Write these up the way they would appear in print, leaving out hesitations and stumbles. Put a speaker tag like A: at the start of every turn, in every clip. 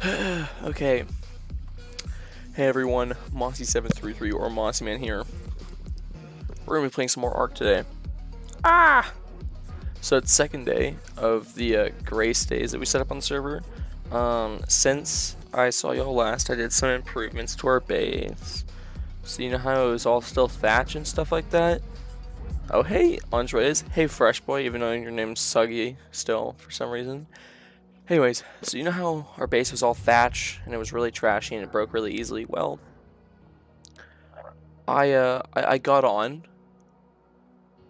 A: Okay. Hey everyone, Mossy733 or Mossy Man here. We're gonna be playing some more Ark today. Ah! So it's second day of the grace days that we set up on the server. Since I saw y'all last, I did some improvements to our base. So you know how it was all still thatch and stuff like that? Oh hey, Andres. Hey Fresh Boy, even though your name's Suggy still for some reason. Anyways, so you know how our base was all thatch and it was really trashy and it broke really easily? Well, I got on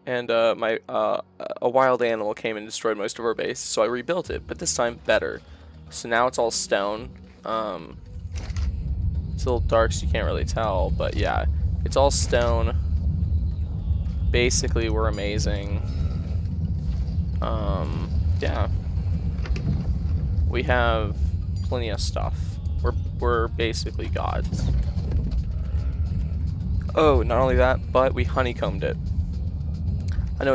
A: and a wild animal came and destroyed most of our base, so I rebuilt it, but this time better. So now it's all stone. It's a little dark so you can't really tell, but yeah, it's all stone. Basically, we're amazing. Yeah. We have plenty of stuff. We're basically gods. Oh, not only that, but we honeycombed it. I know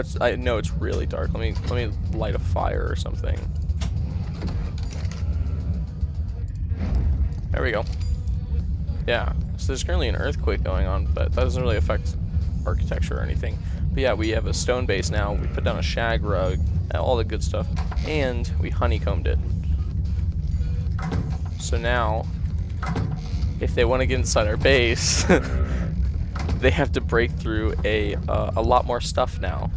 A: it's really dark. Let me light a fire or something. There we go. Yeah. So there's currently an earthquake going on, but that doesn't really affect architecture or anything. But yeah, we have a stone base now. We put down a shag rug, all the good stuff, and we honeycombed it. So now, if they want to get inside our base, they have to break through a lot more stuff now.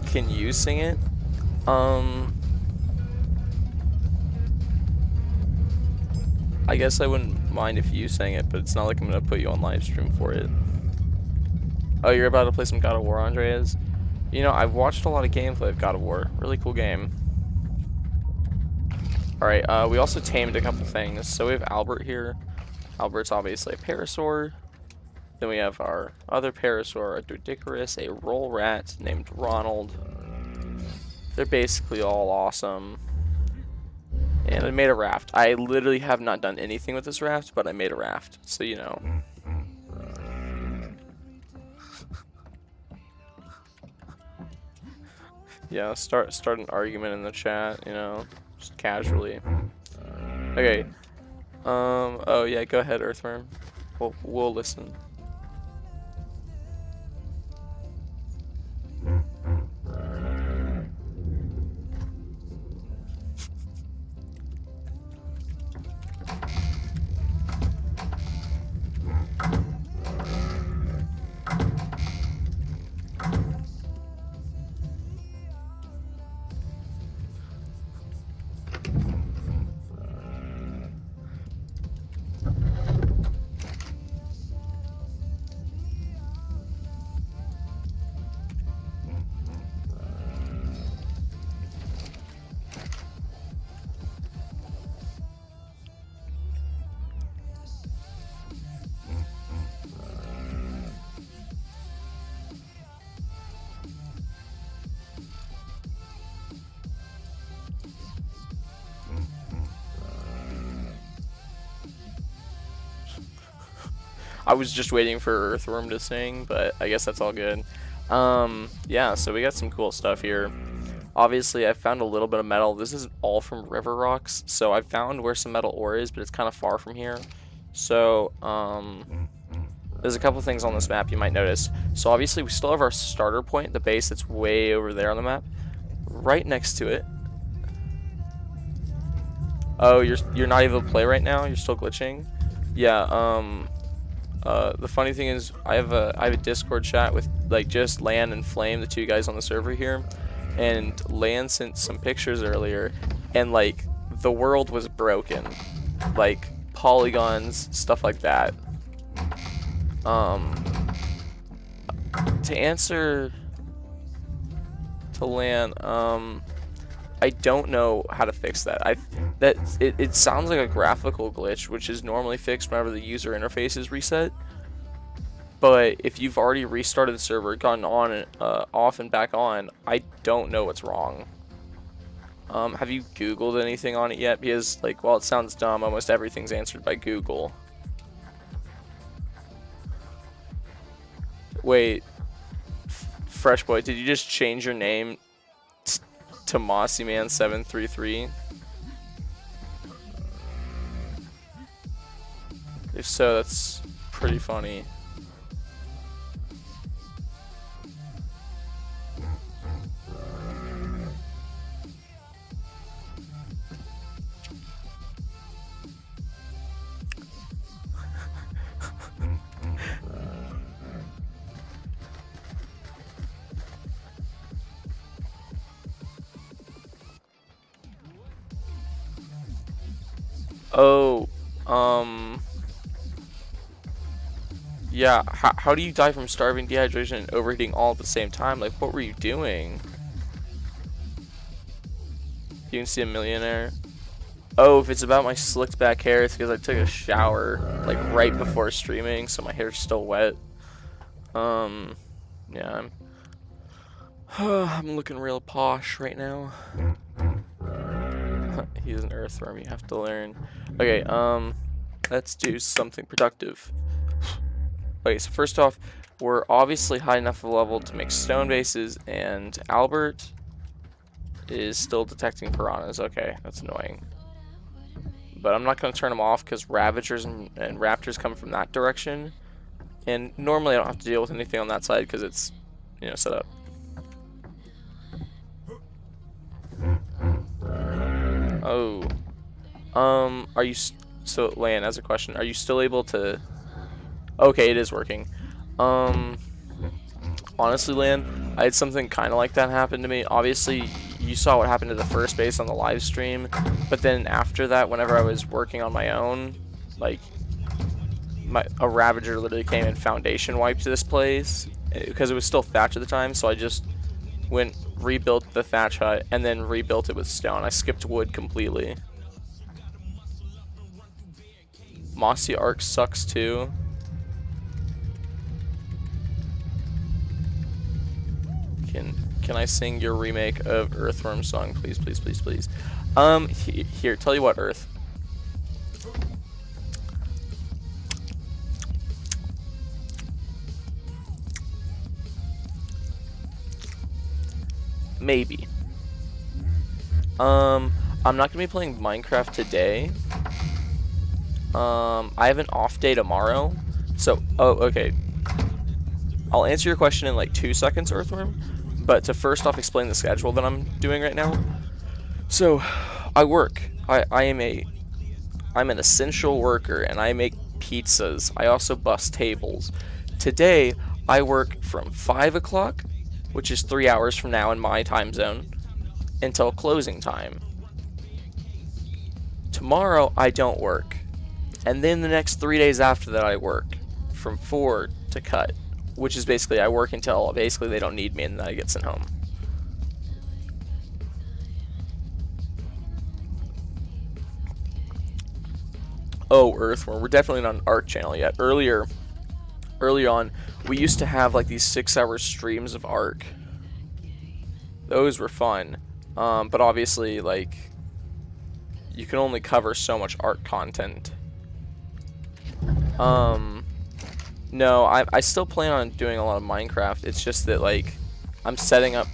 A: Can you sing it? I guess I wouldn't mind if you sang it, but it's not like I'm gonna put you on live stream for it. Oh, you're about to play some God of War, Andreas? You know, I've watched a lot of gameplay of God of War. Really cool game. Alright, we also tamed a couple things. So we have Albert here. Albert's obviously a parasaur. Then we have our other parasaur, a Doedicurus, a roll rat named Ronald. They're basically all awesome. And I made a raft. I literally have not done anything with this raft, but I made a raft, so you know. Yeah, start an argument in the chat, you know, just casually. Okay. Oh yeah, go ahead, Earthworm. We'll listen. I was just waiting for Earthworm to sing, but I guess that's all good. Yeah, so we got some cool stuff here. Obviously, I found a little bit of metal. This is all from River Rocks, so I found where some metal ore is, but it's kind of far from here. So, there's a couple things on this map you might notice. So obviously, we still have our starter point, the base that's way over there on the map. Right next to it. Oh, you're not able to play right now? You're still glitching? Yeah, the funny thing is I have a Discord chat with like just Lan and Flame, the two guys on the server here, and Lan sent some pictures earlier, and like the world was broken, like polygons, stuff like that. To answer to Lan, I don't know how to fix that. It sounds like a graphical glitch, which is normally fixed whenever the user interface is reset. But if you've already restarted the server, gotten on and off and back on, I don't know what's wrong. Have you Googled anything on it yet? Because like, while it sounds dumb, almost everything's answered by Google. Wait, Fresh Boy, did you just change your name to Mossyman733? If so, that's pretty funny. Oh, yeah, how do you die from starving, dehydration, and overheating all at the same time? Like, what were you doing? You can see a millionaire. Oh, if it's about my slicked back hair, it's because I took a shower, like, right before streaming, so my hair's still wet. Yeah, I'm looking real posh right now. He's an earthworm, you have to learn. Okay, let's do something productive. Okay, so first off, we're obviously high enough of a level to make stone bases, and Albert is still detecting piranhas. Okay, that's annoying. But I'm not going to turn them off because Ravagers and Raptors come from that direction. And normally I don't have to deal with anything on that side because it's, you know, set up. Oh. Are you... So, Lan, as a question, are you still able to... Okay, it is working. Honestly, Lan, I had something kind of like that happen to me. Obviously, you saw what happened to the first base on the live stream, but then after that, whenever I was working on my own, like, a Ravager literally came and foundation wiped this place, because it was still thatch at the time, so I just went, rebuilt the thatch hut, and then rebuilt it with stone. I skipped wood completely. Mossy Ark sucks too. Can I sing your remake of Earthworm song, please, please, please, please? Here, tell you what, Earth. Maybe. I'm not gonna be playing Minecraft today. I have an off day tomorrow. So, oh, okay. I'll answer your question in like 2 seconds, Earthworm. But to first off explain the schedule that I'm doing right now. So, I work. I'm an essential worker and I make pizzas. I also bus tables. Today, I work from 5 o'clock, which is 3 hours from now in my time zone, until closing time. Tomorrow, I don't work. And then the next 3 days after that, I work from 4 to cut, which is basically I work until basically they don't need me and then I get sent home. Oh, Earthworm, we're definitely not an art channel yet. Early on, we used to have like these 6-hour streams of Ark. Those were fun, but obviously, like, you can only cover so much Ark content. No, I still plan on doing a lot of Minecraft. It's just that, like, I'm setting up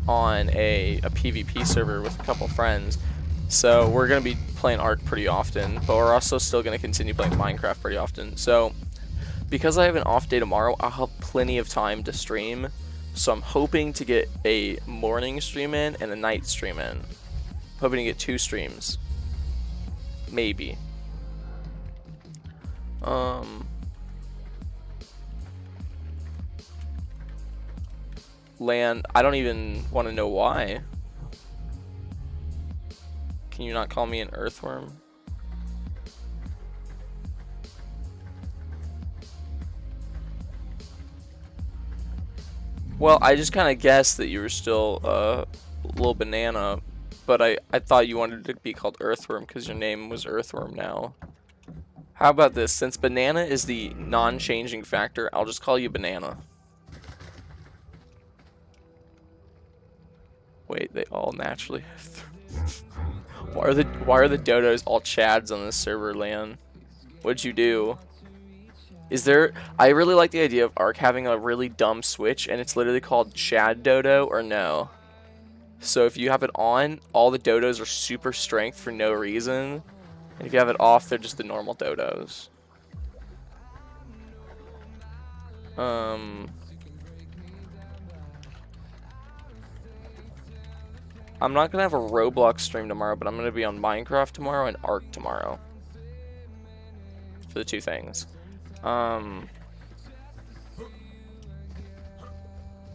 A: on a PvP server with a couple friends, so we're gonna be playing Ark pretty often, but we're also still gonna continue playing Minecraft pretty often. So, because I have an off day tomorrow, I'll have plenty of time to stream. So I'm hoping to get a morning stream in and a night stream in. Hoping to get 2 streams. Maybe. Land, I don't even want to know why. Can you not call me an earthworm? Well, I just kind of guessed that you were still a little banana, but I thought you wanted to be called Earthworm because your name was Earthworm now. How about this? Since banana is the non-changing factor, I'll just call you Banana. Wait, they all naturally have why are the dodos all chads on this server, Lan? What'd you do? Is there... I really like the idea of Ark having a really dumb switch, and it's literally called Chad Dodo, or no? So if you have it on, all the dodos are super strength for no reason. And if you have it off, they're just the normal dodos. I'm not gonna have a Roblox stream tomorrow, but I'm gonna be on Minecraft tomorrow and Ark tomorrow. For the two things.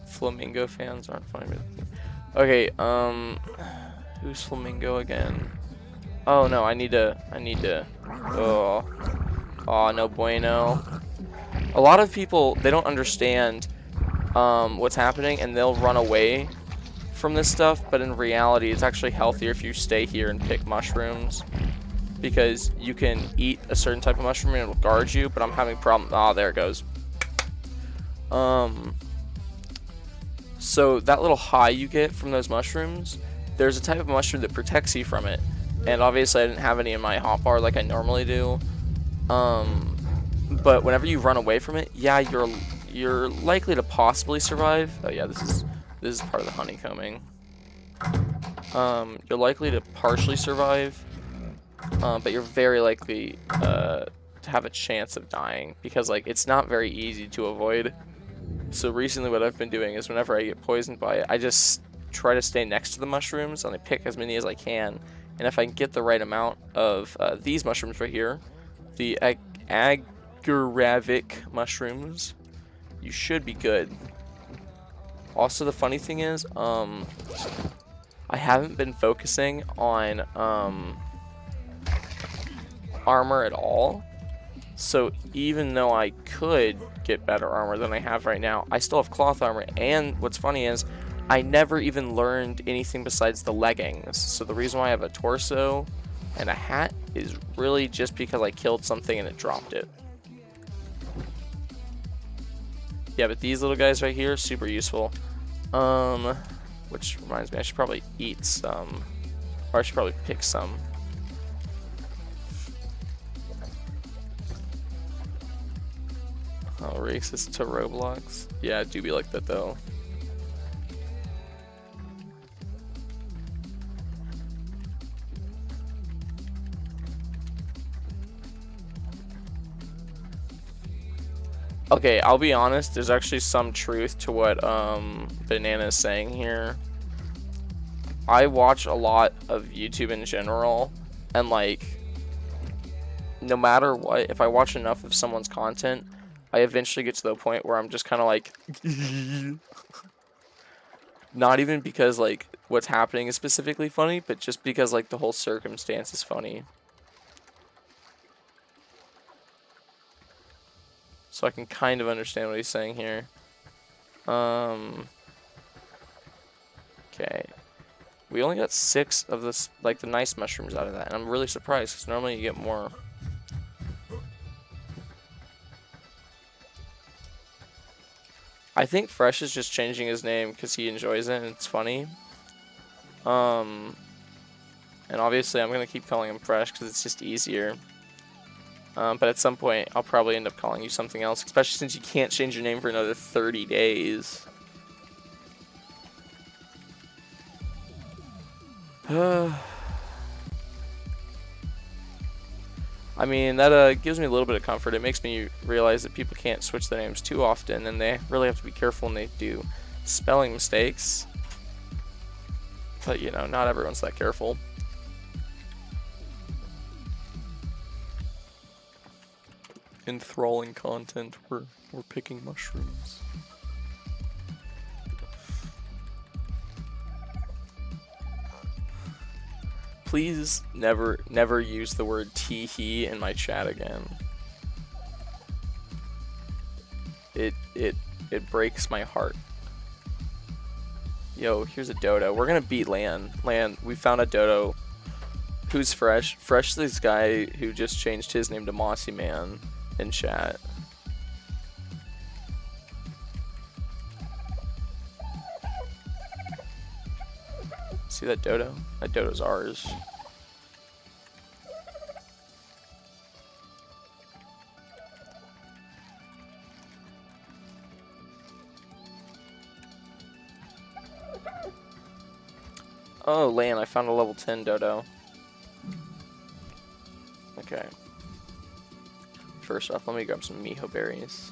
A: Flamingo fans aren't funny. Okay, who's Flamingo again? Oh no, I need to, oh, no bueno. A lot of people, they don't understand, what's happening, and they'll run away from this stuff, but in reality, it's actually healthier if you stay here and pick mushrooms, because you can eat a certain type of mushroom and it'll guard you, but I'm having problems. Ah, there it goes. So that little high you get from those mushrooms, there's a type of mushroom that protects you from it. And obviously I didn't have any in my hotbar like I normally do. But whenever you run away from it, yeah, you're likely to possibly survive. Oh yeah, this is part of the honeycombing. You're likely to partially survive, but you're very likely to have a chance of dying because like it's not very easy to avoid. So recently what I've been doing is whenever I get poisoned by it, I just try to stay next to the mushrooms and I pick as many as I can. And if I can get the right amount of these mushrooms right here, the agaravic mushrooms, you should be good. Also, the funny thing is, I haven't been focusing on armor at all. So even though I could get better armor than I have right now, I still have cloth armor. And what's funny is I never even learned anything besides the leggings. So the reason why I have a torso and a hat is really just because I killed something and it dropped it. Yeah, but these little guys right here, super useful. Which reminds me, I should probably eat some, or I should probably pick some. Oh, racist to Roblox? Yeah, it do be like that though. Okay, I'll be honest, there's actually some truth to what Banana is saying here. I watch a lot of YouTube in general, and like, no matter what, if I watch enough of someone's content, I eventually get to the point where I'm just kind of like, not even because like what's happening is specifically funny, but just because like the whole circumstance is funny. So I can kind of understand what he's saying here. Okay. We only got 6 of this, like the nice mushrooms out of that, and I'm really surprised because normally you get more. I think Fresh is just changing his name because he enjoys it and it's funny. And obviously I'm gonna keep calling him Fresh because it's just easier. But at some point I'll probably end up calling you something else, especially since you can't change your name for another 30 days. I mean, that gives me a little bit of comfort. It makes me realize that people can't switch their names too often, and they really have to be careful when they do spelling mistakes. But, you know, not everyone's that careful. Enthralling content, we're picking mushrooms. Please never use the word tee-hee in my chat again. It breaks my heart. Yo, here's a dodo. We're gonna beat Lan. Lan, we found a dodo. Who's Fresh? Fresh is this guy who just changed his name to Mossy Man in chat. See that dodo? That dodo's ours. Oh, Lan, I found a level 10 dodo. Okay. First off, let me grab some Miho berries.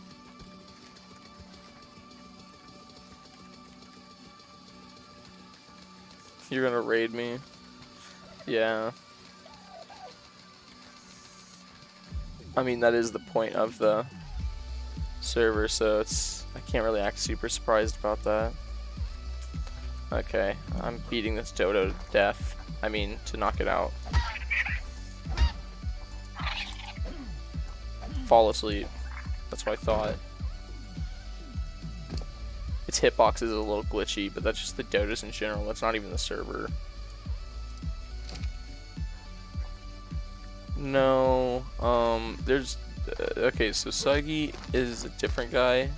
A: You're gonna raid me? Yeah. I mean, that is the point of the server, so I can't really act super surprised about that. Okay, I'm beating this dodo to death. I mean, to knock it out. Fall asleep. That's what I thought. Its hitbox is a little glitchy, but that's just the dodos in general. That's not even the server. No, there's... okay, so Suggy is a different guy.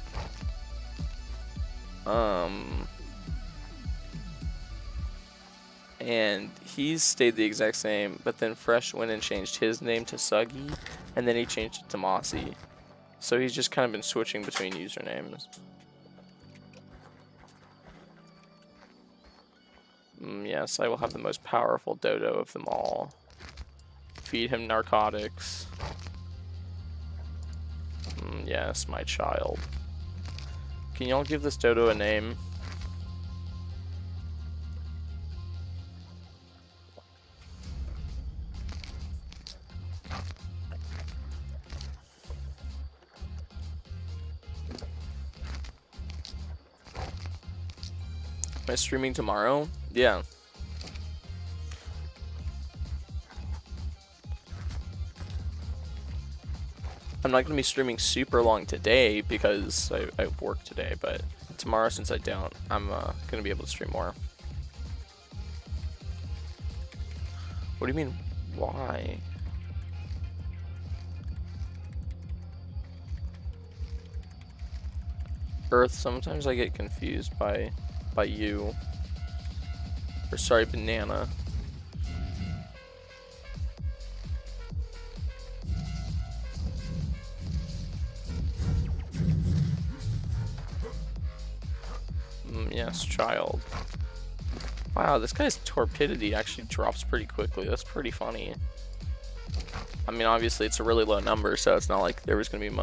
A: And he's stayed the exact same, but then Fresh went and changed his name to Suggy, and then he changed it to Mossy. So he's just kind of been switching between usernames. Yes, I will have the most powerful dodo of them all. Feed him narcotics. Yes, my child. Can y'all give this dodo a name? Am I streaming tomorrow? Yeah. I'm not going to be streaming super long today because I work today, but tomorrow, since I don't, I'm going to be able to stream more. What do you mean, why? Earth, sometimes I get confused by you. Or sorry, banana. Yes, child. Wow, this guy's torpidity actually drops pretty quickly. That's pretty funny. I mean, obviously it's a really low number, so it's not like there was going to be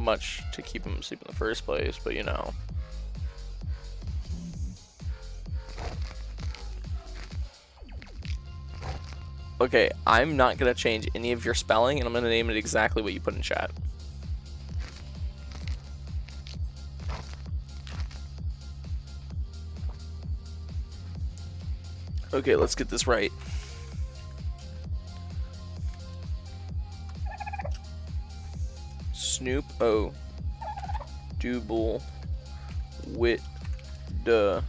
A: much to keep him asleep in the first place, but you know. Okay, I'm not going to change any of your spelling, and I'm going to name it exactly what you put in chat. Okay, let's get this right. Snoop O Double with the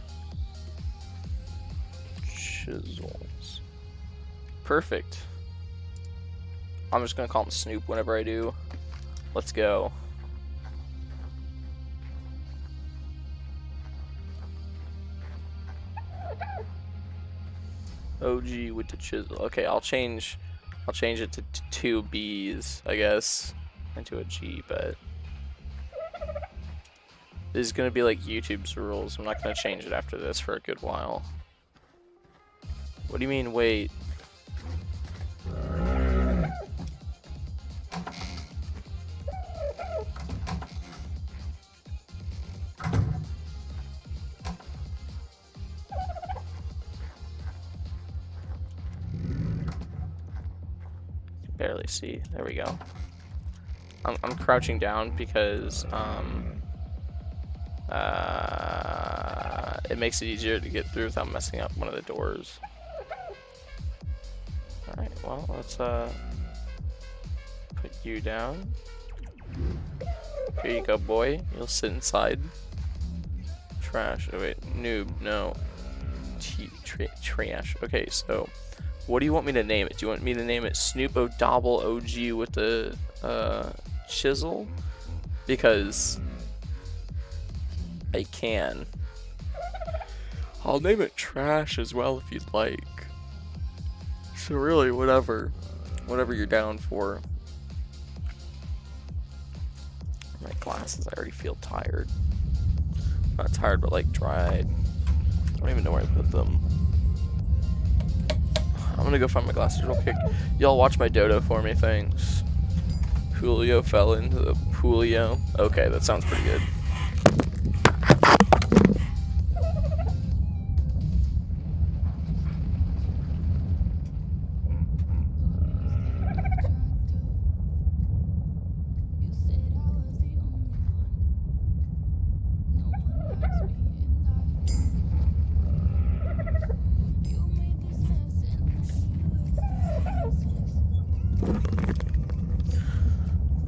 A: chisels. Perfect. I'm just gonna call him Snoop whenever I do. Let's go. OG with the chisel. Okay, I'll change it to 2 B's, I guess, into a G, but this is gonna be like YouTube's rules. I'm not gonna change it after this for a good while. What do you mean, wait? Barely see. There we go. I'm crouching down because it makes it easier to get through without messing up one of the doors. Alright, well, let's put you down. Here you go, boy. You'll sit inside. Trash. Oh wait, noob. No. Trash. Okay, so what do you want me to name it? Do you want me to name it Snoop O'Dobble OG with the chisel? Because I can. I'll name it Trash as well if you'd like. So really, whatever you're down for. My glasses, I already feel tired. Not tired, but like dried. I don't even know where I put them. I'm gonna go find my glasses real quick. Y'all watch my dodo for me, thanks. Julio fell into the Julio. Okay, that sounds pretty good.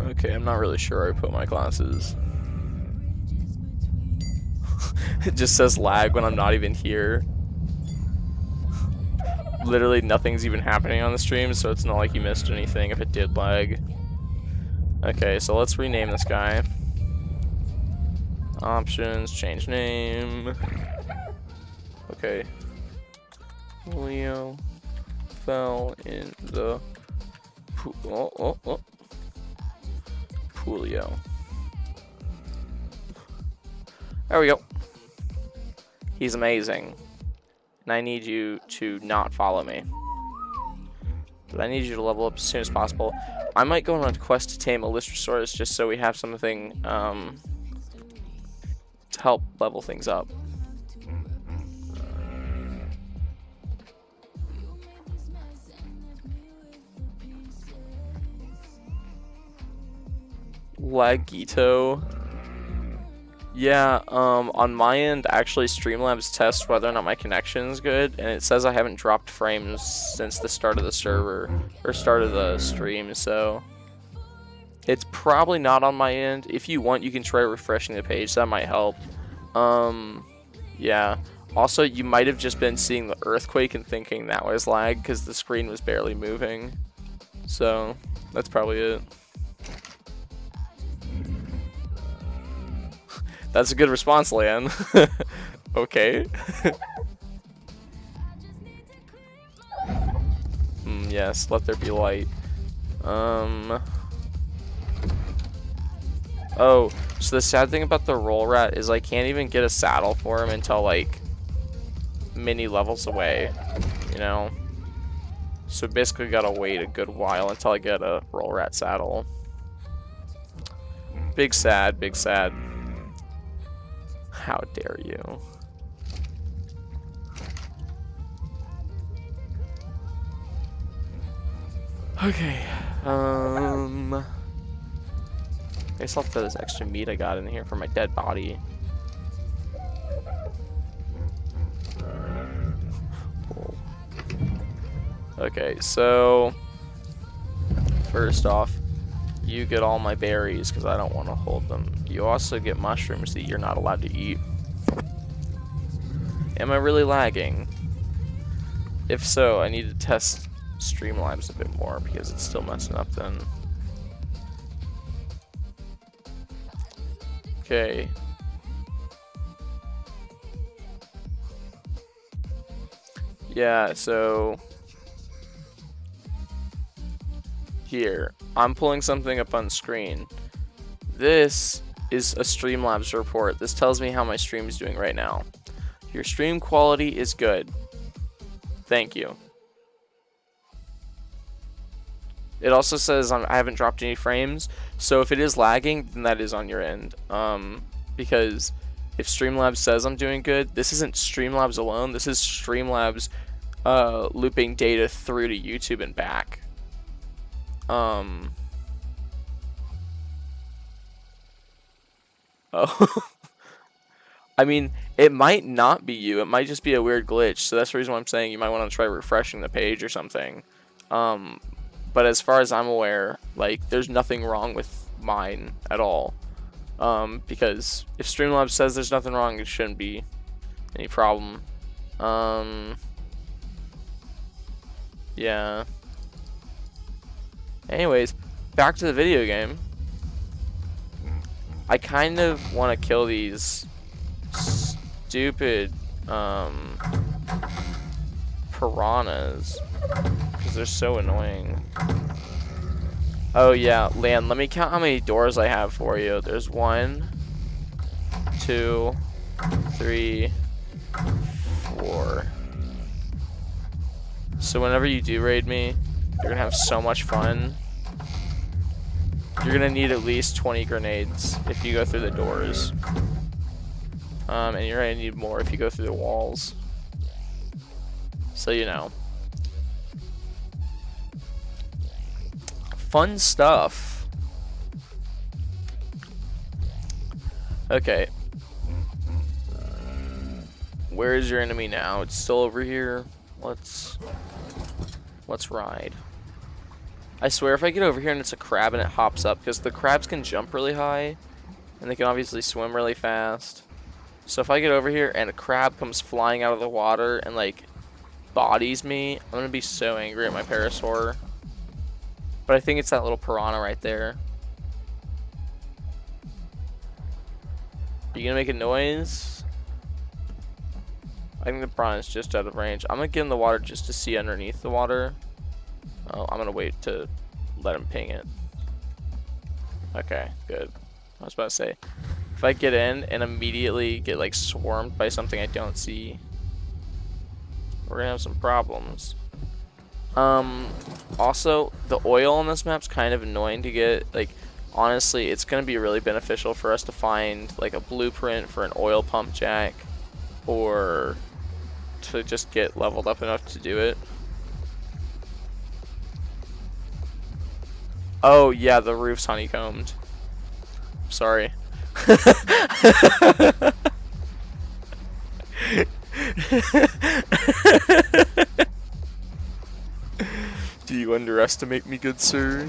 A: Okay, I'm not really sure where I put my glasses. It just says lag when I'm not even here. Literally nothing's even happening on the stream, so it's not like you missed anything if it did lag. Okay, so let's rename this guy. Options, change name. Okay. Julio fell in the Julio. There we go. He's amazing. And I need you to not follow me. But I need you to level up as soon as possible. I might go on a quest to tame a Lystrosaurus just so we have something to help level things up. Lagito. Yeah, on my end, actually, Streamlabs tests whether or not my connection is good, and it says I haven't dropped frames since the start of the server, or start of the stream, so it's probably not on my end. If you want, you can try refreshing the page, that might help. Yeah. Also, you might have just been seeing the earthquake and thinking that was lag, because the screen was barely moving. So, that's probably it. That's a good response, Lan. Okay. Yes, let there be light. Oh, so the sad thing about the roll rat is I can't even get a saddle for him until like many levels away, you know? So basically gotta wait a good while until I get a roll rat saddle. Big sad, big sad. How dare you? Okay, I guess I'll throw this extra meat I got in here for my dead body. Okay, so first off, you get all my berries because I don't want to hold them. You also get mushrooms that you're not allowed to eat. Am I really lagging? If so, I need to test Streamlabs a bit more because it's still messing up then. Okay. Yeah, so here, I'm pulling something up on screen. This is a Streamlabs report. This tells me how my stream is doing right now. Your stream quality is good. Thank you. It also says I haven't dropped any frames, so if it is lagging, then that is on your end. Because if Streamlabs says I'm doing good, this isn't Streamlabs alone. This is Streamlabs looping data through to YouTube and back. Oh. I mean, it might not be you. It might just be a weird glitch. So that's the reason why I'm saying you might want to try refreshing the page or something. But as far as I'm aware, like, there's nothing wrong with mine at all. Because if Streamlabs says there's nothing wrong, it shouldn't be any problem. Yeah. Anyways, back to the video game. I kind of want to kill these stupid piranhas because they're so annoying. Oh yeah, Lan, let me count how many doors I have for you. There's 1, 2, 3, 4. So whenever you do raid me, you're gonna have so much fun. You're gonna need at least 20 grenades if you go through the doors. And you're gonna need more if you go through the walls. So you know. Fun stuff. Okay. Where is your enemy now? It's still over here. Let's ride. I swear if I get over here and it's a crab and it hops up, because the crabs can jump really high and they can obviously swim really fast. So if I get over here and a crab comes flying out of the water and like bodies me, I'm gonna be so angry at my Parasaur. But I think it's that little piranha right there. Are you gonna make a noise? I think the piranha's just out of range. I'm gonna get in the water just to see underneath the water. Oh, I'm gonna wait to let him ping it. Okay, good. I was about to say, if I get in and immediately get like swarmed by something I don't see, we're gonna have some problems. Also, the oil on this map's kind of annoying to get. Like, honestly, it's gonna be really beneficial for us to find like a blueprint for an oil pump jack, or to just get leveled up enough to do it. Oh yeah, the roof's honeycombed. Sorry. Do you underestimate me, good sir?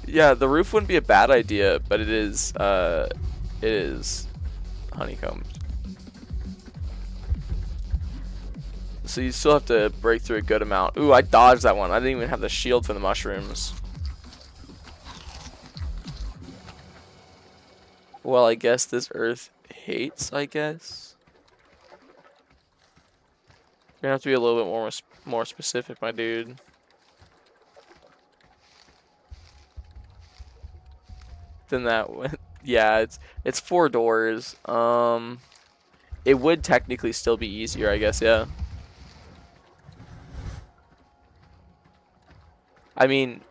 A: Yeah, the roof wouldn't be a bad idea, but it is honeycombed. So you still have to break through a good amount. Ooh, I dodged that one. I didn't even have the shield for the mushrooms. Well, I guess this earth hates, I guess. You're gonna have to be a little bit more specific, my dude. Than that one. Yeah, it's 4 doors. It would technically still be easier, I guess, yeah. I mean,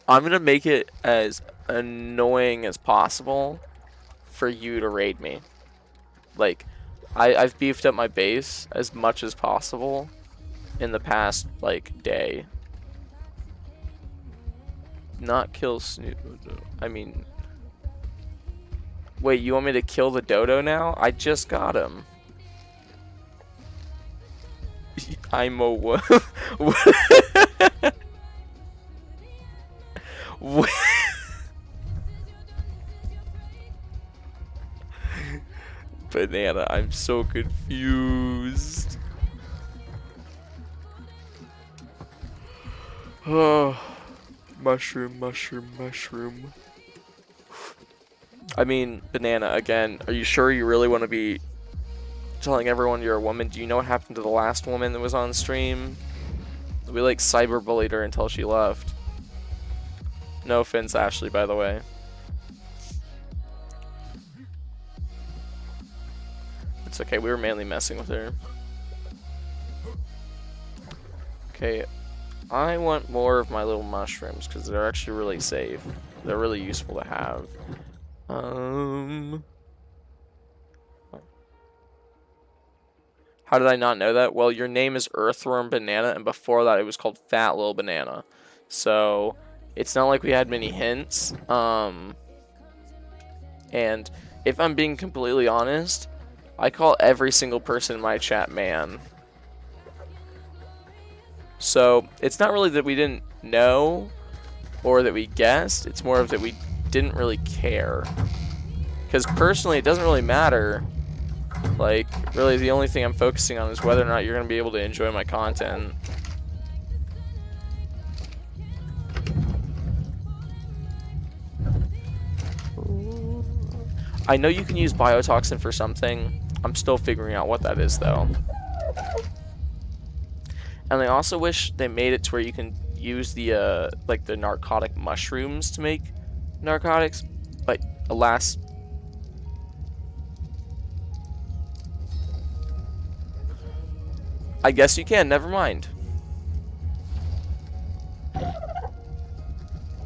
A: I'm gonna make it as annoying as possible for you to raid me. Like, I've beefed up my base as much as possible in the past, like, day. Not kill Snoop. I mean... Wait, you want me to kill the dodo now? I just got him. I'm a wolf. Banana, I'm so confused. Oh, mushroom, mushroom, mushroom. I mean, Banana, again, are you sure you really want to be telling everyone you're a woman? Do you know what happened to the last woman that was on stream? We like cyberbullied her until she left. No offense, Ashley, by the way. It's okay, we were mainly messing with her. Okay, I want more of my little mushrooms because they're actually really safe. They're really useful to have. How did I not know that? Well, your name is Earthworm Banana, and before that it was called Fat Little Banana. So, it's not like we had many hints. And if I'm being completely honest, I call every single person in my chat man. So, it's not really that we didn't know or that we guessed. It's more of that we didn't really care. Because personally, it doesn't really matter. Like, really, the only thing I'm focusing on is whether or not you're going to be able to enjoy my content. I know you can use biotoxin for something. I'm still figuring out what that is, though. And I also wish they made it to where you can use the, like, the narcotic mushrooms to make narcotics. But, alas... I guess you can. Never mind.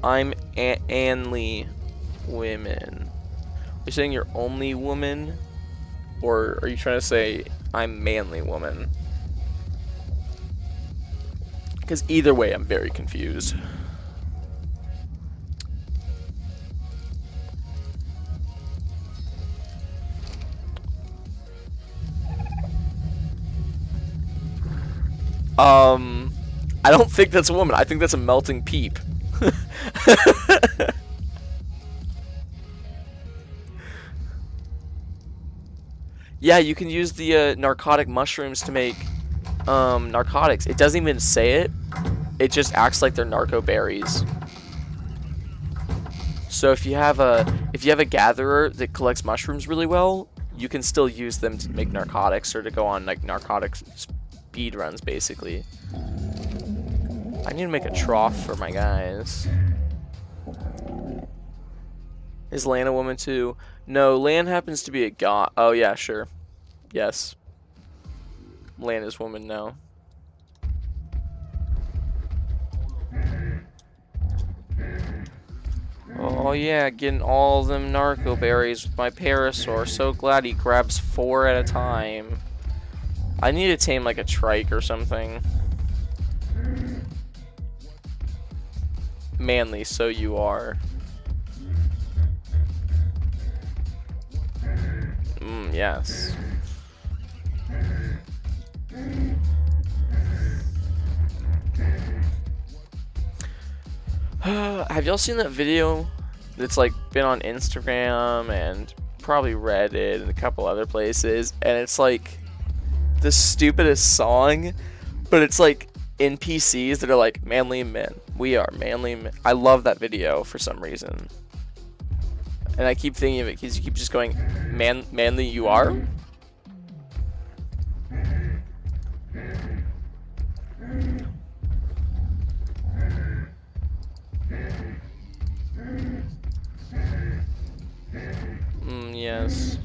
A: I'm Anly women. You're saying you're only woman? Or are you trying to say I'm manly woman? Because either way, I'm very confused. I don't think that's a woman. I think that's a melting peep. Yeah, you can use the narcotic mushrooms to make narcotics. It doesn't even say it. It just acts like they're narco berries. So if you have a gatherer that collects mushrooms really well, you can still use them to make narcotics or to go on like narcotics speed runs basically. I need to make a trough for my guys. Is Lan a woman too? No, Lan happens to be a god. Oh yeah, sure. Yes. Lan is woman now. Oh yeah, getting all them narco berries with my parasaur. So glad he grabs 4 at a time. I need to tame like a trike or something. Manly, so you are. Yes. Have y'all seen that video that's like been on Instagram and probably Reddit and a couple other places, and it's like the stupidest song, but it's like NPCs that are like manly men. We are manly men. I love that video for some reason. And I keep thinking of it because you keep just going, manly you are? Yes.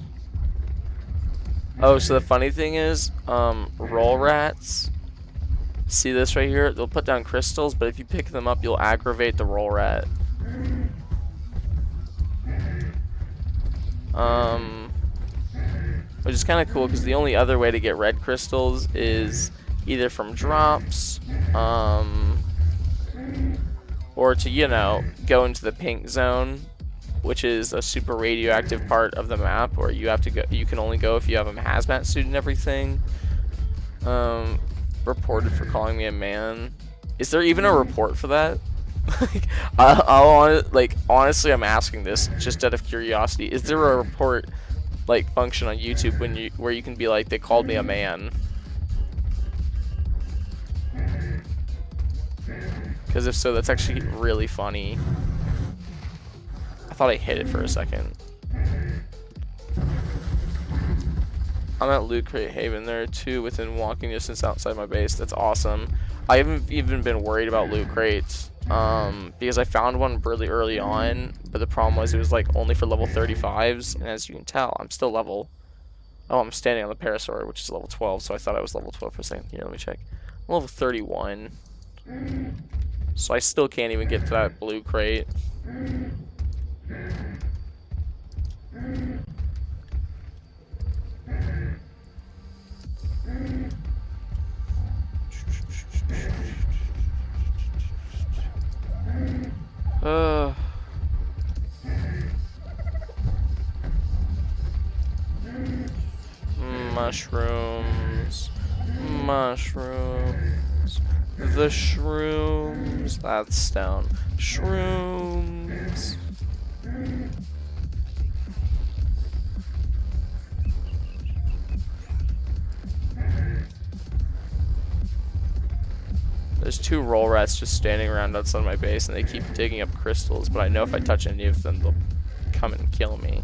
A: Oh, so the funny thing is, roll rats, see this right here? They'll put down crystals, but if you pick them up, you'll aggravate the roll rat. Which is kind of cool because the only other way to get red crystals is either from drops, or to, you know, go into the pink zone, which is a super radioactive part of the map, or you have to go. You can only go if you have a hazmat suit and everything. Reported for calling me a man. Is there even a report for that? Honestly, I'm asking this just out of curiosity. Is there a report like function on YouTube where you can be like, they called me a man? Because if so, that's actually really funny. I thought I hit it for a second. I'm at Loot Crate Haven. There are 2 within walking distance outside my base. That's awesome. I haven't even been worried about loot crates. Because I found one really early on, but the problem was it was like only for level 35s, and as you can tell, I'm still level... Oh, I'm standing on the Parasaur, which is level 12, so I thought I was level 12 for a second. Here, let me check. I'm level 31. So I still can't even get to that blue crate. Mushrooms. The shrooms. That's down. Shrooms. There's 2 roll rats just standing around outside my base, and they keep digging up crystals, but I know if I touch any of them, they'll come and kill me.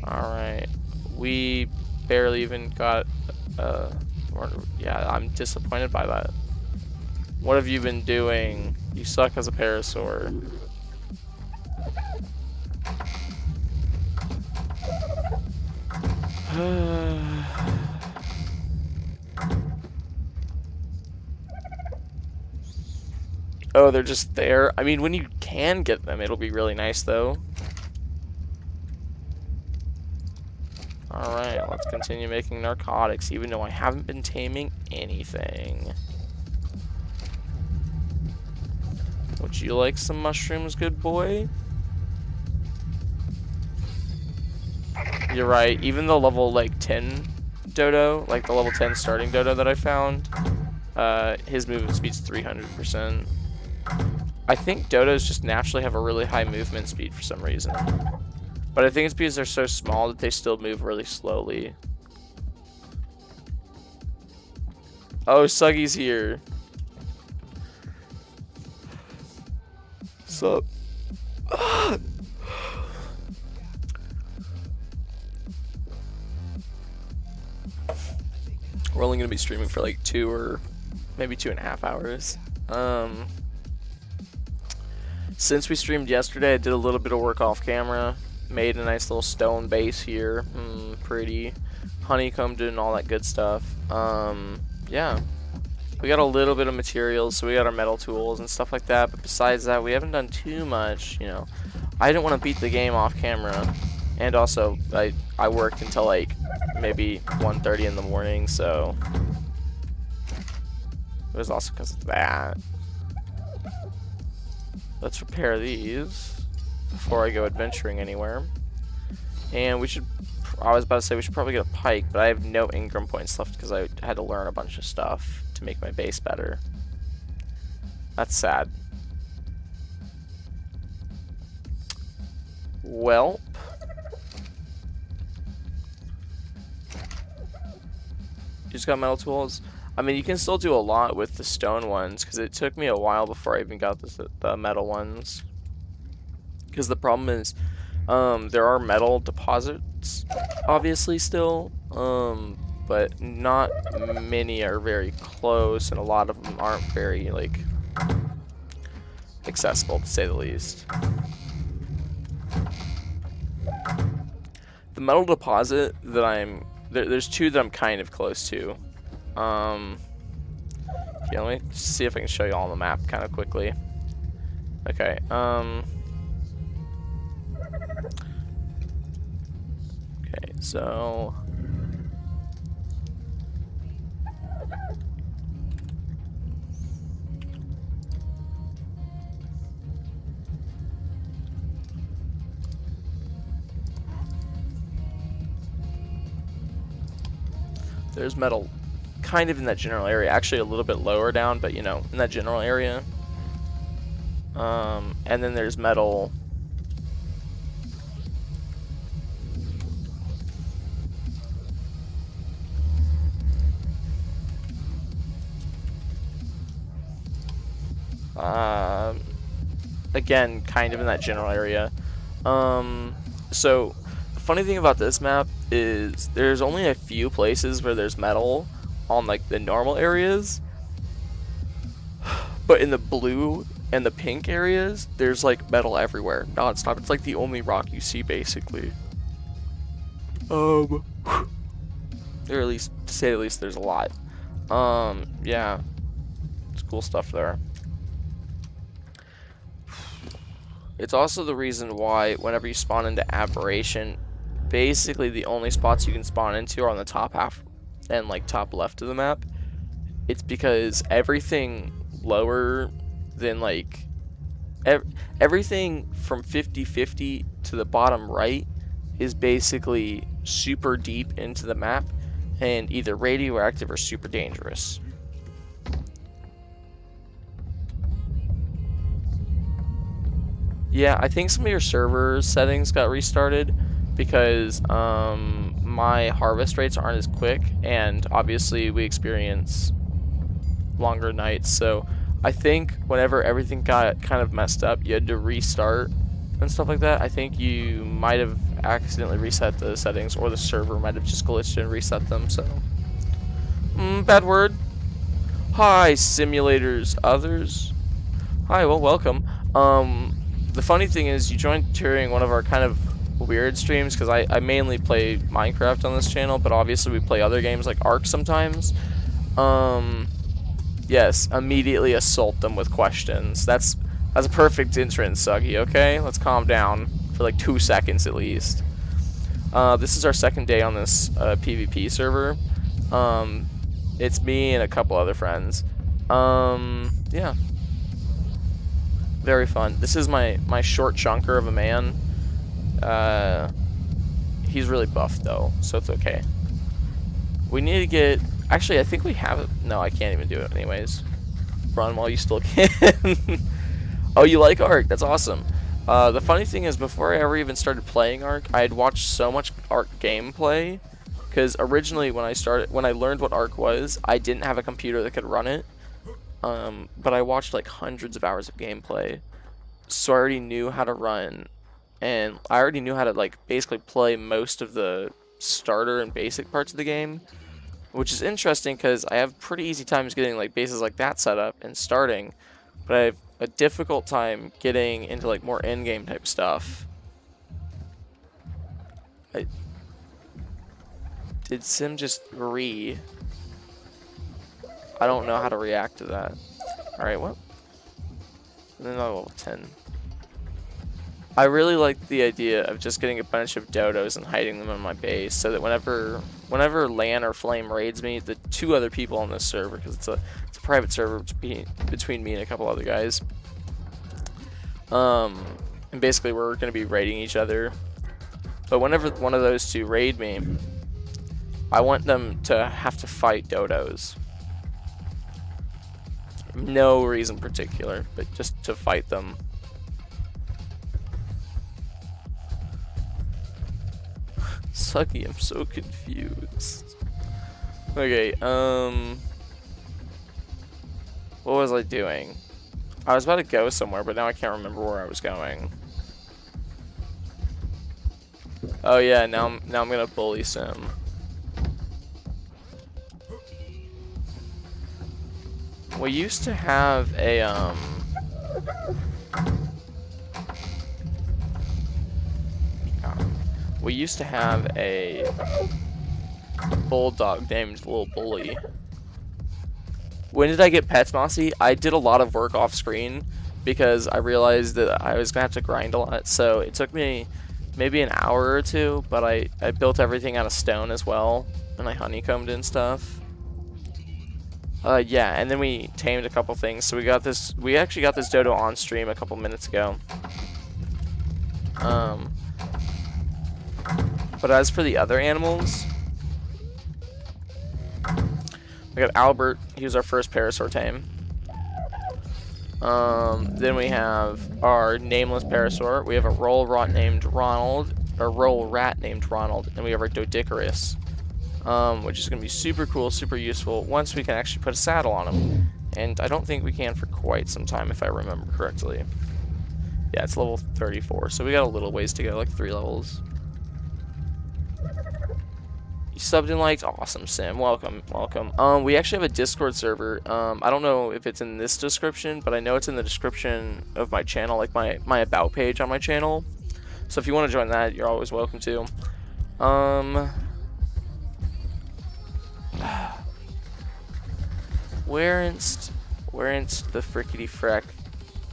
A: Alright. We barely even got, yeah, I'm disappointed by that. What have you been doing? You suck as a parasaur. Oh, they're just there? I mean, when you can get them, it'll be really nice, though. Alright, let's continue making narcotics, even though I haven't been taming anything. Would you like some mushrooms, good boy? You're right, even the level, like, 10 dodo, like the level 10 starting dodo that I found, his movement speed's 300%. I think dodos just naturally have a really high movement speed for some reason. But I think it's because they're so small that they still move really slowly. Oh, Suggy's here. Sup? We're only going to be streaming for like 2 or maybe 2.5 hours. Since we streamed yesterday, I did a little bit of work off camera. Made a nice little stone base here. Pretty. Honeycombed and all that good stuff. Yeah. We got a little bit of materials, so we got our metal tools and stuff like that. But besides that, we haven't done too much, you know. I didn't want to beat the game off camera. And also, I worked until like maybe 1:30 in the morning, so it was also because of that. Let's repair these before I go adventuring anywhere. And we should, I was about to say we should probably get a pike, but I have no Ingram points left because I had to learn a bunch of stuff to make my base better. That's sad. Well, you just got metal tools. I mean, you can still do a lot with the stone ones, because it took me a while before I even got the metal ones. Because the problem is, there are metal deposits, obviously, still, but not many are very close, and a lot of them aren't very, like, accessible, to say the least. The metal deposit that there's 2 that I'm kind of close to. Yeah, let me see if I can show you all on the map kind of quickly. Okay, okay, so there's metal kind of in that general area, actually a little bit lower down, but you know, in that general area. And then there's metal again, kind of in that general area. So the funny thing about this map is there's only a few places where there's metal on like the normal areas, but in the blue and the pink areas there's like metal everywhere non-stop. It's like the only rock you see basically. Or at least, to say the least, there's a lot. Yeah, it's cool stuff there. It's also the reason why whenever you spawn into Aberration, basically the only spots you can spawn into are on the top half and like top left of the map. It's because everything lower than like everything from 50-50 to the bottom right is basically super deep into the map and either radioactive or super dangerous. Yeah, I think some of your server settings got restarted because my harvest rates aren't as quick, and obviously we experience longer nights, so I think whenever everything got kind of messed up, you had to restart and stuff like that. I think you might have accidentally reset the settings, or the server might have just glitched and reset them, so bad word. Hi, simulators others. Hi, well, welcome. The funny thing is you joined during one of our kind of weird streams, because I mainly play Minecraft on this channel, but obviously we play other games like Ark sometimes. Yes, immediately assault them with questions. That's a perfect entrance, Suggy, okay? Let's calm down for like 2 seconds at least. This is our second day on this PvP server. It's me and a couple other friends. Yeah. Very fun. This is my short chunker of a man. He's really buff though, so it's okay. We need to get... Actually, I think we have it. No, I can't even do it anyways. Run while you still can. Oh, you like Ark? That's awesome. The funny thing is, before I ever even started playing Ark, I had watched so much Ark gameplay. Because originally, when I learned what Ark was, I didn't have a computer that could run it. But I watched like hundreds of hours of gameplay, so I already knew how to run, and I already knew how to like basically play most of the starter and basic parts of the game, which is interesting because I have pretty easy times getting like bases like that set up and starting, but I have a difficult time getting into like more in-game type stuff. Did Sim just I don't know how to react to that. Alright, what? And then another level 10. I really like the idea of just getting a bunch of dodos and hiding them in my base, so that whenever Lan or Flame raids me, the 2 other people on this server, because it's a private server between me and a couple other guys. And basically we're going to be raiding each other. But whenever one of those 2 raid me, I want them to have to fight dodos. No reason particular, but just to fight them. Sucky, I'm so confused. Okay, what was I doing? I was about to go somewhere, but now I can't remember where I was going. Oh yeah, now I'm gonna bully Sim. We used to have a bulldog named Little Bully. When did I get pets, Mossy? I did a lot of work off screen because I realized that I was gonna have to grind a lot, so it took me maybe an hour or 2, but I built everything out of stone as well, and I honeycombed and stuff. Yeah, and then we tamed a couple things. So we actually got this dodo on stream a couple minutes ago. But as for the other animals, we got Albert. He was our first parasaur tame. Then we have our nameless parasaur. We have a roll rat named Ronald, and we have our Doedicurus. Which is going to be super cool, super useful once we can actually put a saddle on him. And I don't think we can for quite some time, if I remember correctly. Yeah, it's level 34, so we got a little ways to go, like 3 levels. You subbed and liked? Awesome, Sim. Welcome, welcome. We actually have a Discord server. I don't know if it's in this description, but I know it's in the description of my channel, like my about page on my channel. So if you want to join that, you're always welcome to. Where in the frickety freck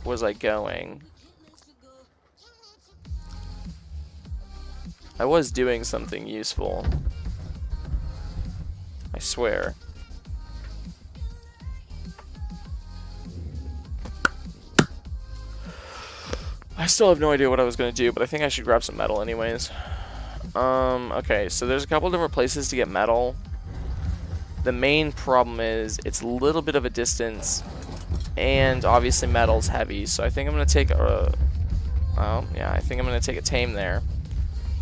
A: was I going? I was doing something useful. I swear. I still have no idea what I was going to do, but I think I should grab some metal anyways. Okay, so there's a couple different places to get metal. The main problem is it's a little bit of a distance, and obviously metal's heavy, so I think I'm going to take a... Well, yeah, I think I'm going to take a tame there.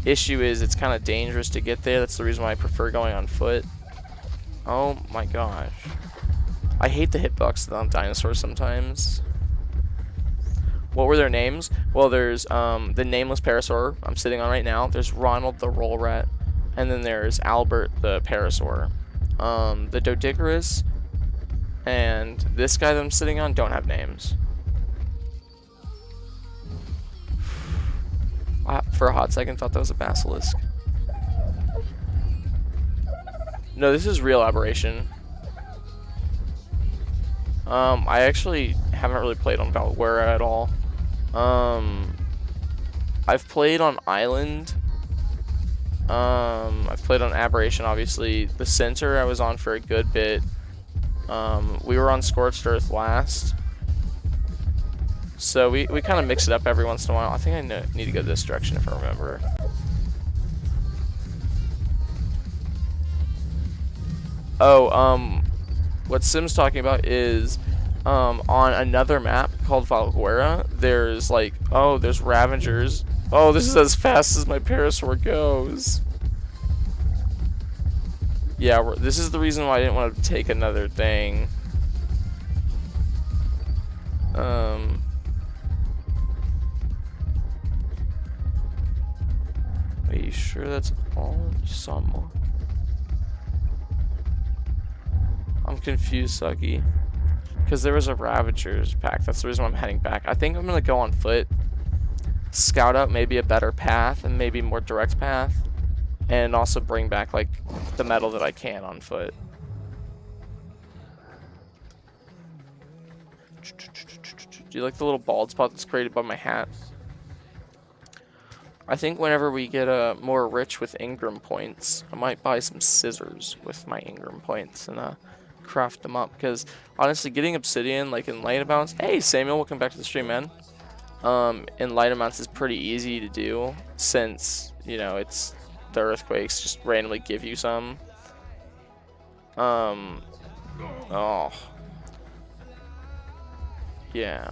A: Issue is it's kind of dangerous to get there. That's the reason why I prefer going on foot. Oh my gosh. I hate the hitbox on dinosaurs sometimes. What were their names? Well, there's the nameless parasaur I'm sitting on right now. There's Ronald the roll rat, and then there's Albert the parasaur. The Doedicurus, and this guy that I'm sitting on don't have names. For a hot second, thought that was a basilisk. No, this is real aberration. I actually haven't really played on Valguera at all. I've played on Island. I've played on Aberration, obviously. The Center I was on for a good bit. We were on Scorched Earth last. So we kind of mix it up every once in a while. I think I need to go this direction if I remember. Oh, what Sim's talking about is on another map called Valguera, there's like, oh, there's Ravagers. Oh, this is as fast as my Parasaur goes. Yeah, this is the reason why I didn't want to take another thing. Are you sure that's all? You saw more? I'm confused, Sucky. Because there was a Ravagers pack. That's the reason why I'm heading back. I think I'm going to go on foot. Scout out maybe a better path and maybe more direct path. And also bring back, like, the metal that I can on foot. Do you like the little bald spot that's created by my hat? I think whenever we get more rich with Ingram points, I might buy some scissors with my Ingram points and craft them up. Because honestly, getting obsidian like in light amounts. Hey Samuel, welcome back to the stream, man. In light amounts is pretty easy to do since it's the earthquakes just randomly give you some. Oh, yeah.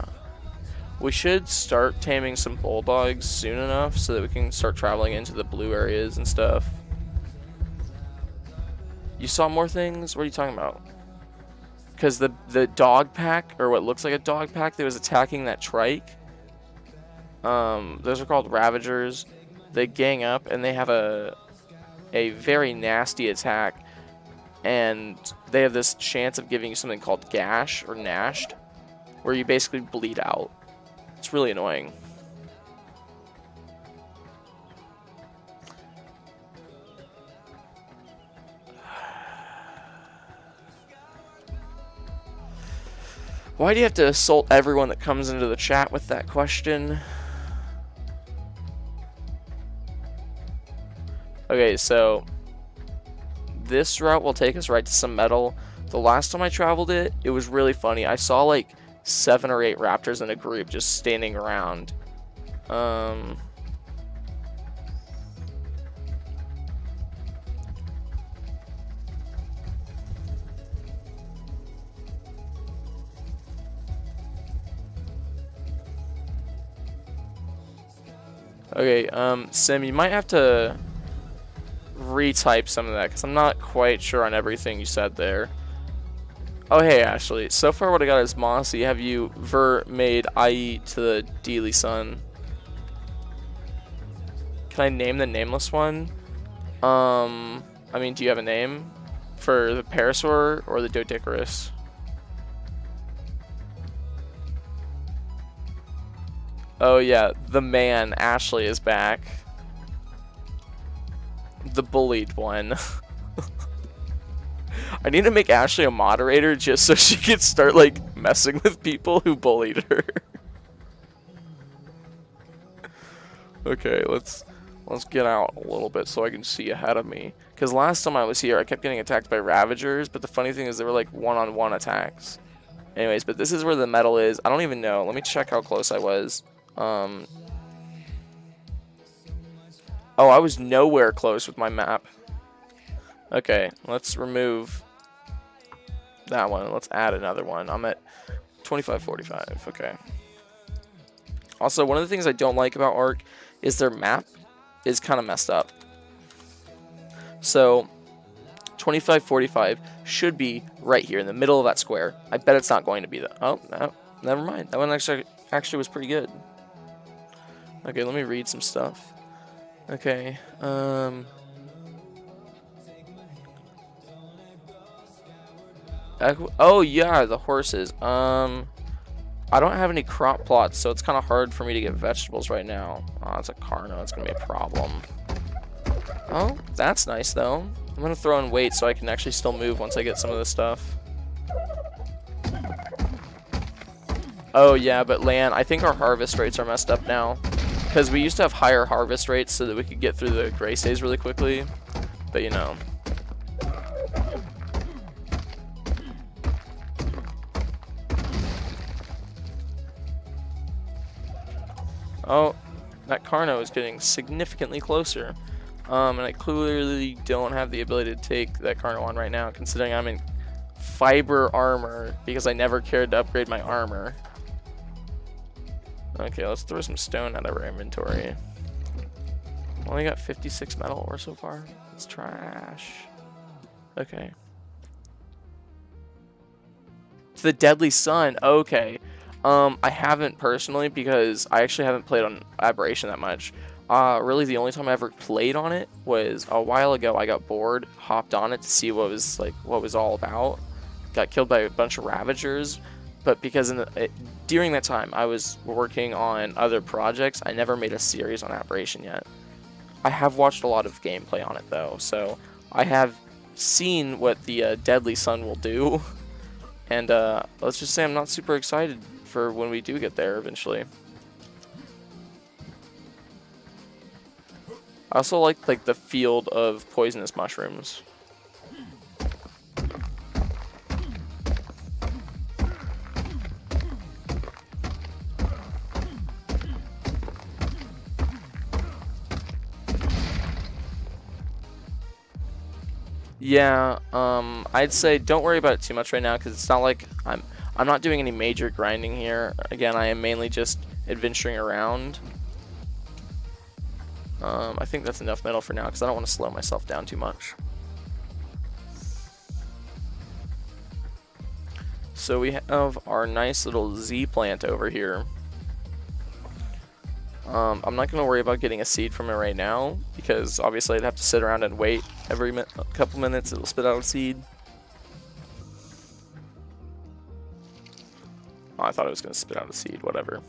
A: We should start taming some bulldogs soon enough so that we can start traveling into the blue areas and stuff. You saw more things? What are you talking about? Because the dog pack, or what looks like a dog pack that was attacking that trike, those are called Ravagers. They gang up and they have a very nasty attack, and they have this chance of giving you something called gash or nashed, where you basically bleed out. It's really annoying. Why do you have to assault everyone that comes into the chat with that question? Okay, so this route will take us right to some metal. The last time I traveled it, it was really funny. I saw like 7 or 8 raptors in a group just standing around. Okay, Sim, you might have to retype some of that because I'm not quite sure on everything you said there. Oh, hey, Ashley. So far, what I got is Mossy. Have you made IE to the Deely Sun? Can I name the nameless one? I mean, do you have a name for the Parasaur or the Doedicurus? Oh, yeah. The man, Ashley, is back. The bullied one. I need to make Ashley a moderator just so she can start like messing with people who bullied her. Okay, let's get out a little bit so I can see ahead of me. Because last time I was here, I kept getting attacked by Ravagers, but the funny thing is they were like one-on-one attacks. Anyways, but this is where the metal is. I don't even know. Let me check how close I was. Oh, I was nowhere close with my map. Okay, let's remove that one. Let's add another one. I'm at 2545. Okay. Also, one of the things I don't like about Ark is their map is kind of messed up. So, 2545 should be right here in the middle of that square. I bet it's not going to be that. Oh, no, never mind. That one actually was pretty good. Okay, let me read some stuff. Okay, Oh yeah, the horses. I don't have any crop plots, so it's kind of hard for me to get vegetables right now. Oh, it's a Carno. It's gonna be a problem. Oh, that's nice though. I'm gonna throw in weight so I can actually still move once I get some of this stuff. Oh yeah, but Lan, I think our harvest rates are messed up now. Because we used to have higher harvest rates so that we could get through the gray stays really quickly. But you know. Oh, that Carno is getting significantly closer. And I clearly don't have the ability to take that Carno on right now, considering I'm in fiber armor because I never cared to upgrade my armor. Okay, let's throw some stone out of our inventory. Only got 56 metal ore so far. It's trash. Okay. To the Deadly Sun. Okay. I haven't personally because I actually haven't played on Aberration that much. Really the only time I ever played on it was a while ago. I got bored, hopped on it to see what was all about. Got killed by a bunch of Ravagers, but because during that time I was working on other projects, I never made a series on Aberration yet. I have watched a lot of gameplay on it though, so I have seen what the Deadly Sun will do, and let's just say I'm not super excited for when we do get there eventually. I also like the field of poisonous mushrooms. Yeah, I'd say don't worry about it too much right now because it's not like I'm not doing any major grinding here. Again, I am mainly just adventuring around. I think that's enough metal for now because I don't want to slow myself down too much. So we have our nice little Z plant over here. I'm not going to worry about getting a seed from it right now because obviously I'd have to sit around and wait every couple minutes. It'll spit out a seed. Oh, I thought it was going to spit out a seed, whatever.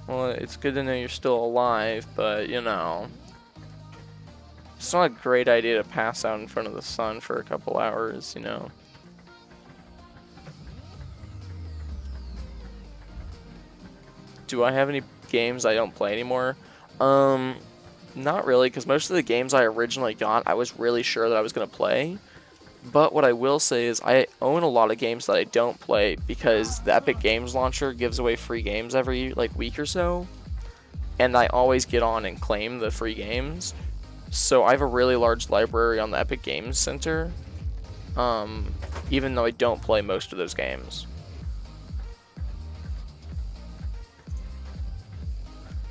A: Well, it's good to know you're still alive, but, you know, it's not a great idea to pass out in front of the sun for a couple hours, you know. Do I have any games I don't play anymore? Not really, because most of the games I originally got, I was really sure that I was going to play. But what I will say is I own a lot of games that I don't play because the Epic Games Launcher gives away free games every week or so, and I always get on and claim the free games. So I have a really large library on the Epic Games Center, even though I don't play most of those games.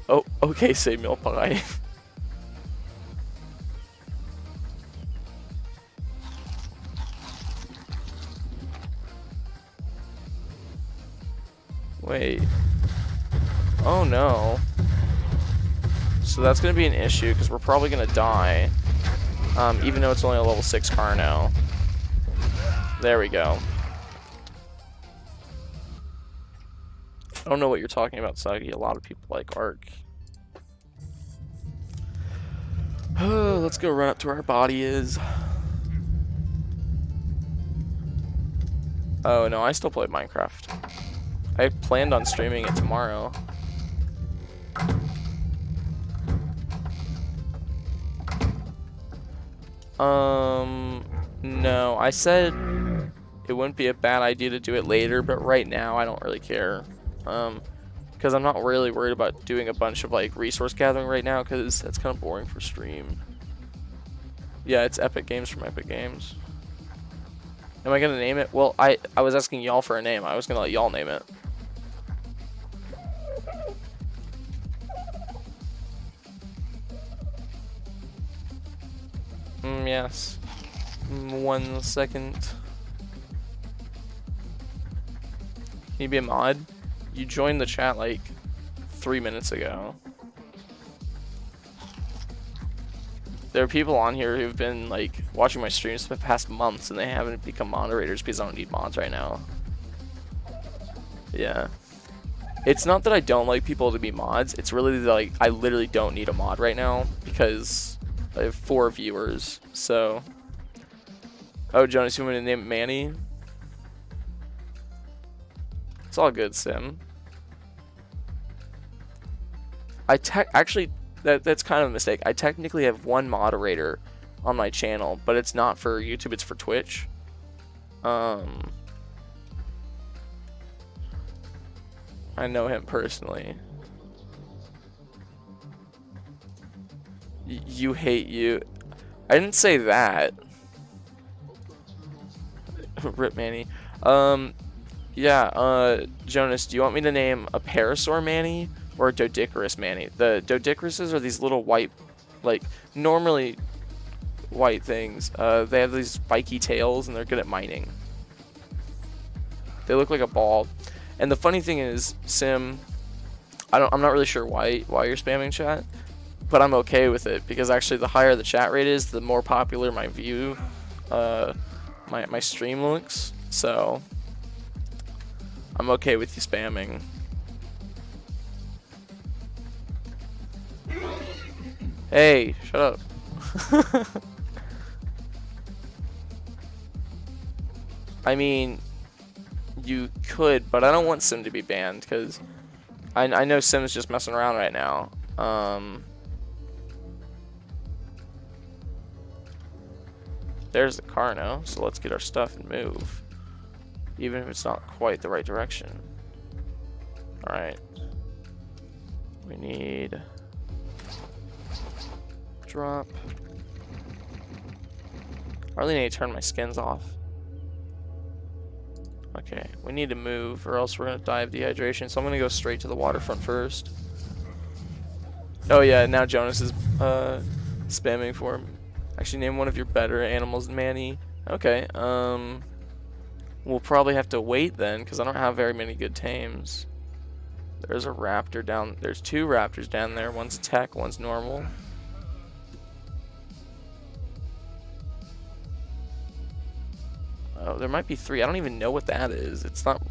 A: Oh, okay, Samuel Pie. Wait. Oh no. So that's going to be an issue because we're probably going to die. Even though it's only a level 6 Carno. There we go. I don't know what you're talking about, Sagi. A lot of people like Ark. Let's go run up to where our body is. Oh no, I still play Minecraft. I planned on streaming it tomorrow. No, I said it wouldn't be a bad idea to do it later, but right now I don't really care. Because I'm not really worried about doing a bunch of resource gathering right now, because that's kind of boring for stream. Yeah, it's Epic Games from Epic Games. Am I gonna name it? Well, I was asking y'all for a name. I was gonna let y'all name it. Yes. 1 second. you be a mod? You joined the chat like 3 minutes ago. There are people on here who've been like watching my streams for the past months and they haven't become moderators because I don't need mods right now. Yeah. It's not that I don't like people to be mods, it's really like I literally don't need a mod right now because I have 4 viewers, so. Oh, Jonas, you want me to name it Manny? It's all good, Sim. Actually, that's kind of a mistake. I technically have 1 moderator on my channel, but it's not for YouTube, it's for Twitch. I know him personally. You hate you. I didn't say that. Rip Manny. Yeah, Jonas, do you want me to name a Parasaur Manny or a Doedicurus Manny? The Doedicuruses are these little white, like, normally white things. They have these spiky tails and they're good at mining. They look like a ball. And the funny thing is, Sim, I'm not really sure why you're spamming chat, but I'm okay with it because actually the higher the chat rate is, the more popular my view, my stream looks. So I'm okay with you spamming. Hey, shut up. I mean, you could, but I don't want Sim to be banned because I know Sim's just messing around right now. There's the Carno, so let's get our stuff and move. Even if it's not quite the right direction. Alright. We need drop. I really need to turn my skins off. Okay, we need to move or else we're gonna die of dehydration, so I'm gonna go straight to the waterfront first. Oh yeah, now Jonas is spamming for him. Actually, name one of your better animals, Manny. Okay, we'll probably have to wait then, because I don't have very many good tames. There's a raptor down, there's 2 raptors down there, one's tech, one's normal. Oh, there might be 3. I don't even know what that is. It's not,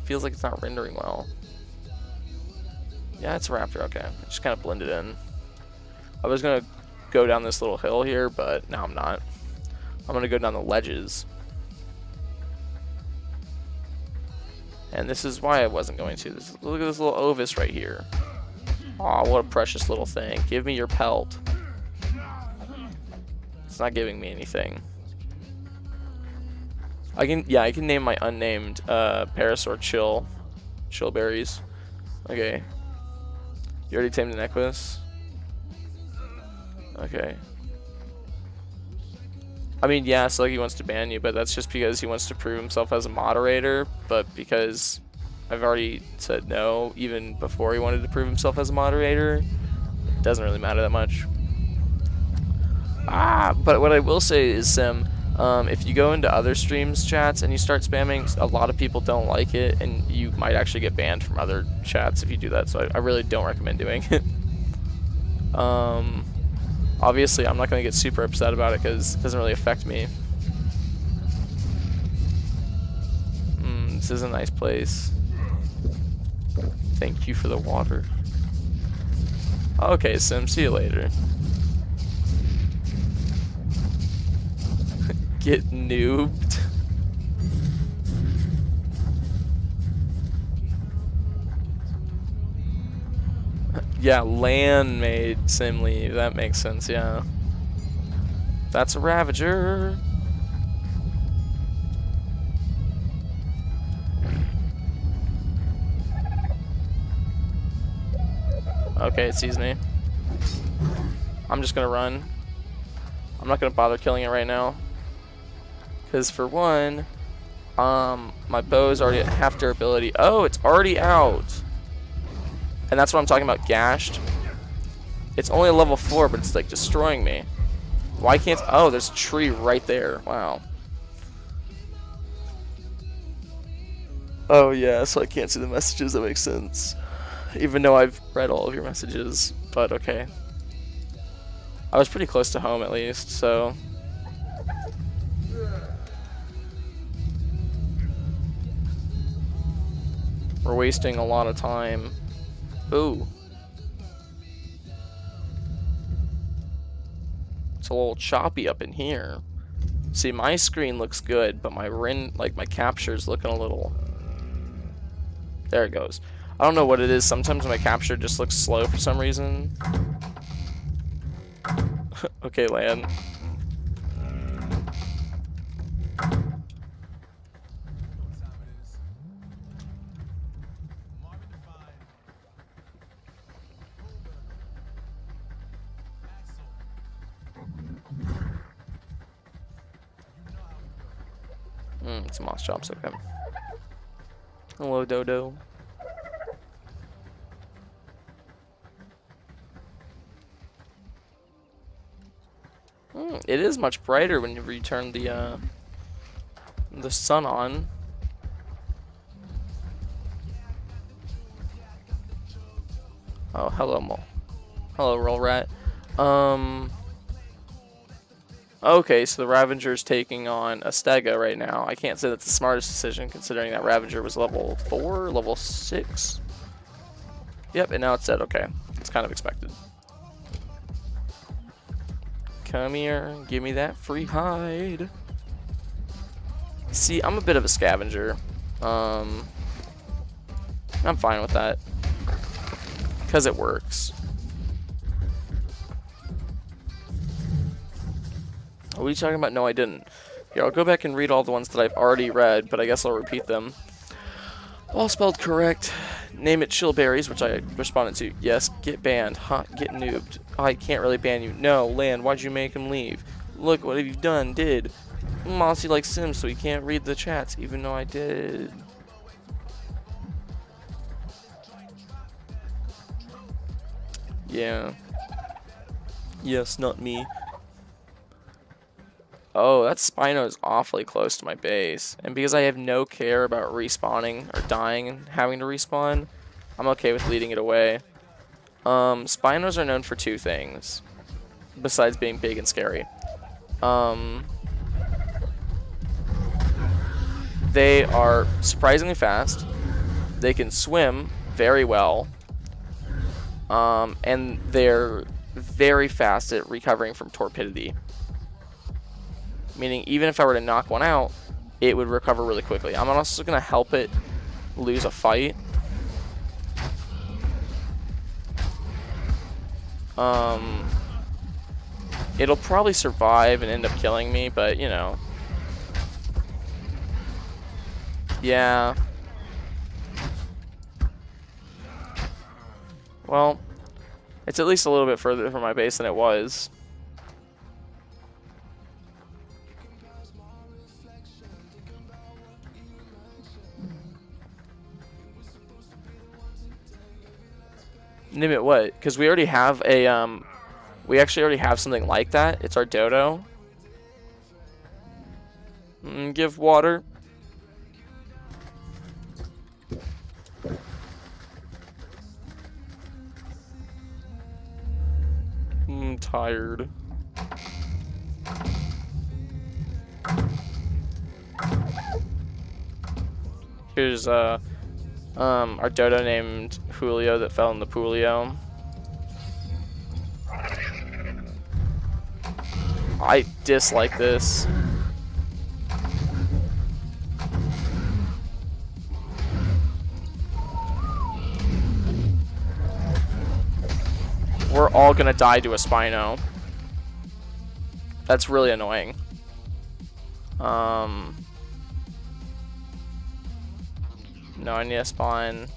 A: feels like it's not rendering well. Yeah, it's a raptor. Okay, it just kind of blended in. I was gonna go down this little hill here, but now I'm not. I'm gonna go down the ledges. And this is why I wasn't going to. Look at this little Ovis right here. Aw, what a precious little thing. Give me your pelt. It's not giving me anything. I can name my unnamed Parasaur Chillberries. Okay. You already tamed an Equus? Okay. I mean, yeah, Sluggy wants to ban you, but that's just because he wants to prove himself as a moderator, but because I've already said no, even before he wanted to prove himself as a moderator, it doesn't really matter that much. But what I will say is, Sim, if you go into other streams chats and you start spamming, a lot of people don't like it, and you might actually get banned from other chats if you do that, so I really don't recommend doing it. Obviously, I'm not going to get super upset about it because it doesn't really affect me. This is a nice place. Thank you for the water. Okay, Sim, see you later. Get noobed. Yeah, land made Sim leave. That makes sense, yeah. That's a Ravager. Okay, it sees me. I'm just gonna run. I'm not gonna bother killing it right now. Because for one, my bow is already at half durability. Oh, it's already out. And that's what I'm talking about, gashed. It's only a level 4, but it's like destroying me. Why can't, oh, there's a tree right there. Wow. Oh yeah, so I can't see the messages. That makes sense. Even though I've read all of your messages, but okay. I was pretty close to home at least, so. We're wasting a lot of time. Ooh. It's a little choppy up in here. See, my screen looks good, but my my capture's looking a little. There it goes. I don't know what it is. Sometimes my capture just looks slow for some reason. Okay, land. It's moss chops, okay. Hello, Dodo. It is much brighter when you turn the sun on. Oh, hello, Mole. Hello, Roll Rat. Okay, so the Ravager's taking on Astega right now. I can't say that's the smartest decision considering that Ravager was level 4, level 6. Yep, and now it's dead. Okay, it's kind of expected. Come here, give me that free hide. See, I'm a bit of a scavenger. I'm fine with that. Because it works. What are you talking about? No, I didn't. Here, I'll go back and read all the ones that I've already read, but I guess I'll repeat them. All spelled correct. Name it Chillberries, which I responded to. Yes. Get banned. Hot. Get noobed. I can't really ban you. No. Land. Why'd you make him leave? Look, what have you done? Did. Mossy likes Sims, so he can't read the chats, even though I did. Yeah. Yes, not me. Oh, that Spino is awfully close to my base. And because I have no care about respawning or dying and having to respawn, I'm okay with leading it away. Spinos are known for two things, besides being big and scary. They are surprisingly fast. They can swim very well. And they're very fast at recovering from torpidity. Meaning, even if I were to knock one out, it would recover really quickly. I'm also going to help it lose a fight. It'll probably survive and end up killing me, but, you know. Yeah. Well, it's at least a little bit further from my base than it was. Name it what? Because we already have a, we actually already have something like that. It's our Dodo. Give water. I'm tired. Here's, our Dodo named Julio that fell in the poolio. I dislike this. We're all gonna die to a Spino. That's really annoying. No, I need to spawn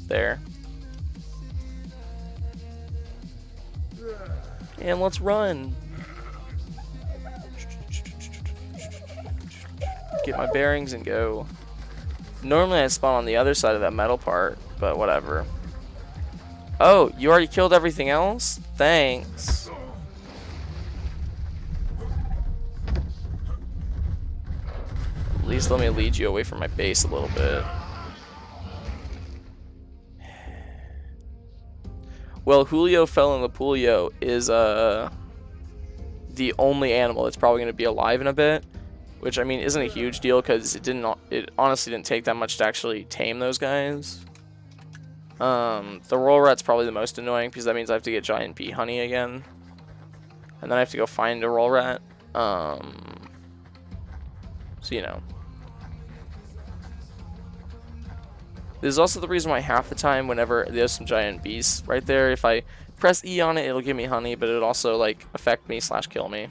A: there. And let's run. Get my bearings and go. Normally I spawn on the other side of that metal part, but whatever. Oh, you already killed everything else? Thanks. At least let me lead you away from my base a little bit. Well, Julio fell in the Poolio is the only animal that's probably going to be alive in a bit, which I mean isn't a huge deal because it honestly didn't take that much to actually tame those guys. The roll rat's probably the most annoying because that means I have to get giant bee honey again, and then I have to go find a roll rat. So you know. This is also the reason why half the time whenever there's some giant bees right there, if I press E on it, it'll give me honey, but it'll also like affect me / kill me.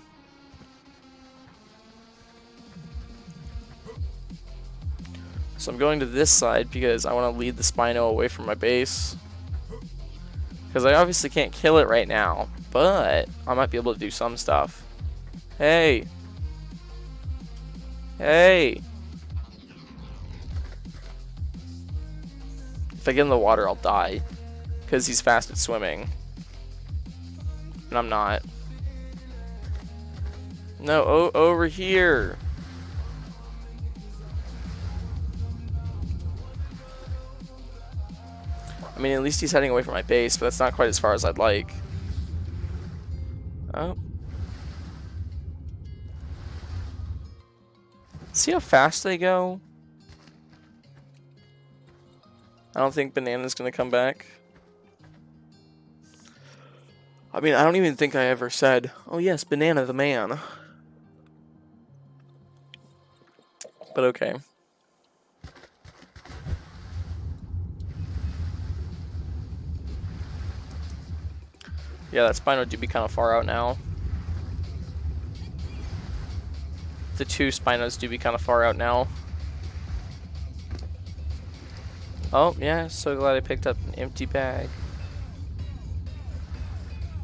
A: So I'm going to this side because I want to lead the Spino away from my base. Because I obviously can't kill it right now, but I might be able to do some stuff. Hey! Hey! If I get in the water, I'll die. Because he's fast at swimming. And I'm not. No, over here! I mean, at least he's heading away from my base, but that's not quite as far as I'd like. Oh. See how fast they go? I don't think Banana's gonna come back. I mean, I don't even think I ever said, oh yes, Banana the man. But okay. Yeah, that Spino do be kind of far out now. The two Spinos do be kind of far out now. Oh, yeah, so glad I picked up an empty bag.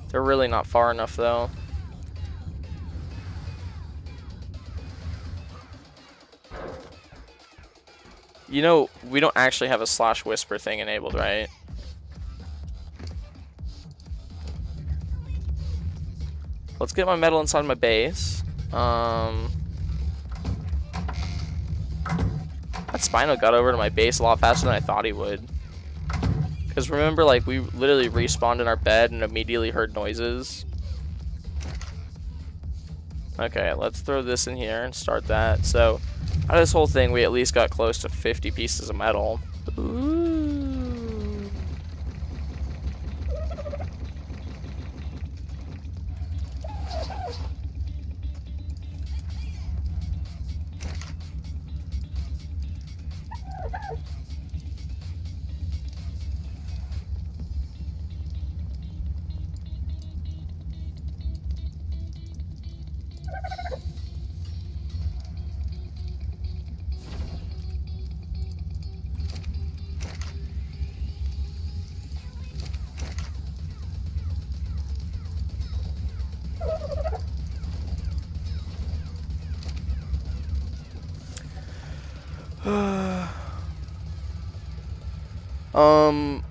A: They're really not far enough, though. You know, we don't actually have a / whisper thing enabled, right? Let's get my metal inside my base. That Spino got over to my base a lot faster than I thought he would. Because remember, like, we literally respawned in our bed and immediately heard noises. Okay, let's throw this in here and start that. So, out of this whole thing, we at least got close to 50 pieces of metal. Ooh.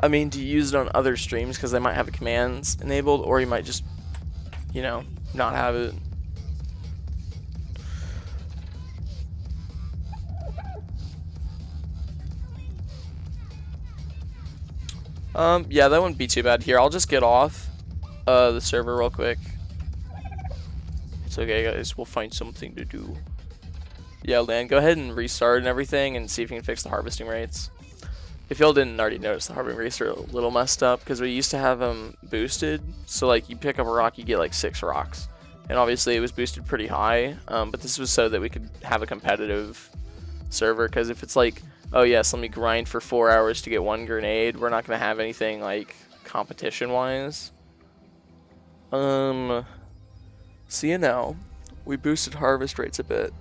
A: I mean, do you use it on other streams because they might have commands enabled, or you might just, you know, not have it. Yeah, that wouldn't be too bad. Here, I'll just get off the server real quick. It's okay, guys. We'll find something to do. Yeah, Lan, go ahead and restart and everything and see if you can fix the harvesting rates. If y'all didn't already notice, the harvesting rates are a little messed up because we used to have them boosted. So, like, you pick up a rock, you get, like, 6 rocks. And obviously, it was boosted pretty high. But this was so that we could have a competitive server. Because if it's like, oh, yes, let me grind for 4 hours to get 1 grenade, we're not going to have anything, like, competition-wise. So, you know, we boosted harvest rates a bit.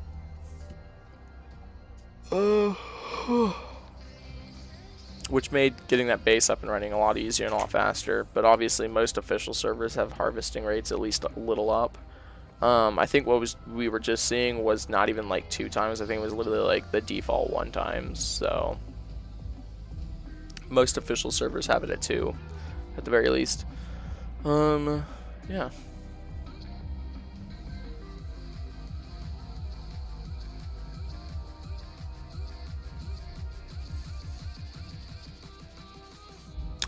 A: Which made getting that base up and running a lot easier and a lot faster. But obviously, most official servers have harvesting rates at least a little up. I think what we were just seeing was not even like 2 times. I think it was literally like the default 1 times. So most official servers have it at 2, at the very least. Yeah.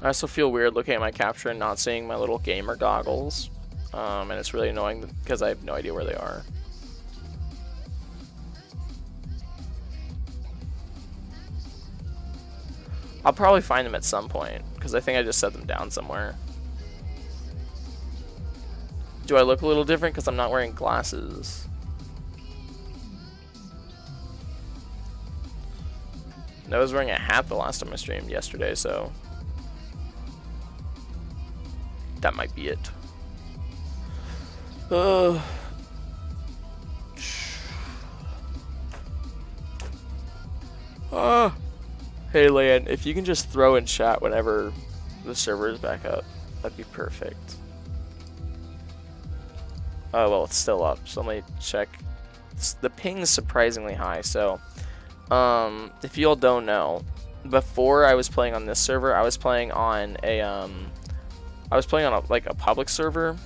A: I also feel weird looking at my capture and not seeing my little gamer goggles. And it's really annoying because I have no idea where they are. I'll probably find them at some point because I think I just set them down somewhere. Do I look a little different because I'm not wearing glasses? I was wearing a hat the last time I streamed yesterday, so that might be it. Hey Lan, if you can just throw in chat whenever the server is back up, that'd be perfect. Oh well, it's still up, so let me check. The ping is surprisingly high, so if you all don't know, before I was playing on this server, I was playing on a like a public server.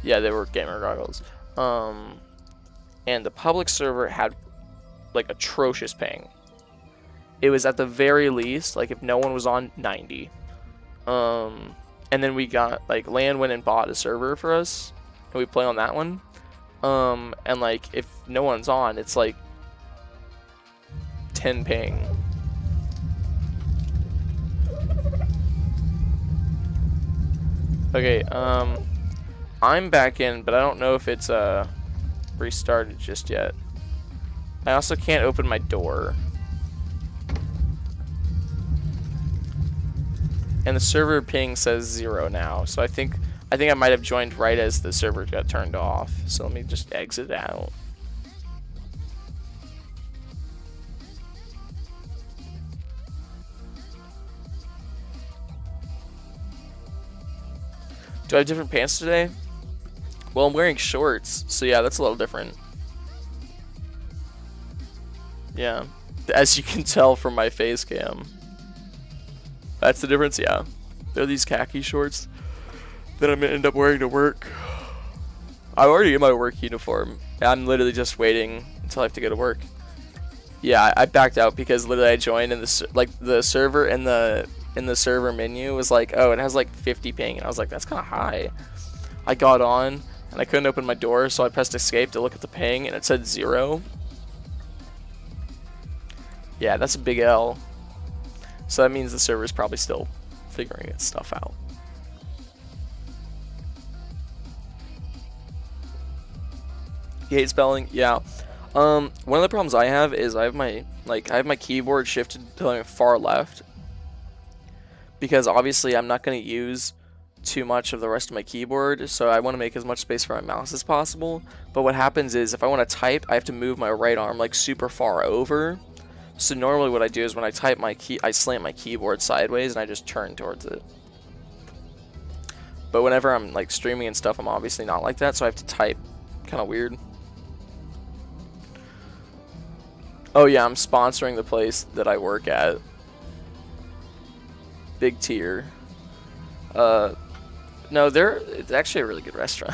A: Yeah, they were gamer goggles. And the public server had like atrocious ping. It was at the very least, like if no one was on, 90. And then we got, like, Lan went and bought a server for us, and we play on that one. And like if no one's on, it's like 10 ping. Okay, I'm back in, but I don't know if it's restarted just yet. I also can't open my door. And the server ping says 0 now, so I think I might have joined right as the server got turned off. So let me just exit out. Do I have different pants today? Well, I'm wearing shorts, so yeah, that's a little different. Yeah, as you can tell from my face cam. That's the difference, yeah. They're these khaki shorts that I'm gonna end up wearing to work. I'm already in my work uniform. I'm literally just waiting until I have to go to work. Yeah, I backed out because literally I joined and the server in the server menu was like, oh, it has like 50 ping, and I was like, that's kind of high. I got on and I couldn't open my door, so I pressed escape to look at the ping, and it said 0. Yeah, that's a big L. So that means the server's probably still figuring its stuff out. You hate spelling? Yeah. One of the problems I have is I have my keyboard shifted to like far left, because obviously I'm not going to use too much of the rest of my keyboard, so I want to make as much space for my mouse as possible. But what happens is if I want to type, I have to move my right arm like super far over. So normally what I do is when I type I slant my keyboard sideways and I just turn towards it. But whenever I'm like streaming and stuff, I'm obviously not like that, so I have to type kind of weird. Oh yeah, I'm sponsoring the place that I work at. Big tier. No, it's actually a really good restaurant.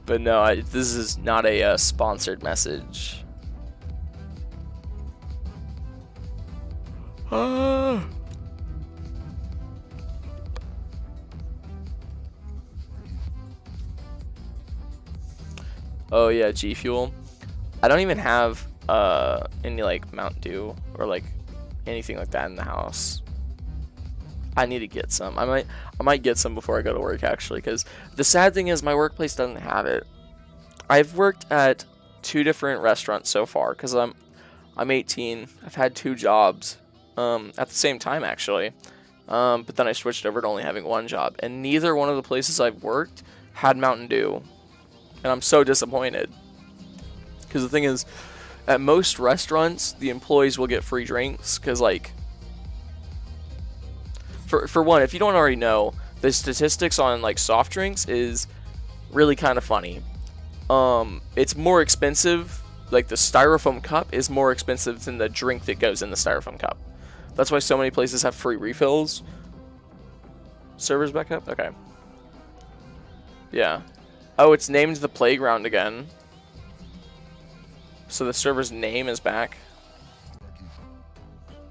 A: But no, this is not a sponsored message. Oh yeah, G Fuel. I don't even have any like Mountain Dew or like anything like that in the house. I need to get some. I might get some before I go to work, actually, because the sad thing is my workplace doesn't have it. I've worked at 2 different restaurants so far because I'm 18. I've had 2 jobs at the same time, actually, but then I switched over to only having 1 job, and neither one of the places I've worked had Mountain Dew, and I'm so disappointed. Because the thing is, at most restaurants, the employees will get free drinks, because like, for one, if you don't already know, the statistics on like soft drinks is really kind of funny. It's more expensive, like the styrofoam cup is more expensive than the drink that goes in the styrofoam cup. That's why so many places have free refills. Servers back up? Okay. Yeah. Oh, it's named the playground again. So the server's name is back.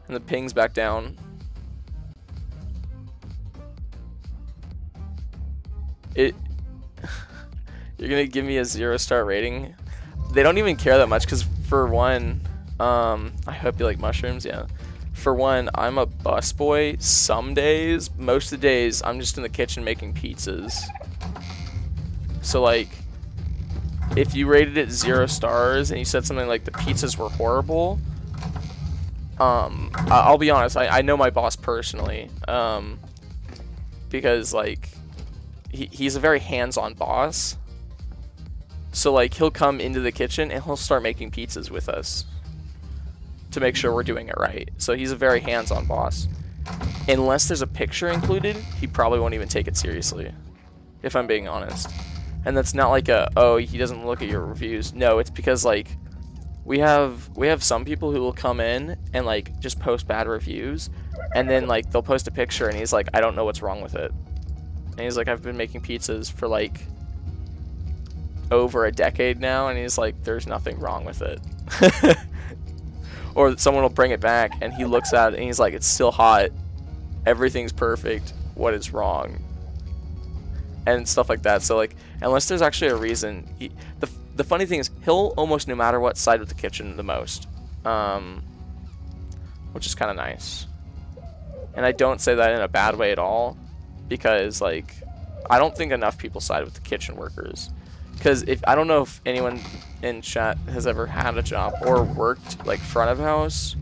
A: And the ping's back down. It. You're gonna give me a 0-star rating? They don't even care that much, because for one, I hope you like mushrooms, yeah. For one, I'm a busboy some days. Most of the days, I'm just in the kitchen making pizzas. So, like, if you rated it 0 stars and you said something like the pizzas were horrible, I'll be honest, I know my boss personally, because, like, he's a very hands-on boss. So, like, he'll come into the kitchen and he'll start making pizzas with us to make sure we're doing it right. So he's a very hands-on boss. Unless there's a picture included, he probably won't even take it seriously, if I'm being honest. And that's not like oh, he doesn't look at your reviews. No, it's because, like, we have some people who will come in and, like, just post bad reviews, and then, like, they'll post a picture and he's like, I don't know what's wrong with it. And he's like, I've been making pizzas for, like, over a decade now, and he's like, there's nothing wrong with it. Or someone will bring it back and he looks at it and he's like, it's still hot, everything's perfect, what is wrong? And stuff like that. So, like, unless there's actually a reason, the funny thing is, he'll almost no matter what side of the kitchen the most, which is kind of nice. And I don't say that in a bad way at all, because, like, I don't think enough people side with the kitchen workers. Because I don't know if anyone in chat has ever had a job or worked, like, front of house.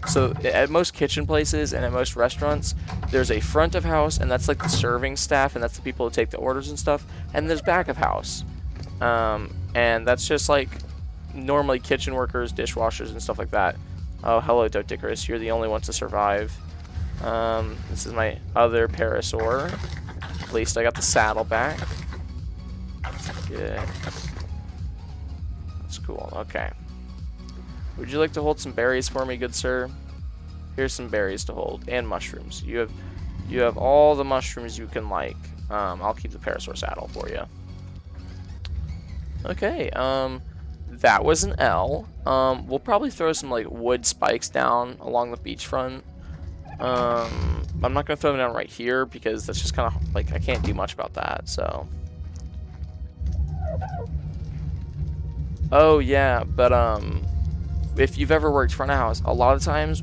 A: So at most kitchen places and at most restaurants, there's a front of house, and that's like the serving staff, and that's the people who take the orders and stuff. And there's back of house, and that's just like normally kitchen workers, dishwashers, and stuff like that. Oh, hello, Doticarus. You're the only one to survive. This is my other Parasaur. At least I got the saddle back. Good. That's cool. Okay. Would you like to hold some berries for me, good sir? Here's some berries to hold, and mushrooms. You have all the mushrooms you can like. I'll keep the Parasaur saddle for you. Okay, that was an L. We'll probably throw some, like, wood spikes down along the beachfront. I'm not gonna throw them down right here because that's just kind of, like, I can't do much about that, so. Oh yeah, but if you've ever worked front of house, a lot of times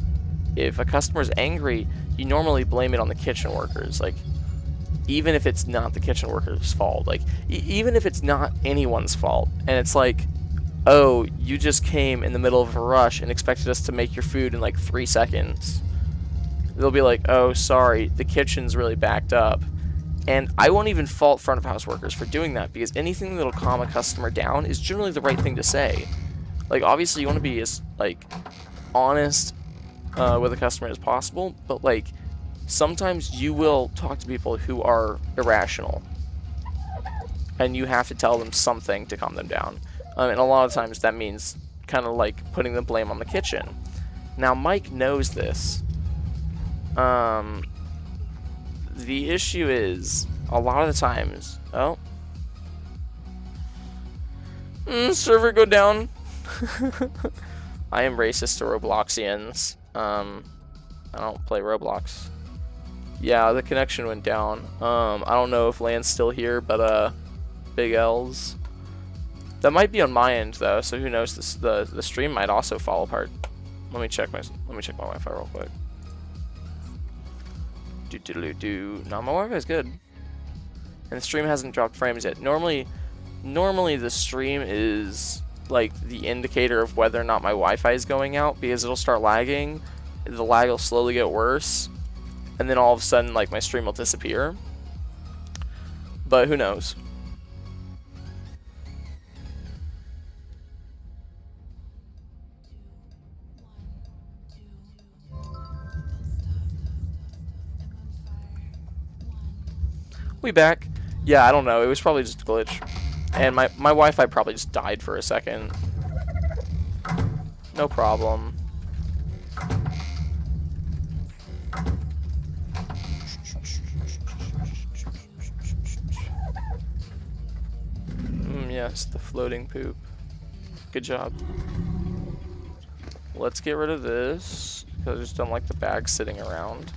A: if a customer's angry, you normally blame it on the kitchen workers. Like, even if it's not the kitchen workers' fault, like, even if it's not anyone's fault, and it's like, oh, you just came in the middle of a rush and expected us to make your food in like 3 seconds. They'll be like, oh, sorry, the kitchen's really backed up. And I won't even fault front of house workers for doing that, because anything that'll calm a customer down is generally the right thing to say. Like, obviously you want to be as, like, honest with a customer as possible, but, like, sometimes you will talk to people who are irrational, and you have to tell them something to calm them down. And a lot of times that means kind of like putting the blame on the kitchen. Now, Mike knows this. The issue is, a lot of the times... Oh. Server go down. I am racist to Robloxians. I don't play Roblox. Yeah, the connection went down. I don't know if Land's still here, but big L's. That might be on my end though, so who knows? The stream might also fall apart. Let me check my Wi-Fi real quick. No, my Wi-Fi is good, and the stream hasn't dropped frames yet. Normally the stream is like the indicator of whether or not my Wi-Fi is going out, because it'll start lagging. The lag will slowly get worse, and then all of a sudden, like, my stream will disappear. But who knows? We back. Yeah, I don't know. It was probably just a glitch. And my Wi-Fi probably just died for a second. No problem. Yes, the floating poop. Good job. Let's get rid of this, because I just don't like the bag sitting around.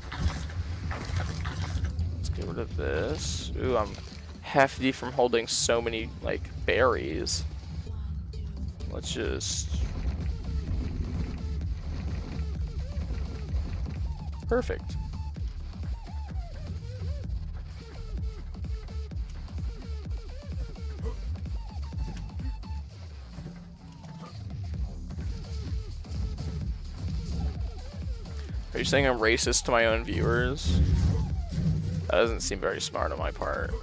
A: Let's get rid of this. Ooh, I'm hefty from holding so many, like, berries. Let's just... Perfect. Are you saying I'm racist to my own viewers? That doesn't seem very smart on my part.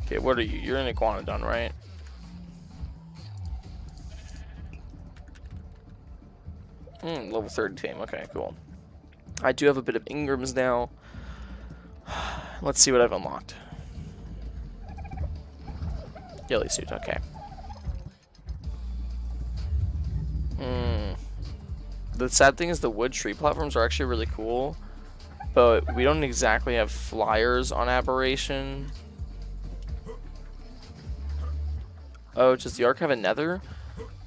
A: Okay, what are you? You're an Iguanodon, right? Level 30 tame. Okay, cool. I do have a bit of Ingrams now. Let's see what I've unlocked. Ghillie suit, okay. The sad thing is the wood tree platforms are actually really cool, but we don't exactly have flyers on Aberration. Oh, does the Ark have a nether?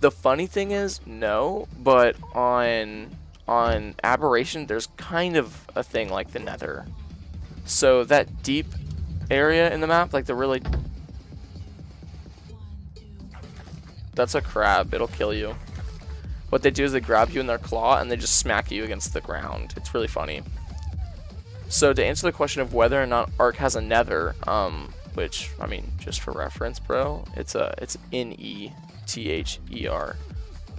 A: The funny thing is, no, but on Aberration, there's kind of a thing like the nether. So that deep area in the map, like the really... That's a crab, it'll kill you. What they do is they grab you in their claw and they just smack you against the ground. It's really funny. So to answer the question of whether or not Ark has a nether, which, I mean, just for reference, bro, it's Nether,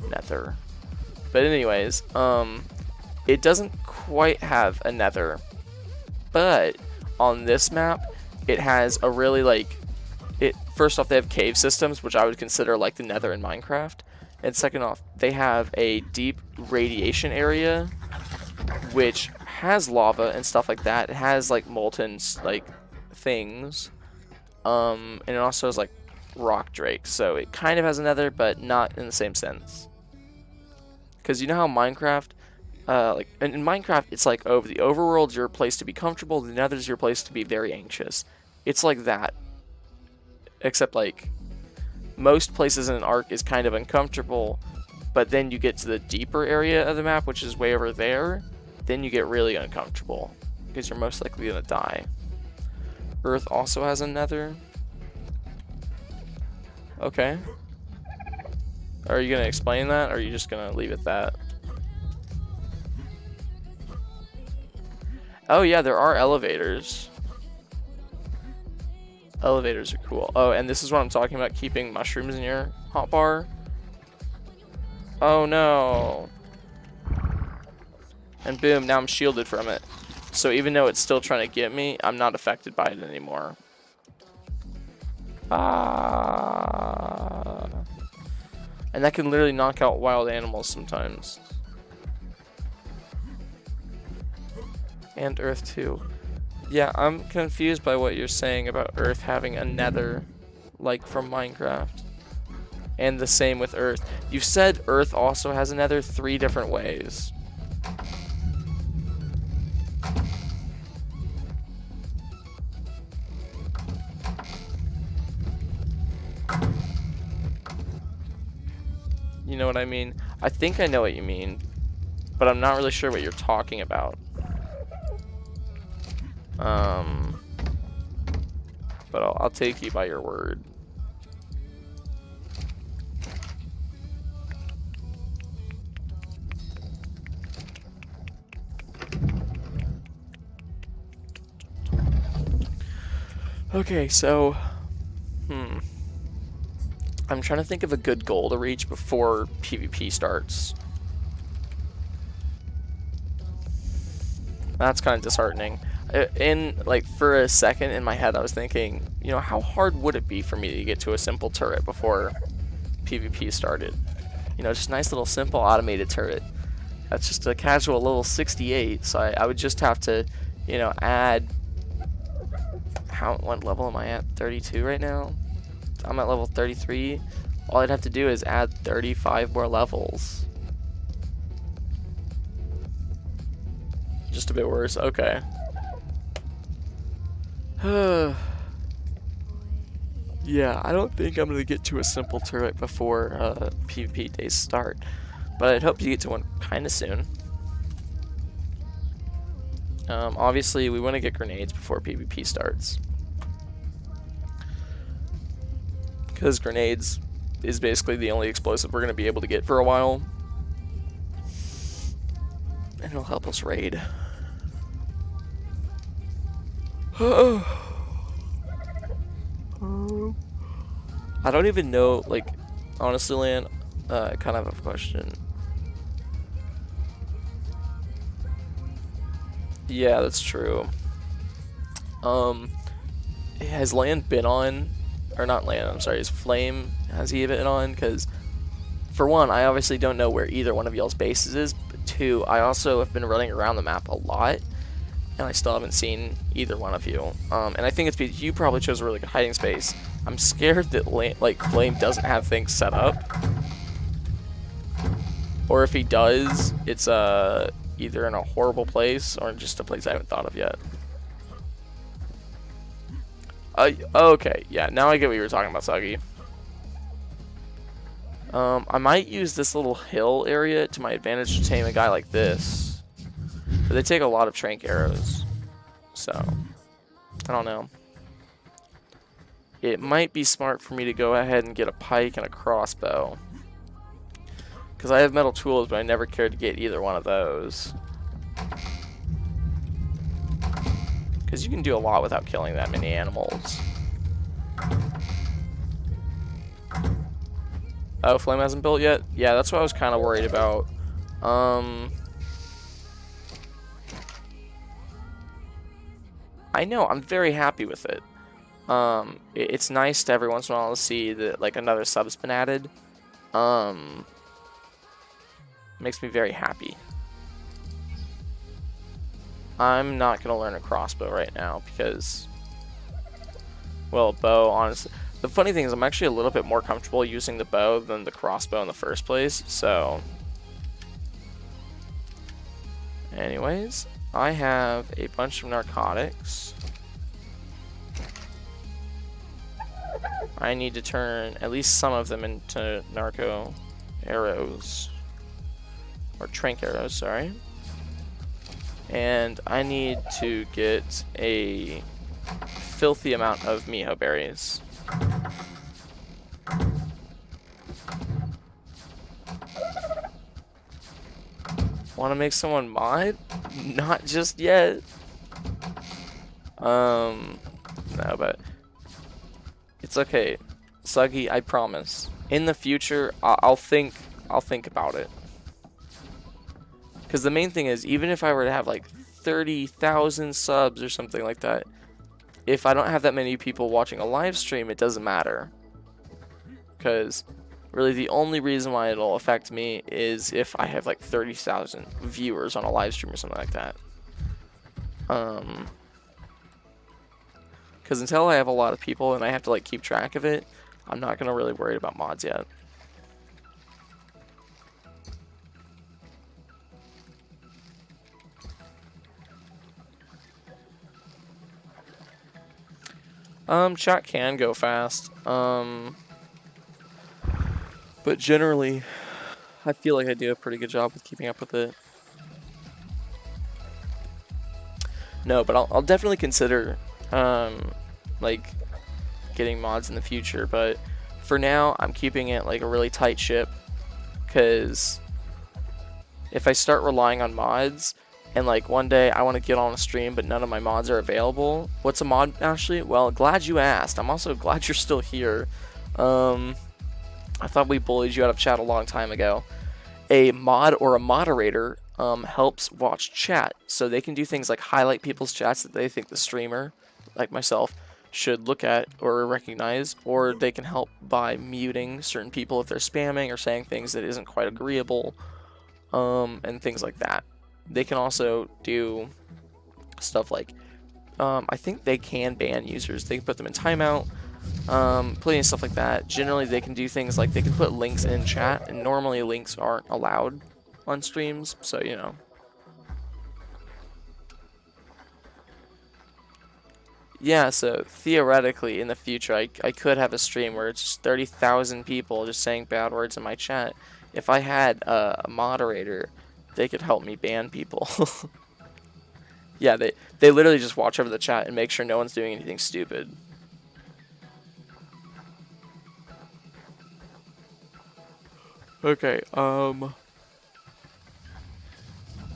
A: nether. But anyways, it doesn't quite have a nether, but on this map, it has a really, like, first off, they have cave systems, which I would consider like the nether in Minecraft. And second off, they have a deep radiation area, which has lava and stuff like that. It has like molten like things, and it also has like rock drakes. So it kind of has a nether, but not in the same sense. Because you know how Minecraft, like in Minecraft, it's like, oh, the overworld's your place to be comfortable, the nether's your place to be very anxious. It's like that, except like most places in an Ark is kind of uncomfortable, but then you get to the deeper area of the map, which is way over there, then you get really uncomfortable because you're most likely gonna die. Earth also has a nether. Okay. Are you gonna explain that, or are you just gonna leave it that? Oh yeah, there are elevators. Elevators are cool. Oh, and this is what I'm talking about, keeping mushrooms in your hotbar. Oh no. And boom, now I'm shielded from it. So even though it's still trying to get me, I'm not affected by it anymore. Ah. And that can literally knock out wild animals sometimes. And Earth too. Yeah, I'm confused by what you're saying about Earth having a nether, like from Minecraft. And the same with Earth. You said Earth also has a nether 3 different ways. You know what I mean? I think I know what you mean, but I'm not really sure what you're talking about. But I'll take you by your word. Okay, so, I'm trying to think of a good goal to reach before PvP starts. That's kind of disheartening. Like, for a second in my head, I was thinking, you know, how hard would it be for me to get to a simple turret before PvP started? You know, just a nice little simple automated turret. That's just a casual level 68, so I would just have to, you know, add... What level am I at? 32 right now? I'm at level 33. All I'd have to do is add 35 more levels. Just a bit worse. Okay. Yeah, I don't think I'm going to get to a simple turret before PvP days start. But I'd hope to get to one kind of soon. Obviously, we want to get grenades before PvP starts. because grenades is basically the only explosive we're going to be able to get for a while. And it'll help us raid. I don't even know, like, honestly, Lan, I kind of have a question. Yeah, that's true. Has Lan been on, or not Lan, I'm sorry, is Flame, has he been on? Because, for one, I obviously don't know where either one of y'all's bases is, but two, I also have been running around the map a lot, and I still haven't seen either one of you. And I think it's because you probably chose a really good hiding space. I'm scared that Flame doesn't have things set up. Or if he does, it's either in a horrible place or just a place I haven't thought of yet. Okay, yeah, now I get what you were talking about, Suggy. I might use this little hill area to my advantage to tame a guy like this. But they take a lot of trank arrows. So, I don't know. It might be smart for me to go ahead and get a pike and a crossbow. Because I have metal tools, but I never cared to get either one of those. Because you can do a lot without killing that many animals. Oh, Flame hasn't built yet? Yeah, that's what I was kind of worried about. I know, I'm very happy with it. It's nice to every once in a while to see that, like, another sub's been added. Makes me very happy. I'm not going to learn a crossbow right now because, well, bow, honestly. The funny thing is I'm actually a little bit more comfortable using the bow than the crossbow in the first place, so. Anyways, I have a bunch of narcotics. I need to turn at least some of them into narco arrows. Or trank arrows, sorry. And I need to get a filthy amount of miho berries. Want to make someone mod? Not just yet. No, but it's okay. Suggy, I promise. In the future, I'll think about it. Because the main thing is, even if I were to have like 30,000 subs or something like that, if I don't have that many people watching a live stream, it doesn't matter. Because really the only reason why it'll affect me is if I have like 30,000 viewers on a live stream or something like that. Because until I have a lot of people and I have to like keep track of it, I'm not going to really worry about mods yet. Chat can go fast. But generally, I feel like I do a pretty good job with keeping up with it. No, but I'll definitely consider, like, getting mods in the future. But for now, I'm keeping it like a really tight ship. Because if I start relying on mods, and like one day I want to get on a stream but none of my mods are available. What's a mod, Ashley? Well, glad you asked. I'm also glad you're still here. I thought we bullied you out of chat a long time ago. A mod or a moderator helps watch chat. So they can do things like highlight people's chats that they think the streamer, like myself, should look at or recognize. Or they can help by muting certain people if they're spamming or saying things that isn't quite agreeable. And things like that. They can also do stuff like, I think they can ban users. They can put them in timeout, plenty of stuff like that. Generally, they can do things like they can put links in chat, and normally links aren't allowed on streams, so, you know. Yeah, so theoretically, in the future, I could have a stream where it's just 30,000 people just saying bad words in my chat. If I had a moderator, they could help me ban people. Yeah, they literally just watch over the chat and make sure no one's doing anything stupid. Okay,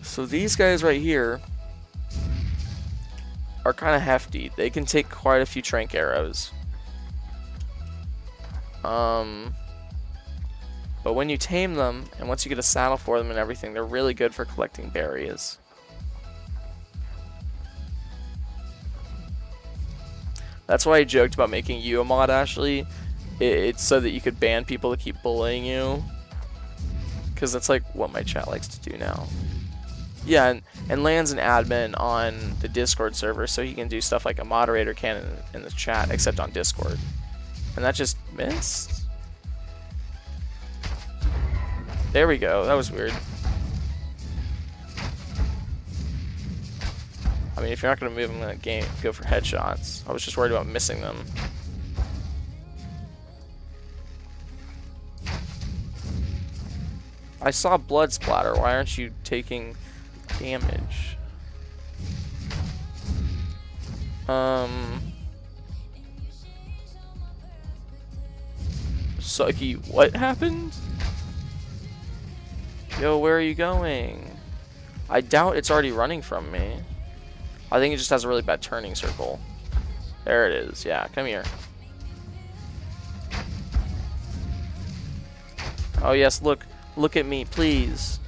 A: so these guys right here are kind of hefty. They can take quite a few trank arrows. But when you tame them, and once you get a saddle for them and everything, they're really good for collecting berries. That's why I joked about making you a mod, Ashley. It's so that you could ban people to keep bullying you. Because that's like what my chat likes to do now. Yeah, and Land's an admin on the Discord server, so he can do stuff like a moderator can in the chat, except on Discord. And that just missed. There we go. That was weird. I mean, if you're not going to move, I'm going to go for headshots. I was just worried about missing them. I saw blood splatter. Why aren't you taking damage? Sucky, what happened? Yo, where are you going? I doubt it's already running from me. I think it just has a really bad turning circle. There it is. Yeah, come here. Oh yes, look at me, please.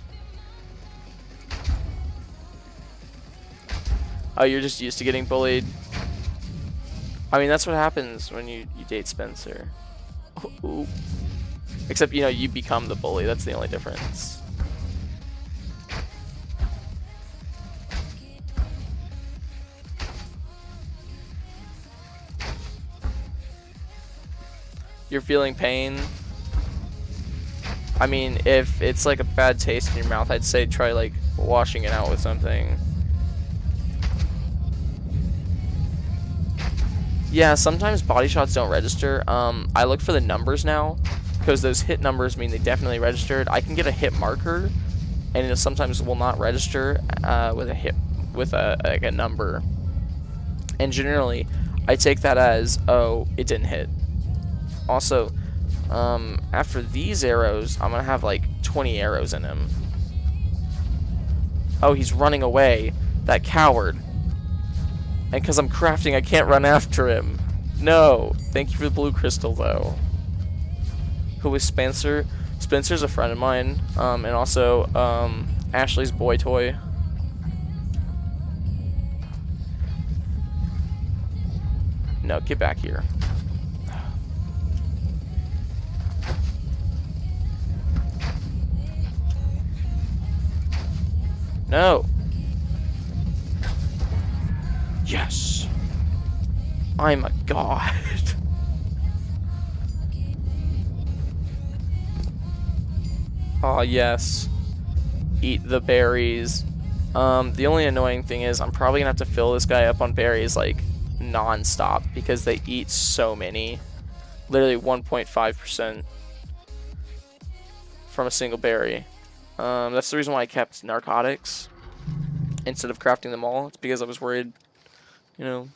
A: Oh, you're just used to getting bullied. I mean, that's what happens when you date Spencer. Ooh. Except, you know, you become the bully. That's the only difference. You're feeling pain. I mean, if it's like a bad taste in your mouth, I'd say try like washing it out with something. Yeah, sometimes body shots don't register. I look for the numbers now, because those hit numbers mean they definitely registered. I can get a hit marker, and it sometimes will not register with a hit with like a number. And generally, I take that as, oh, it didn't hit. Also, after these arrows, I'm gonna have like 20 arrows in him. Oh, he's running away. That coward. And because I'm crafting, I can't run after him. No. Thank you for the blue crystal, though. Who is Spencer? Spencer's a friend of mine. And also, Ashley's boy toy. No, get back here. No. Yes. I'm a god. Oh, yes. Eat the berries. The only annoying thing is I'm probably gonna have to fill this guy up on berries like non-stop because they eat so many. Literally 1.5% from a single berry. That's the reason why I kept narcotics instead of crafting them all. It's because I was worried, you know.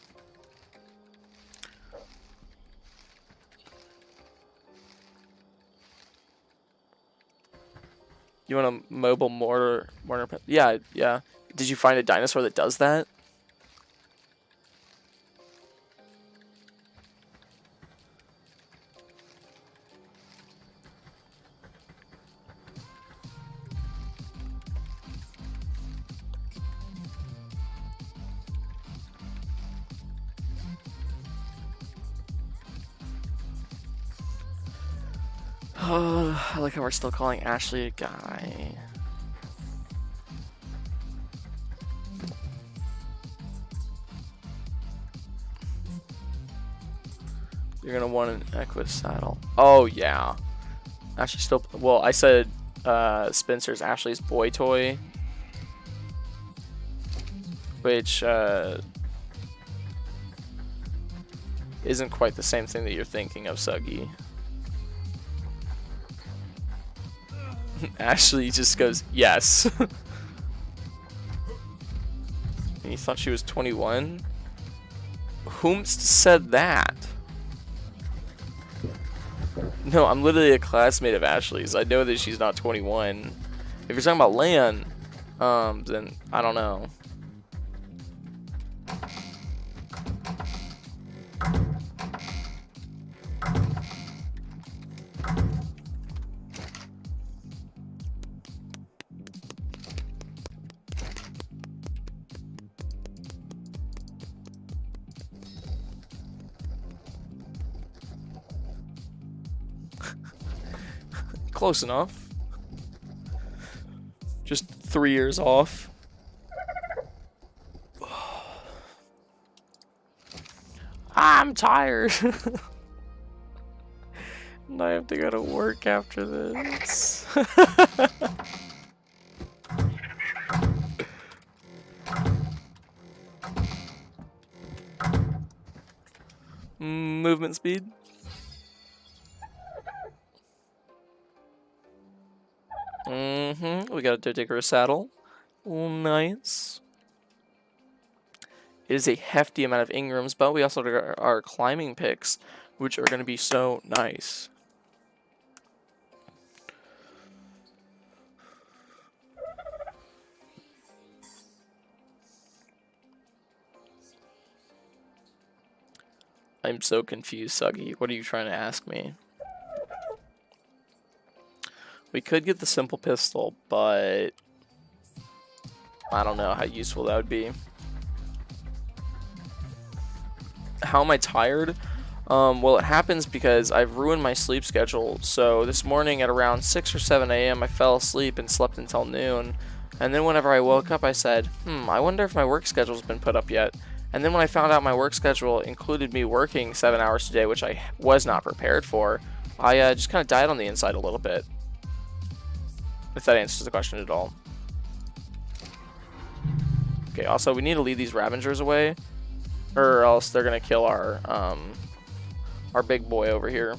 A: You want a mobile mortar? Yeah, yeah. Did you find a dinosaur that does that? I like how we're still calling Ashley a guy. You're gonna want an Equus saddle. Oh yeah. Ashley still. Well, I said Spencer's Ashley's boy toy, which isn't quite the same thing that you're thinking of, Suggy. Ashley just goes, yes. And you thought she was 21? Whomst said that? No, I'm literally a classmate of Ashley's. I know that she's not 21. If you're talking about Lan, then I don't know. Close enough. Just 3 years off. I'm tired. And I have to go to work after this. Movement speed. We got a Dodicarus saddle. Oh, nice. It is a hefty amount of Ingrams, but we also got our climbing picks, which are going to be so nice. I'm so confused, Suggy. What are you trying to ask me? We could get the simple pistol, but I don't know how useful that would be. How am I tired? Well, it happens because I've ruined my sleep schedule. So this morning at around 6 or 7 a.m. I fell asleep and slept until noon. And then whenever I woke up, I said, I wonder if my work schedule's been put up yet. And then when I found out my work schedule included me working 7 hours a day, which I was not prepared for, I just kind of died on the inside a little bit. If that answers the question at all. Okay, also we need to lead these Ravengers away, or else they're gonna kill our big boy over here.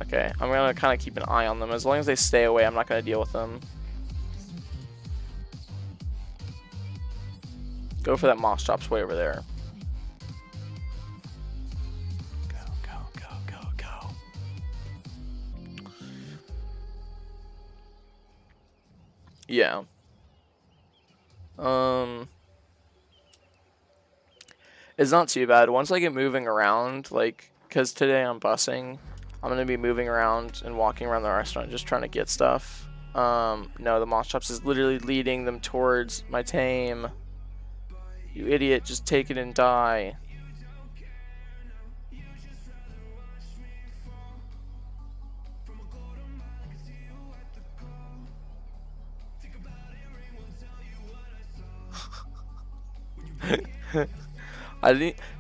A: Okay, I'm gonna kind of keep an eye on them. As long as they stay away, I'm not gonna deal with them. Go for that Moschops way over there. Yeah. It's not too bad. Once I get moving around, like, because today I'm busing, I'm going to be moving around and walking around the restaurant just trying to get stuff. No, the Moschops is literally leading them towards my tame. You idiot, just take it and die.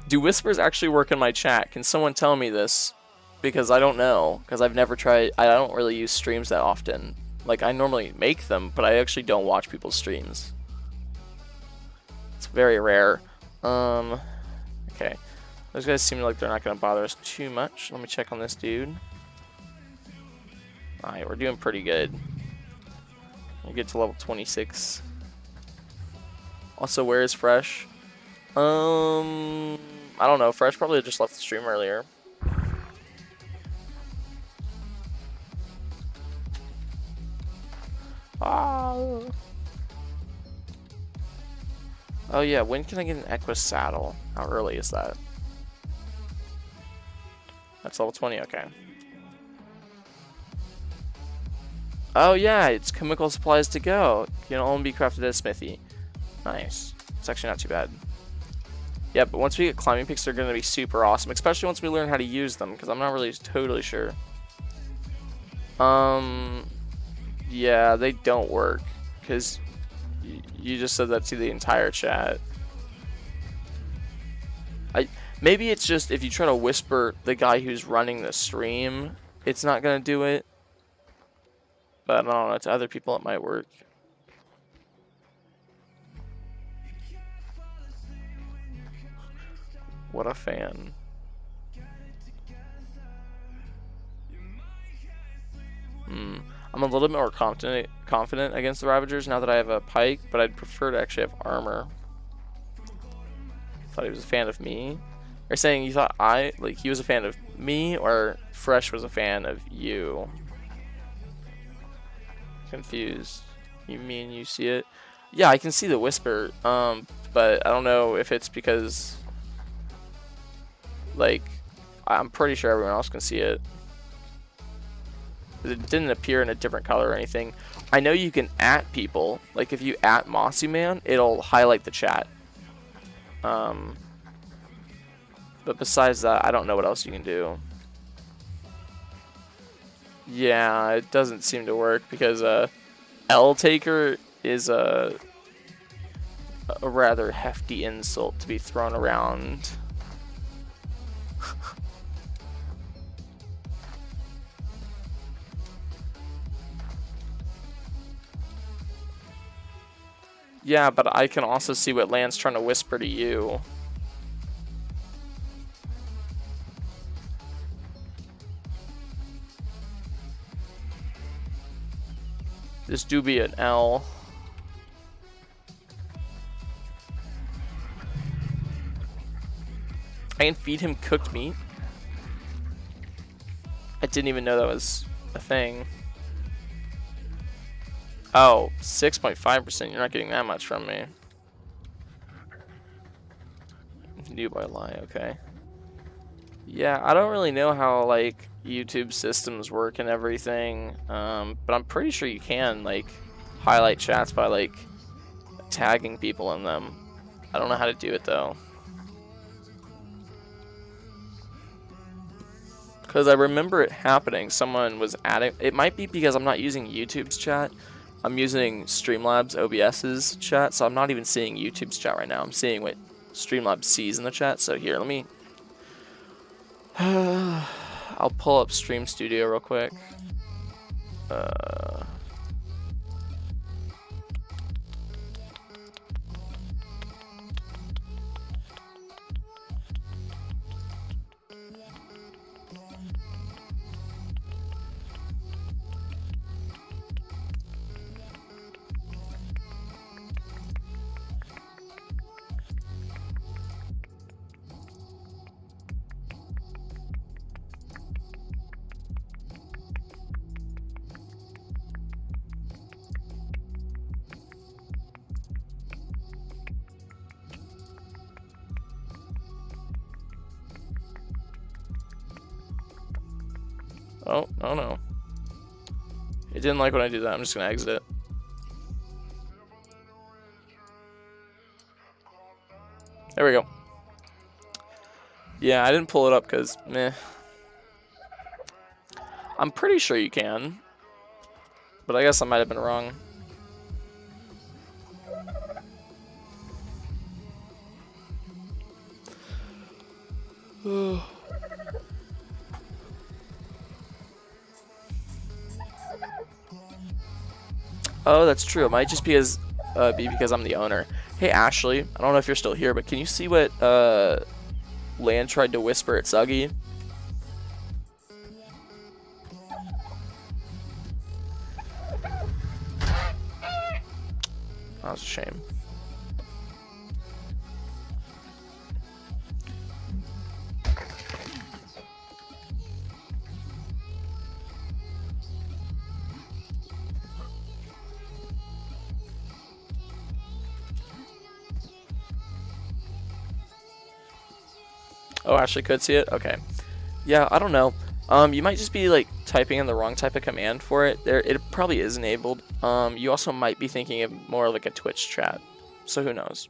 A: Do whispers actually work in my chat? Can someone tell me this? Because I don't know. Because I've never tried. I don't really use streams that often. Like, I normally make them, but I actually don't watch people's streams. It's very rare. Okay. Those guys seem like they're not going to bother us too much. Let me check on this dude. Alright, we're doing pretty good. We get to level 26. Also, where is Fresh? I don't know. Fresh probably just left the stream earlier. Oh yeah, when can I get an Equus saddle? How early is that? That's level 20, okay. Oh yeah, it's chemical supplies to go. Can only be crafted at a smithy. Nice. It's actually not too bad. Yeah, but once we get climbing picks, they're going to be super awesome. Especially once we learn how to use them, because I'm not really totally sure. Yeah, they don't work. Because you just said that to the entire chat. Maybe it's just if you try to whisper the guy who's running the stream, it's not going to do it. But I don't know, to other people it might work. What a fan. I'm a little bit more confident against the Ravagers now that I have a pike, but I'd prefer to actually have armor. Thought he was a fan of me. You're saying you thought he was a fan of me, or Fresh was a fan of you? Confused. You mean you see it? Yeah, I can see the whisper. But I don't know if it's because, like, I'm pretty sure everyone else can see it. It didn't appear in a different color or anything. I know you can @ people. Like, if you @ Mossyman, it'll highlight the chat. But besides that, I don't know what else you can do. Yeah, it doesn't seem to work because L Taker is a rather hefty insult to be thrown around. Yeah, but I can also see what Lan's trying to whisper to you. This do be an L. I can feed him cooked meat. I didn't even know that was a thing. Oh, 6.5%. You're not getting that much from me. New by lie, okay. Yeah, I don't really know how, like, YouTube systems work and everything, but I'm pretty sure you can, like, highlight chats by, like, tagging people in them. I don't know how to do it, though. Because I remember it happening. Someone was adding... It might be because I'm not using YouTube's chat. I'm using Streamlabs OBS's chat, so I'm not even seeing YouTube's chat right now. I'm seeing what Streamlabs sees in the chat. So here, let me... I'll pull up Stream Studio real quick. Oh, no. It didn't like when I do that. I'm just going to exit it. There we go. Yeah, I didn't pull it up because, meh. I'm pretty sure you can. But I guess I might have been wrong. Oh, that's true. It might just be because I'm the owner. Hey, Ashley. I don't know if you're still here, but can you see what Lan tried to whisper at Suggy? That was a shame. Oh, Ashley could see it? Okay. Yeah, I don't know. You might just be like typing in the wrong type of command for it. It probably is enabled. You also might be thinking of more like a Twitch chat. So who knows?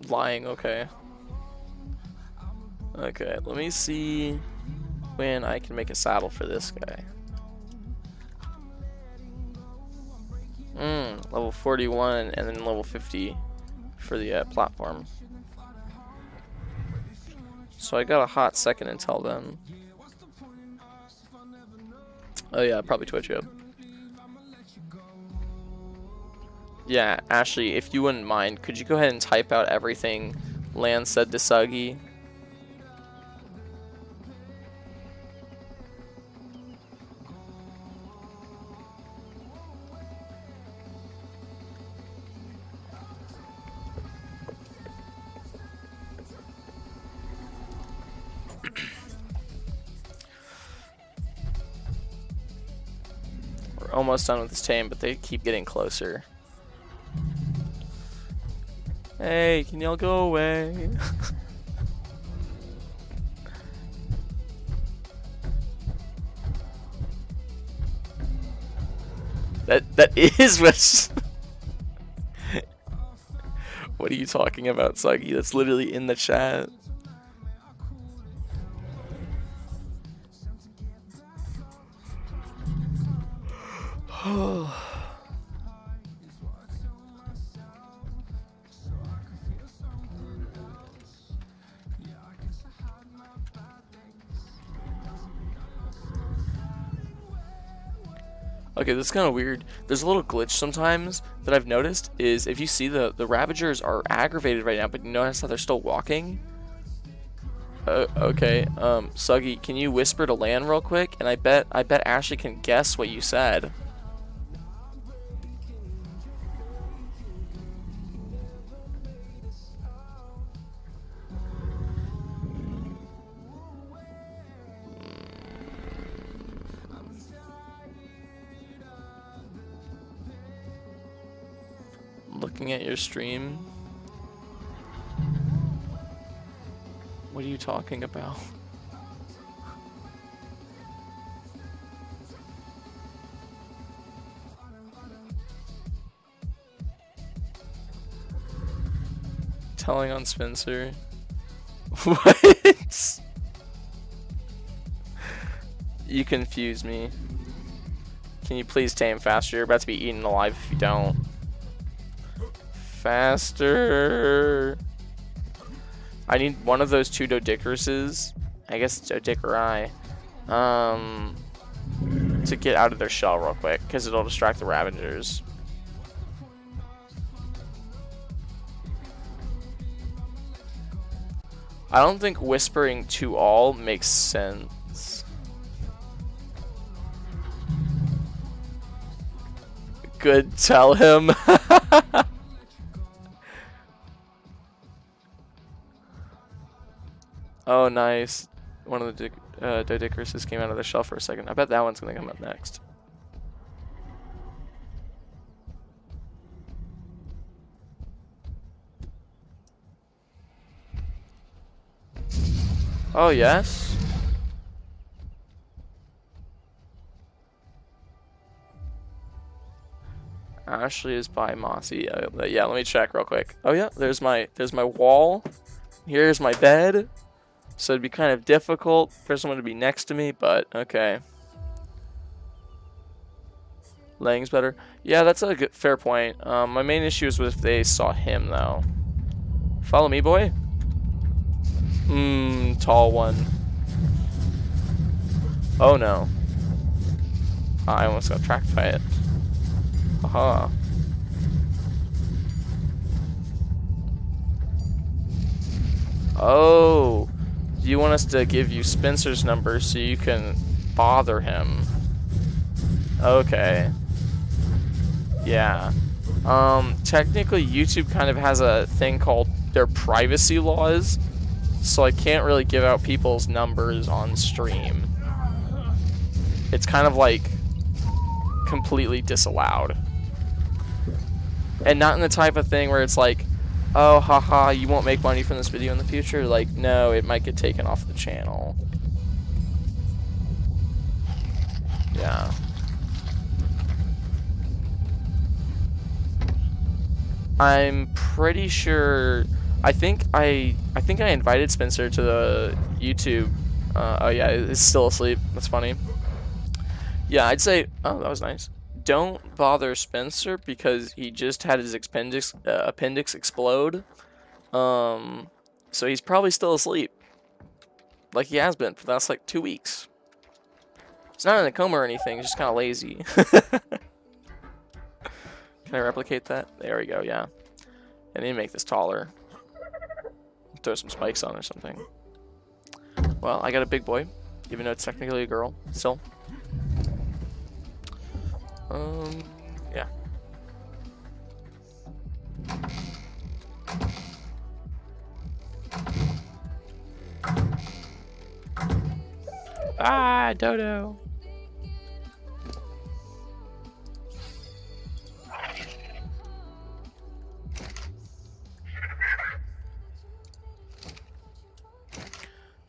A: Lying, okay. Okay, let me see when I can make a saddle for this guy. Level 41 and then level 50 for the platform. So I got a hot second until then. Oh yeah, probably Twitch, yep. Yeah, Ashley, if you wouldn't mind, could you go ahead and type out everything Lan said to Suggy? We're almost done with this tame, but they keep getting closer. Hey, can y'all go away? That is what. What are you talking about, Suggy? That's literally in the chat. Okay, this is kind of weird. There's a little glitch sometimes that I've noticed is if you see the Ravagers are aggravated right now, but you notice how they're still walking. Okay, Suggy, can you whisper to Lan real quick? And I bet Ashley can guess what you said. Looking at your stream. What are you talking about? Telling on Spencer. What? You confuse me. Can you please tame faster? You're about to be eaten alive if you don't. Faster. I need one of those two Doedicruses. I guess it's Doedicuri. To get out of their shell real quick, because it'll distract the Ravagers. I don't think whispering to all makes sense. Good, tell him. Oh, nice. One of the Doedicruses came out of the shell for a second. I bet that one's going to come up next. Oh, yes? Ashley is by Mossy. Yeah, let me check real quick. Oh yeah, there's my wall. Here's my bed. So it'd be kind of difficult for someone to be next to me, but okay. Laying's better. Yeah, that's a good, fair point. My main issue is if they saw him, though. Follow me, boy. Tall one. Oh, no. I almost got tracked by it. Aha. Oh. Do you want us to give you Spencer's number so you can bother him? Okay. Yeah. Technically YouTube kind of has a thing called their privacy laws, so I can't really give out people's numbers on stream. It's kind of like completely disallowed. And not in the type of thing where it's like, oh, haha, you won't make money from this video in the future. Like, no, it might get taken off the channel. Yeah. I'm pretty sure. I think I invited Spencer to the YouTube. Oh yeah, it's still asleep. That's funny. Yeah, I'd say. Oh, that was nice. Don't bother Spencer because he just had his appendix explode. So he's probably still asleep. Like he has been for the last like 2 weeks. It's not in a coma or anything, it's just kind of lazy. Can I replicate that? There we go, yeah. And then make this taller. Throw some spikes on or something. Well, I got a big boy, even though it's technically a girl, still. Yeah. Ah, Dodo.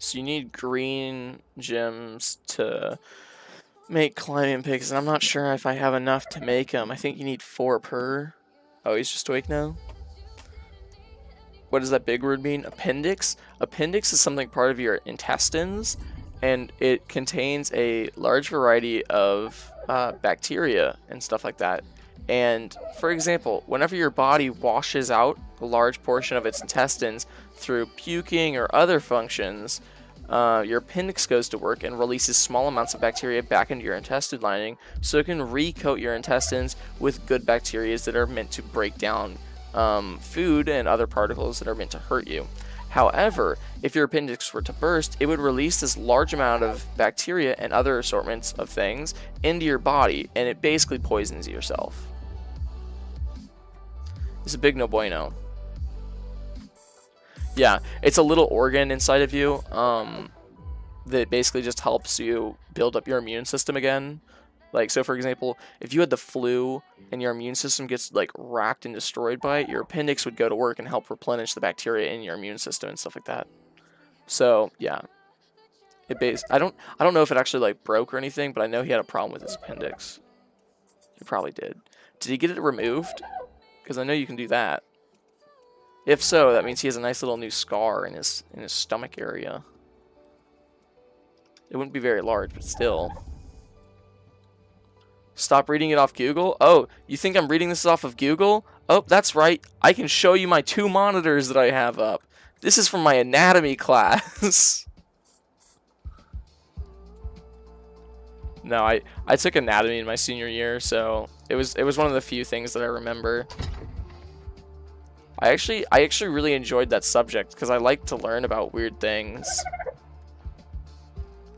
A: So you need green gems to make climbing picks, and I'm not sure if I have enough to make them. I think you need 4 per. Oh, he's just awake now? What does that big word mean? Appendix? Appendix is something part of your intestines, and it contains a large variety of bacteria and stuff like that. And for example, whenever your body washes out a large portion of its intestines through puking or other functions, your appendix goes to work and releases small amounts of bacteria back into your intestine lining, so it can recoat your intestines with good bacteria that are meant to break down food and other particles that are meant to hurt you. However, if your appendix were to burst, it would release this large amount of bacteria and other assortments of things into your body, and it basically poisons yourself. It's a big no bueno. Yeah, it's a little organ inside of you that basically just helps you build up your immune system again. Like, so for example, if you had the flu and your immune system gets like racked and destroyed by it, your appendix would go to work and help replenish the bacteria in your immune system and stuff like that. So yeah, I don't know if it actually like broke or anything, but I know he had a problem with his appendix. He probably did. Did he get it removed? Because I know you can do that. If so, that means he has a nice little new scar in his stomach area. It wouldn't be very large, but still. Stop reading it off Google? Oh, you think I'm reading this off of Google? Oh, that's right. I can show you my 2 monitors that I have up. This is from my anatomy class. No, I took anatomy in my senior year, so it was one of the few things that I remember. I actually really enjoyed that subject because I like to learn about weird things.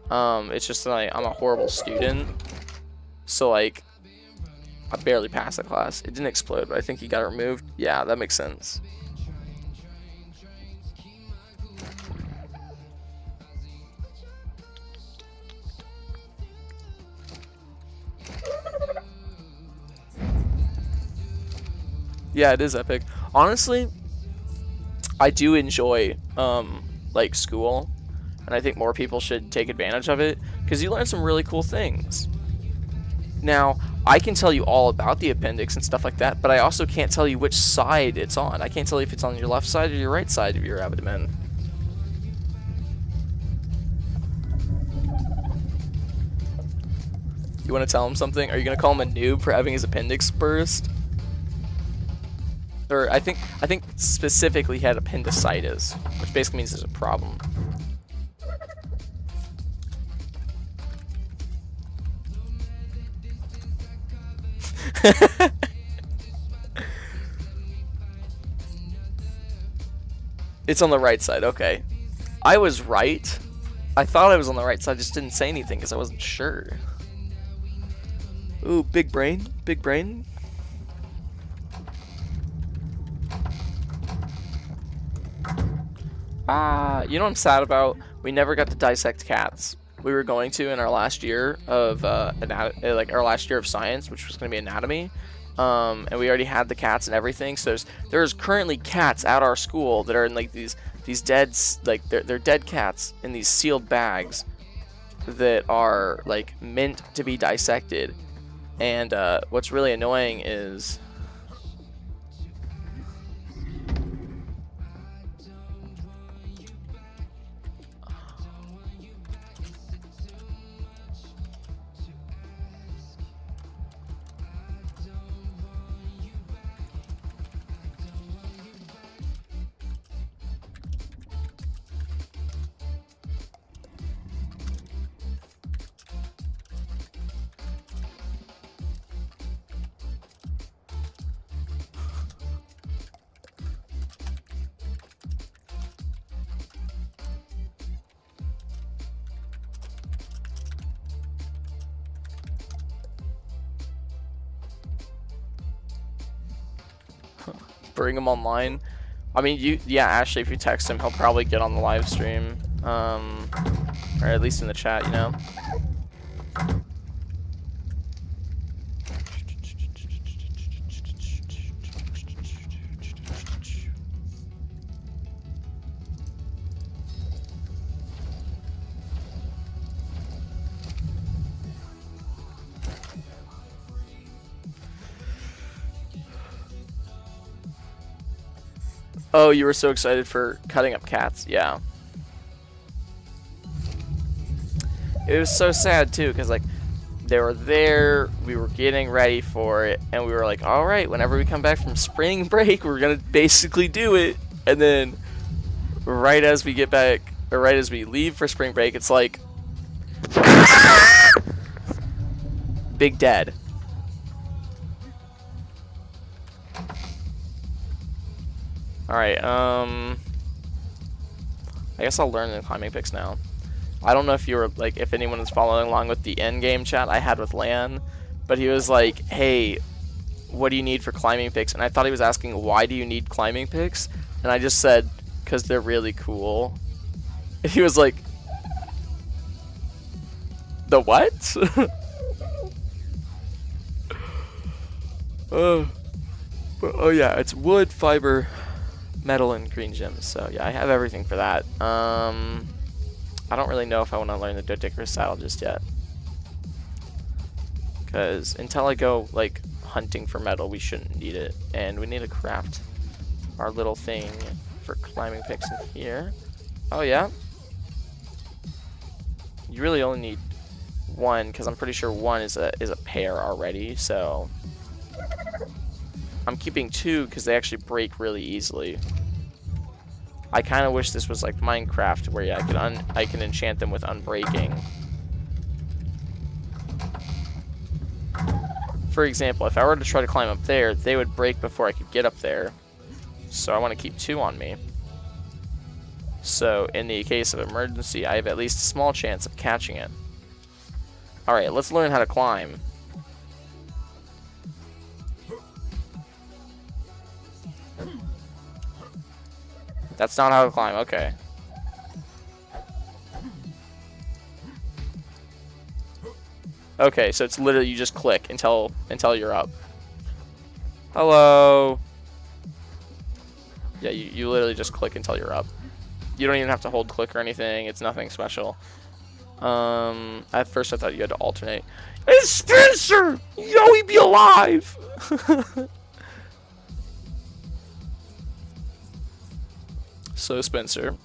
A: It's just that I'm a horrible student. So, like, I barely passed the class. It didn't explode, but I think he got it removed. Yeah, that makes sense. Yeah, it is epic. Honestly, I do enjoy, like, school. And I think more people should take advantage of it because you learn some really cool things. Now, I can tell you all about the appendix and stuff like that, but I also can't tell you which side it's on. I can't tell you if it's on your left side or your right side of your abdomen. You want to tell him something? Are you going to call him a noob for having his appendix burst? Or I think specifically he had appendicitis, which basically means there's a problem. It's on the right side, okay. I was right. I thought I was on the right side, just didn't say anything because I wasn't sure. Ooh, big brain, big brain. You know what I'm sad about? We never got to dissect cats. We were going to in our last year of our last year of science, which was going to be anatomy, and we already had the cats and everything. So there's currently cats at our school that are in like these dead, like they're dead cats in these sealed bags that are like meant to be dissected. And what's really annoying is bring him online. I mean, yeah, Ashley, if you text him, he'll probably get on the live stream, or at least in the chat, you know. Oh, you were so excited for cutting up cats. Yeah. It was so sad, too, because, like, they were there, we were getting ready for it, and we were like, all right, whenever we come back from spring break, we're going to basically do it. And then right as we get back, or right as we leave for spring break, it's like, big dead. Alright, I guess I'll learn the climbing picks now. I don't know if you were, like, if anyone is following along with the end game chat I had with Lan, but he was like, hey, what do you need for climbing picks? And I thought he was asking, why do you need climbing picks? And I just said, because they're really cool. And he was like, the what? Oh yeah, it's wood, fiber, metal, and green gems. So yeah, I have everything for that. I don't really know if I want to learn the Doedicurus saddle just yet, because until I go like hunting for metal, we shouldn't need it, and we need to craft our little thing for climbing picks in here. Oh yeah, you really only need one, because I'm pretty sure one is a pair already. So I'm keeping two because they actually break really easily. I kind of wish this was like Minecraft, where yeah, I can enchant them with unbreaking. For example, if I were to try to climb up there, they would break before I could get up there. So I want to keep two on me. So in the case of emergency, I have at least a small chance of catching it. Alright, let's learn how to climb. That's not how to climb, okay. Okay, so it's literally you just click until you're up. Hello. Yeah, you literally just click until you're up. You don't even have to hold click or anything. It's nothing special. At first I thought you had to alternate. It's Spencer! Yo, he be alive! So Spencer,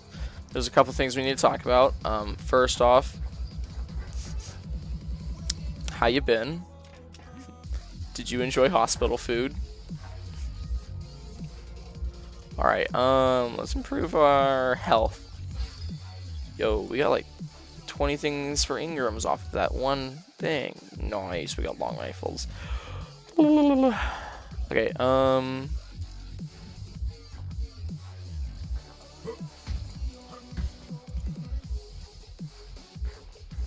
A: there's a couple things we need to talk about. First off, how you been? Did you enjoy hospital food? Alright, let's improve our health. Yo, we got like 20 things for Ingrams off of that one thing. Nice, we got long rifles. Okay,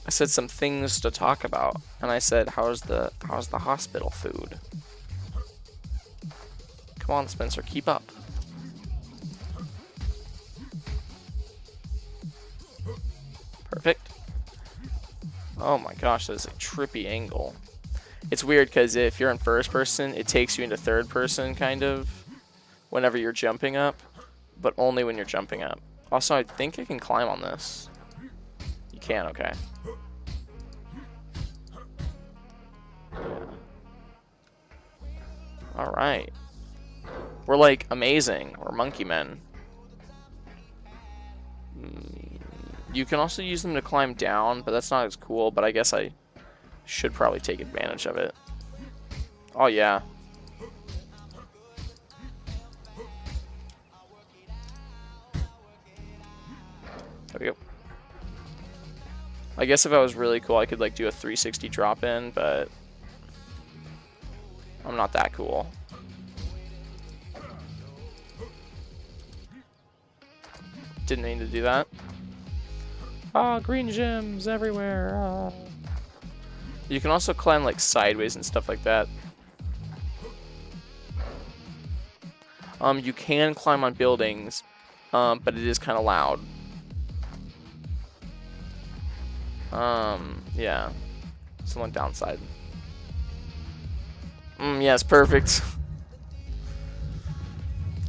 A: I said some things to talk about, and I said, how's the hospital food? Come on, Spencer, keep up. Perfect. Oh my gosh, that is a trippy angle. It's weird because if you're in first person, it takes you into third person, kind of, whenever you're jumping up, but only when you're jumping up. Also, I think I can climb on this. You can, okay. Alright. We're like amazing. We're monkey men. You can also use them to climb down, but that's not as cool, but I guess I should probably take advantage of it. Oh yeah. There we go. I guess if I was really cool, I could like do a 360 drop in, but I'm not that cool. Didn't mean to do that. Ah, green gems everywhere. Ah. You can also climb like sideways and stuff like that. You can climb on buildings, but it is kind of loud. Yeah. It's one downside. Yes, perfect.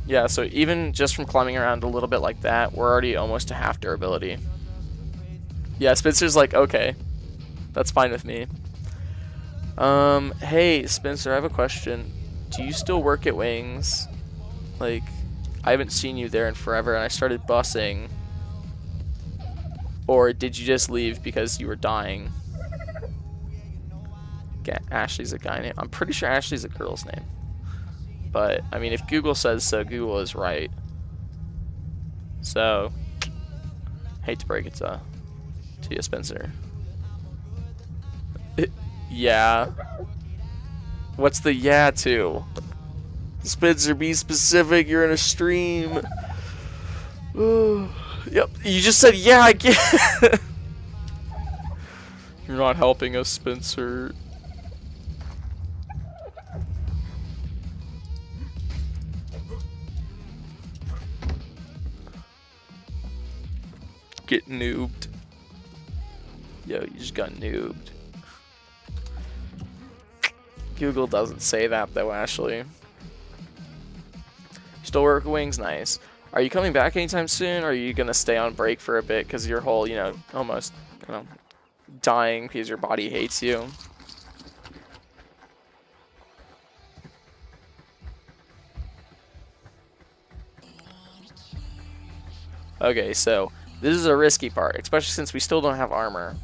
A: Yeah, so even just from climbing around a little bit like that, we're already almost to half durability. Yeah, Spencer's like, okay, that's fine with me. Hey, Spencer, I have a question. Do you still work at Wings? Like, I haven't seen you there in forever, and I started busing. Or did you just leave because you were dying? Ashley's a guy name. I'm pretty sure Ashley's a girl's name. But, I mean, if Google says so, Google is right. So, hate to break it to you, Spencer. Yeah. What's the yeah to? Spencer, be specific. You're in a stream. Yep. You just said yeah, I get. You're not helping us, Spencer. Get noobed. Yo, you just got noobed. Google doesn't say that though, Ashley. Still work Wings, nice. Are you coming back anytime soon, or are you gonna stay on break for a bit because your whole, you know, almost, you know, dying because your body hates you? Okay, so this is a risky part, especially since we still don't have armor.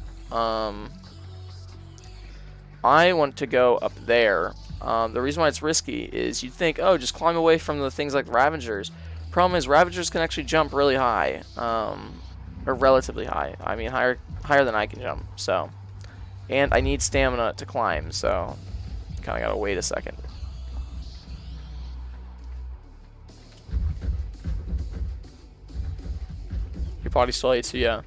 A: I want to go up there. The reason why it's risky is you'd think, oh, just climb away from the things like Ravagers. Problem is, Ravagers can actually jump really high, or relatively high. I mean, higher than I can jump. So, and I need stamina to climb, so kind of gotta wait a second. Your body still hates you, yeah.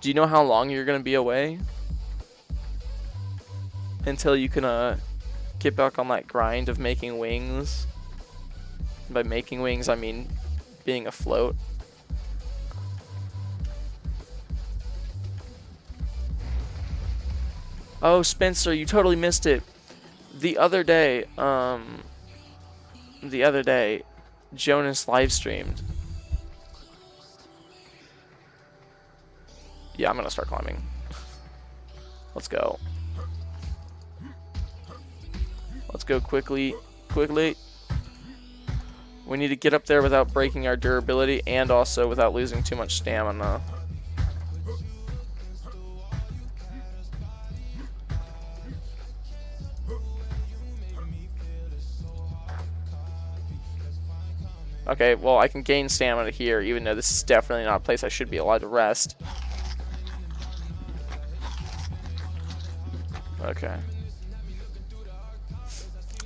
A: Do you know how long you're gonna be away? Until you can get back on that grind of making wings. By making wings, I mean being afloat. Oh, Spencer, you totally missed it. The other day, Jonas live streamed. Yeah, I'm gonna start climbing. Let's go. Let's go quickly. Quickly. We need to get up there without breaking our durability and also without losing too much stamina. Okay, well, I can gain stamina here, even though this is definitely not a place I should be allowed to rest. Okay.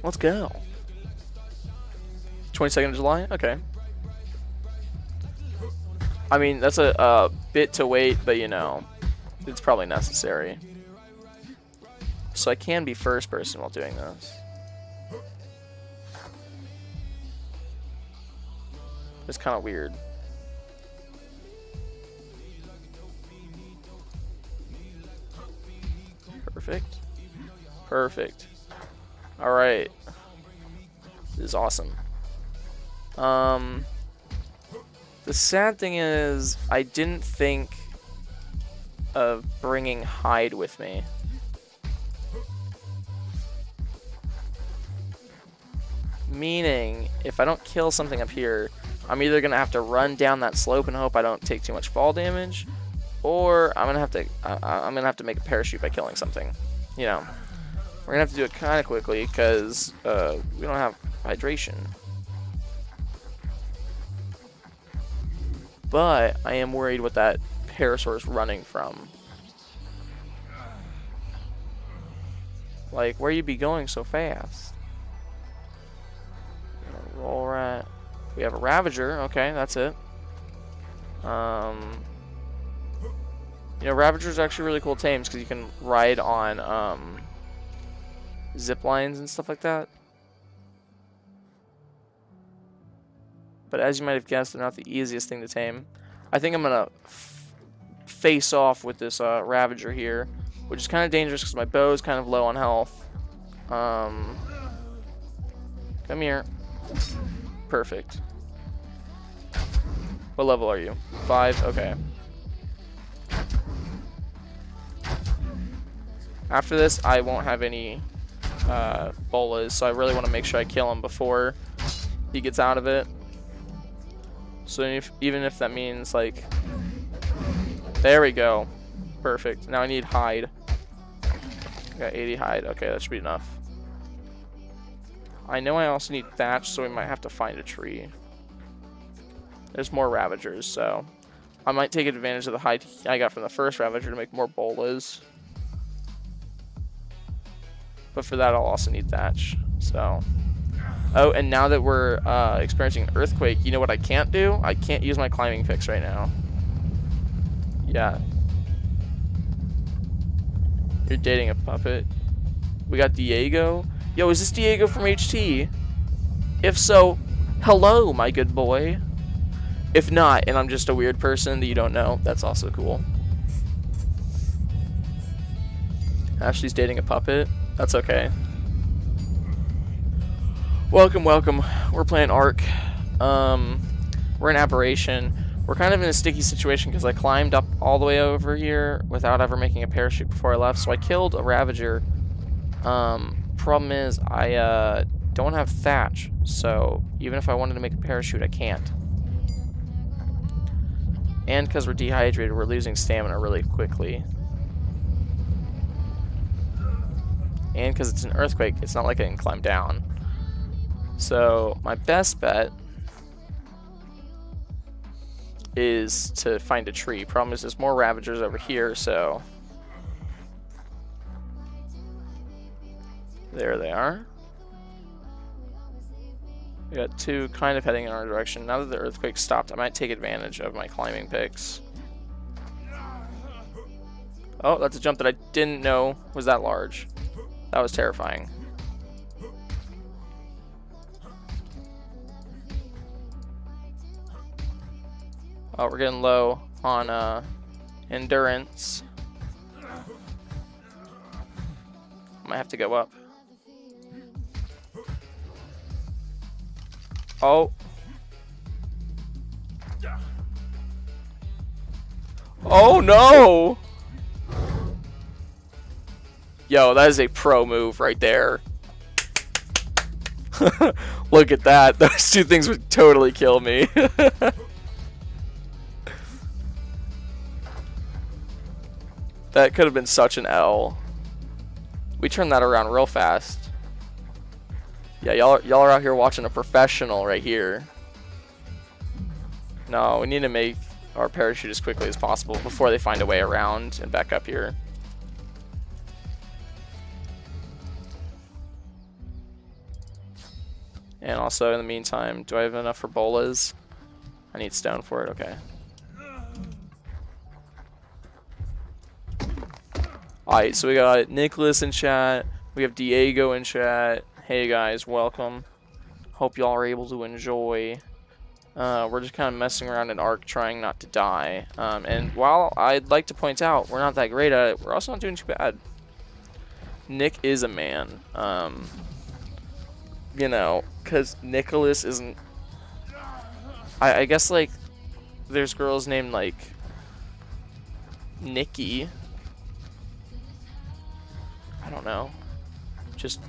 A: Let's go. 22nd of July? Okay. I mean, that's a bit to wait, but you know, it's probably necessary. So I can be first person while doing this. It's kind of weird. Perfect. Perfect. Alright. This is awesome. The sad thing is, I didn't think of bringing hide with me. Meaning, if I don't kill something up here, I'm either gonna have to run down that slope and hope I don't take too much fall damage, or I'm gonna have to make a parachute by killing something. You know, we're gonna have to do it kind of quickly because we don't have hydration. But I am worried what that Parasaur's running from. Like, where you be going so fast? Roll right. We have a Ravager. Okay, that's it. You know, Ravagers are actually really cool tames because you can ride on zip lines and stuff like that. but as you might have guessed, they're not the easiest thing to tame. I think I'm gonna face off with this Ravager here, which is kind of dangerous because my bow is kind of low on health. Come here. Perfect. What level are you? 5? Okay. After this, I won't have any bolas, so I really want to make sure I kill him before he gets out of it. So even if that means, like... There we go. Perfect. Now I need hide. I got 80 hide. Okay, that should be enough. I know I also need thatch, so we might have to find a tree. There's more Ravagers, so I might take advantage of the hide I got from the first Ravager to make more bolas. But for that, I'll also need thatch. So, oh, and now that we're experiencing an earthquake, you know what I can't do? I can't use my climbing picks right now. Yeah. You're dating a puppet. We got Diego. Yo, is this Diego from HT? If so, hello, my good boy. If not, and I'm just a weird person that you don't know, that's also cool. Ashley's dating a puppet. That's okay. Welcome, welcome. We're playing Ark. We're in Aberration. We're kind of in a sticky situation because I climbed up all the way over here without ever making a parachute before I left. So I killed a Ravager. Problem is I don't have thatch. So even if I wanted to make a parachute, I can't. And because we're dehydrated, we're losing stamina really quickly. And because it's an earthquake, it's not like I can climb down. So my best bet is to find a tree. Problem is there's more Ravagers over here, so... There they are. We got two kind of heading in our direction. Now that the earthquake stopped, I might take advantage of my climbing picks. Oh, that's a jump that I didn't know was that large. That was terrifying. Oh, we're getting low on endurance. Might have to go up. Oh. Oh no! Yo, that is a pro move right there. Look at that. Those two things would totally kill me. That could have been such an L. We turned that around real fast. Yeah, y'all are out here watching a professional right here. No, we need to make our parachute as quickly as possible before they find a way around and back up here. And also, in the meantime, do I have enough for bolas? I need stone for it, okay. Alright, so we got Nicholas in chat. We have Diego in chat. Hey guys, welcome. Hope y'all are able to enjoy. We're just kind of messing around in Ark, trying not to die. And while I'd like to point out we're not that great at it, we're also not doing too bad. Nick is a man. You know, because Nicholas isn't... I guess, like, there's girls named, like, Nikki. I don't know. Just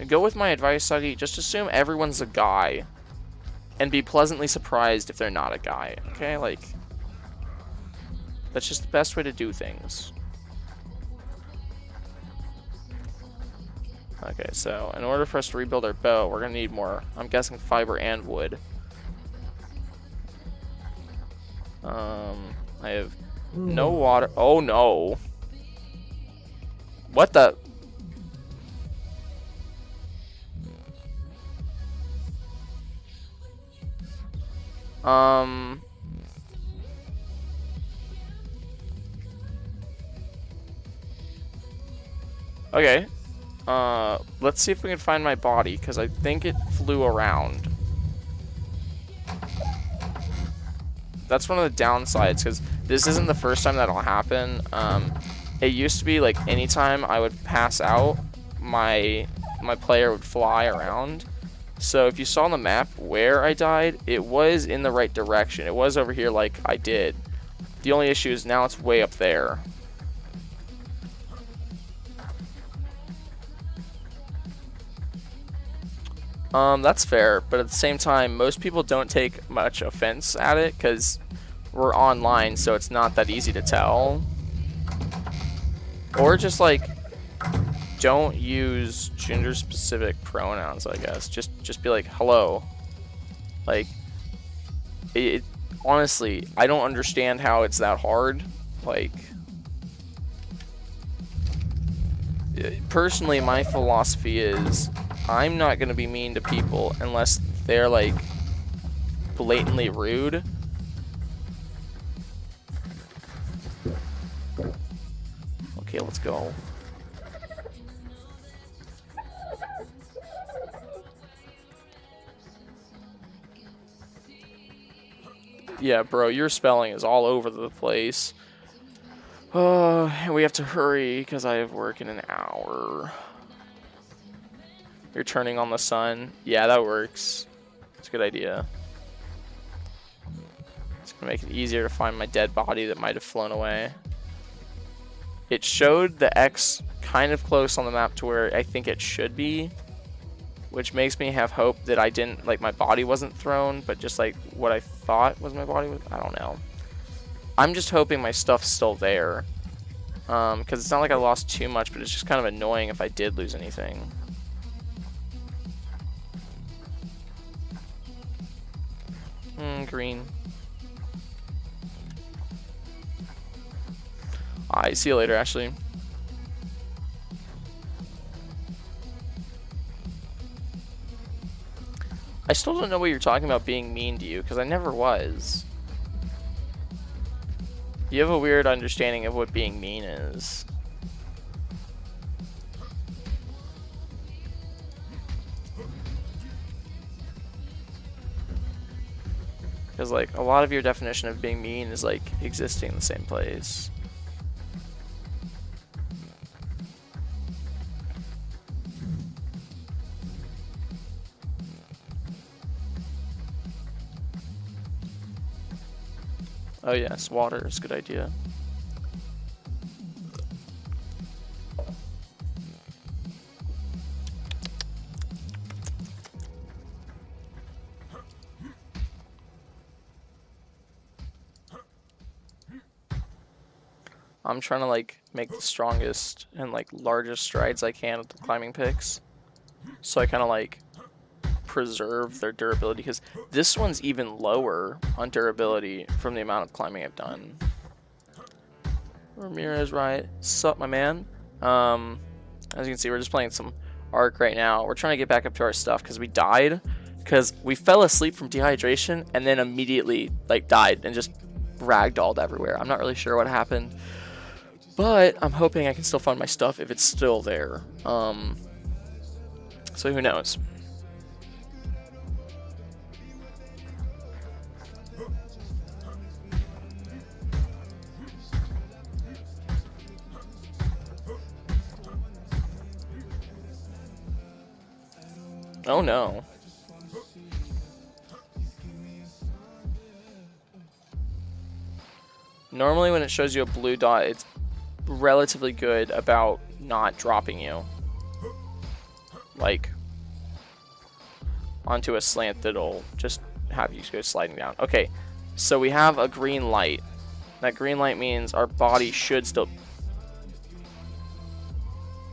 A: go with my advice, Suggy. Just assume everyone's a guy. And be pleasantly surprised if they're not a guy. Okay? Like, that's just the best way to do things. Okay, so in order for us to rebuild our bow, we're going to need more, I'm guessing, fiber and wood. I have no water. Oh, no. What the? Okay. Let's see if we can find my body, because I think it flew around. That's one of the downsides, because this isn't the first time that'll happen. It used to be like anytime I would pass out, my player would fly around. So if you saw on the map where I died, it was in the right direction. It was over here like I did. The only issue is now it's way up there. That's fair, but at the same time, most people don't take much offense at it because we're online, so it's not that easy to tell. Or just like, don't use gender-specific pronouns, I guess. Just be like, hello. Like, honestly, I don't understand how it's that hard. Like, personally, my philosophy is I'm not going to be mean to people unless they're, like, blatantly rude. Okay, let's go. Yeah, bro, your spelling is all over the place. And we have to hurry because I have work in an hour. You're turning on the sun. Yeah, that works. It's a good idea. It's gonna make it easier to find my dead body that might have flown away. It showed the X kind of close on the map to where I think it should be, which makes me have hope that I didn't, like, my body wasn't thrown, but just like what I thought was my body was. I don't know. I'm just hoping my stuff's still there, because it's not like I lost too much, but it's just kind of annoying if I did lose anything. Green. Alright, see you later, Ashley. I still don't know what you're talking about being mean to you, because I never was. You have a weird understanding of what being mean is. Because, like, a lot of your definition of being mean is, like, existing in the same place. Oh yes, water is a good idea. I'm trying to, like, make the strongest and, like, largest strides I can with the climbing picks. So I kind of, like, preserve their durability, because this one's even lower on durability from the amount of climbing I've done. Ramirez, right? Sup, my man? As you can see, we're just playing some Ark right now. We're trying to get back up to our stuff because we died, because we fell asleep from dehydration and then immediately, like, died and just ragdolled everywhere. I'm not really sure what happened, but I'm hoping I can still find my stuff if it's still there. So who knows? Oh no. Normally when it shows you a blue dot, it's relatively good about not dropping you. Like, onto a slant that'll just have you go sliding down. Okay, so we have a green light. That green light means our body should still...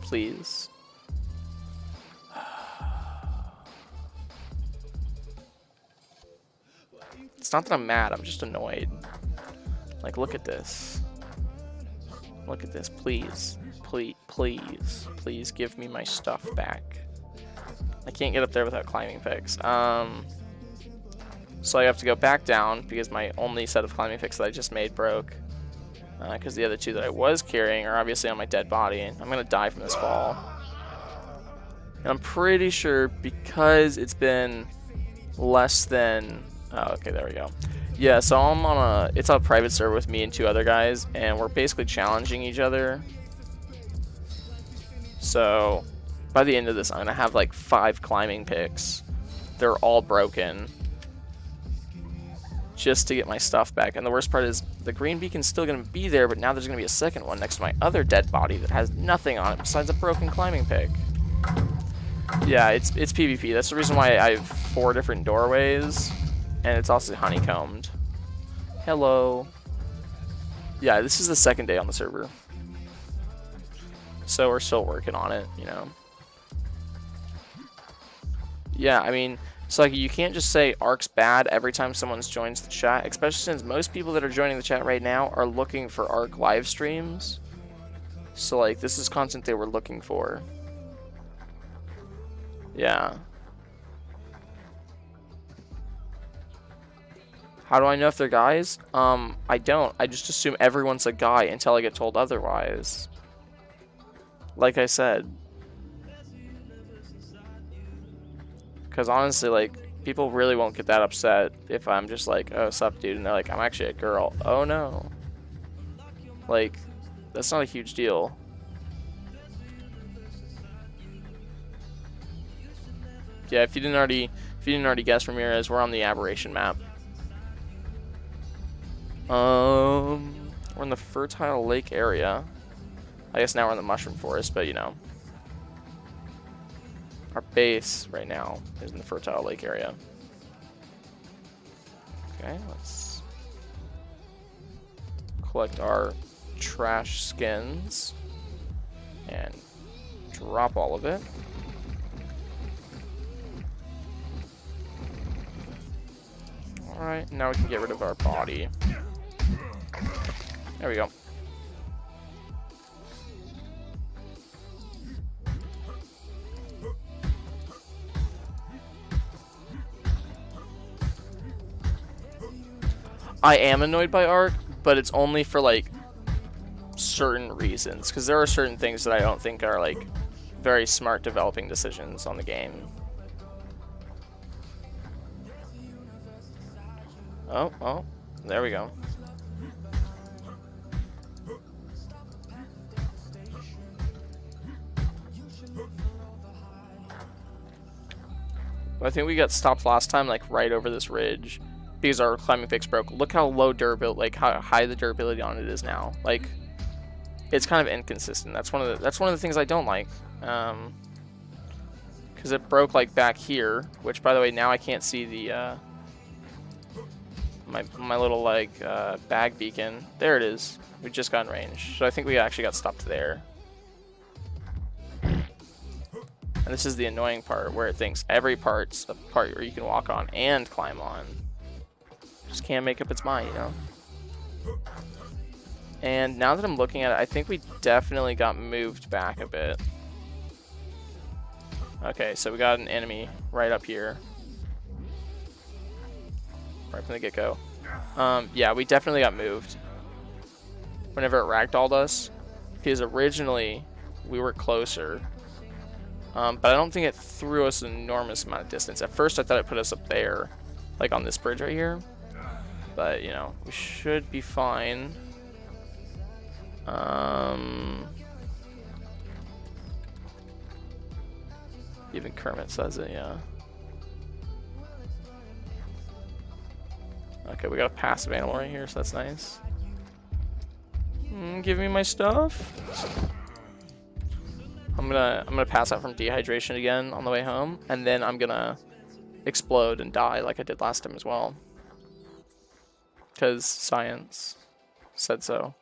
A: Please. It's not that I'm mad, I'm just annoyed. Like, look at this. Look at this, please. Please give me my stuff back. I can't get up there without climbing picks. So I have to go back down because my only set of climbing picks that I just made broke. Because the other two that I was carrying are obviously on my dead body. And I'm going to die from this fall. And I'm pretty sure because it's been less than... Oh, okay, there we go. Yeah, so I'm on it's a private server with me and 2 other guys, and we're basically challenging each other. So by the end of this, I'm gonna have like 5 climbing picks. They're all broken, just to get my stuff back. And the worst part is the green beacon's still gonna be there, but now there's gonna be a second one next to my other dead body that has nothing on it besides a broken climbing pick. Yeah, it's PvP. That's the reason why I have 4 different doorways, and it's also honeycombed. Hello. Yeah, this is the second day on the server, so we're still working on it, you know. Yeah, I mean, so like you can't just say Ark's bad every time someone joins the chat, especially since most people that are joining the chat right now are looking for Ark live streams. So like this is content they were looking for. Yeah. How do I know if they're guys? I don't. I just assume everyone's a guy until I get told otherwise. Like I said. Because honestly, like, people really won't get that upset if I'm just like, oh, sup, dude, and they're like, I'm actually a girl. Oh, no. Like, that's not a huge deal. Yeah, if you didn't already guess, Ramirez, we're on the Aberration map. We're in the Fertile Lake area. I guess now we're in the Mushroom Forest, but you know. Our base right now is in the Fertile Lake area. Okay, let's collect our trash skins and drop all of it. Alright, now we can get rid of our body. There we go. I am annoyed by Ark, but it's only for like certain reasons, because there are certain things that I don't think are like very smart developing decisions on the game. Oh, there we go. I think we got stopped last time, like right over this ridge, because our climbing picks broke. Look how low durability, like how high the durability on it is now. Like, it's kind of inconsistent. That's one of the things I don't like. Because it broke like back here, which by the way now I can't see the my little like bag beacon. There it is. We just got in range, so I think we actually got stopped there. And this is the annoying part, where it thinks every part's a part where you can walk on and climb on. Just can't make up its mind, you know? And now that I'm looking at it, I think we definitely got moved back a bit. Okay, so we got an enemy right up here. Right from the get-go. Yeah, we definitely got moved whenever it ragdolled us, because originally we were closer. But I don't think it threw us an enormous amount of distance. At first I thought it put us up there, like on this bridge right here. But, you know, we should be fine. Even Kermit says it, yeah. Okay, we got a passive animal right here, so that's nice. Give me my stuff. I'm gonna pass out from dehydration again on the way home, and then I'm gonna explode and die like I did last time as well. Because science said so.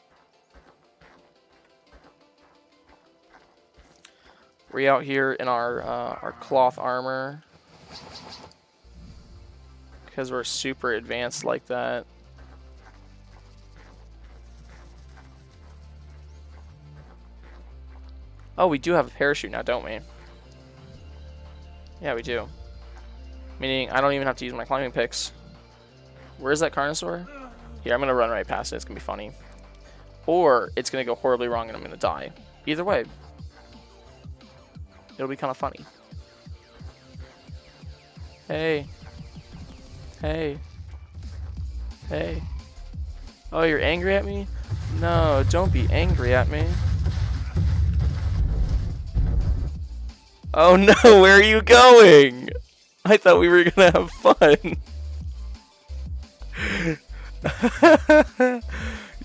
A: We're out here in our cloth armor, because we're super advanced like that. Oh, we do have a parachute now, don't we? Yeah, we do. Meaning, I don't even have to use my climbing picks. Where's that Carnosaur? Here, I'm going to run right past it. It's going to be funny. Or, it's going to go horribly wrong and I'm going to die. Either way. It'll be kind of funny. Hey. Hey. Hey. Oh, you're angry at me? No, don't be angry at me. Oh no, where are you going? I thought we were gonna have fun.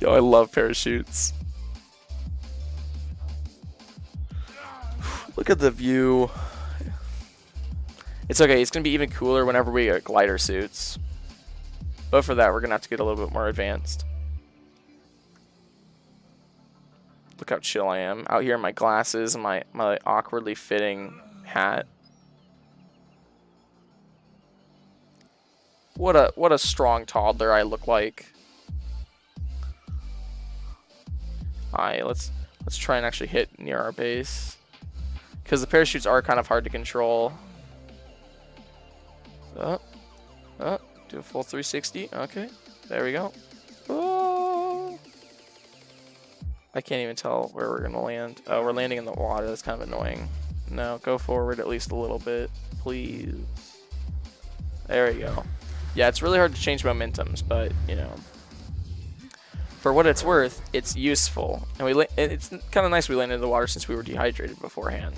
A: Yo, I love parachutes. Look at the view. It's okay, it's gonna be even cooler whenever we get glider suits. But for that, we're gonna have to get a little bit more advanced. Look how chill I am. Out here in my glasses and my awkwardly fitting hat. What a strong toddler I look like. Alright, let's try and actually hit near our base. Because the parachutes are kind of hard to control. Do a full 360. Okay, there we go. Oh. I can't even tell where we're gonna land. Oh, we're landing in the water. That's kind of annoying. No, go forward at least a little bit, please. There we go. Yeah, it's really hard to change momentums, but you know, for what it's worth, it's useful. And it's kind of nice we landed in the water since we were dehydrated beforehand.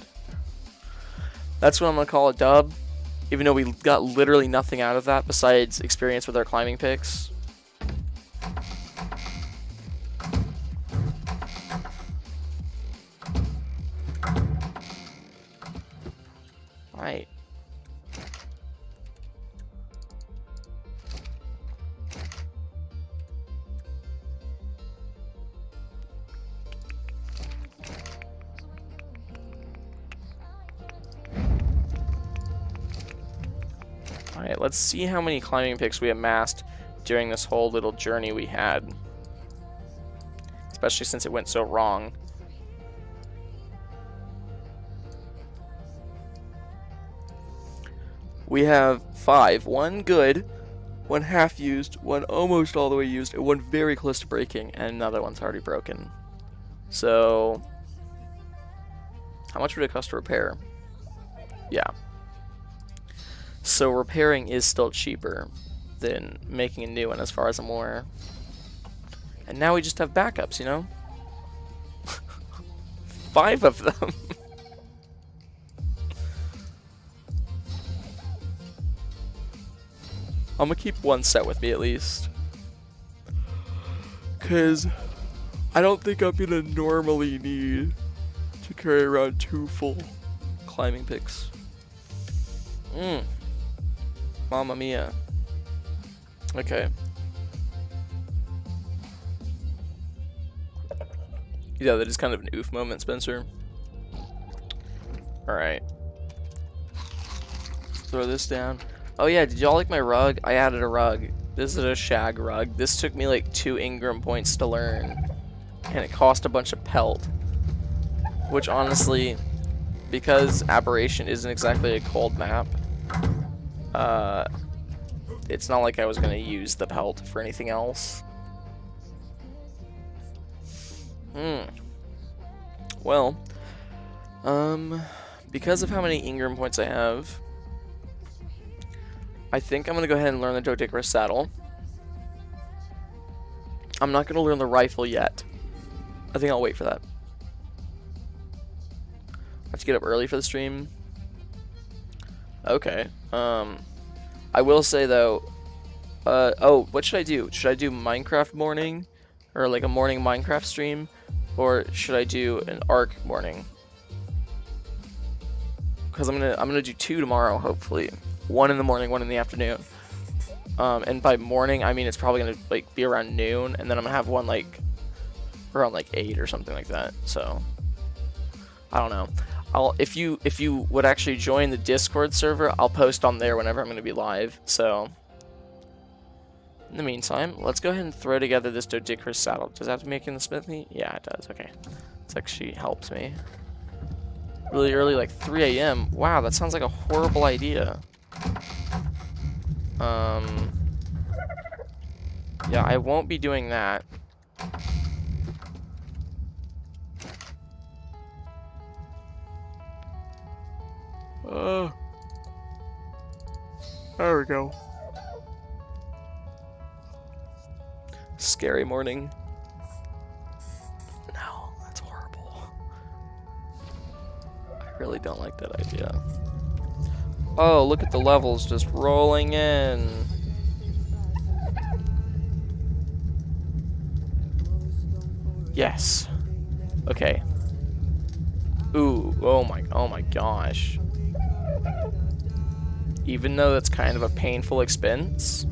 A: That's what I'm gonna call a dub. Even though we got literally nothing out of that besides experience with our climbing picks. Alright. Alright, let's see how many climbing picks we amassed during this whole little journey we had. Especially since it went so wrong. We have 5. 1 good, 1 half used, 1 almost all the way used, and 1 very close to breaking, and another one's already broken. So, how much would it cost to repair? Yeah. So repairing is still cheaper than making a new one as far as I'm aware. And now we just have backups, you know? 5 of them. I'm gonna keep 1 set with me at least. Cause I don't think I'm gonna normally need to carry around 2 full climbing picks. Mamma mia. Okay. Yeah, that is kind of an oof moment, Spencer. Alright. Throw this down. Oh yeah, did y'all like my rug? I added a rug. This is a shag rug. This took me like 2 Ingram points to learn. And it cost a bunch of pelt. Which honestly, because Aberration isn't exactly a cold map, it's not like I was going to use the pelt for anything else. Well, because of how many Ingram points I have, I think I'm going to go ahead and learn the Doedicurus saddle. I'm not going to learn the rifle yet. I think I'll wait for that. I have to get up early for the stream. Okay. I will say though, oh, what should I do? Should I do Minecraft morning, or like a morning Minecraft stream, or should I do an Ark morning? Because I'm gonna do 2 tomorrow, hopefully. 1 in the morning, 1 in the afternoon. And by morning, I mean it's probably gonna like be around noon, and then I'm gonna have 1 like around like 8 or something like that. So I don't know. If you would actually join the Discord server, I'll post on there whenever I'm going to be live. So, in the meantime, let's go ahead and throw together this Doedicurus saddle. Does that have to make in the smithy? Yeah, it does. Okay, this actually helps me. Really early, like 3 a.m. Wow, that sounds like a horrible idea. Yeah, I won't be doing that. There we go. scary morning. No, that's horrible. I really don't like that idea. Oh, look at the levels just rolling in. Yes. Okay. Ooh, oh my gosh. Even though that's kind of a painful expense,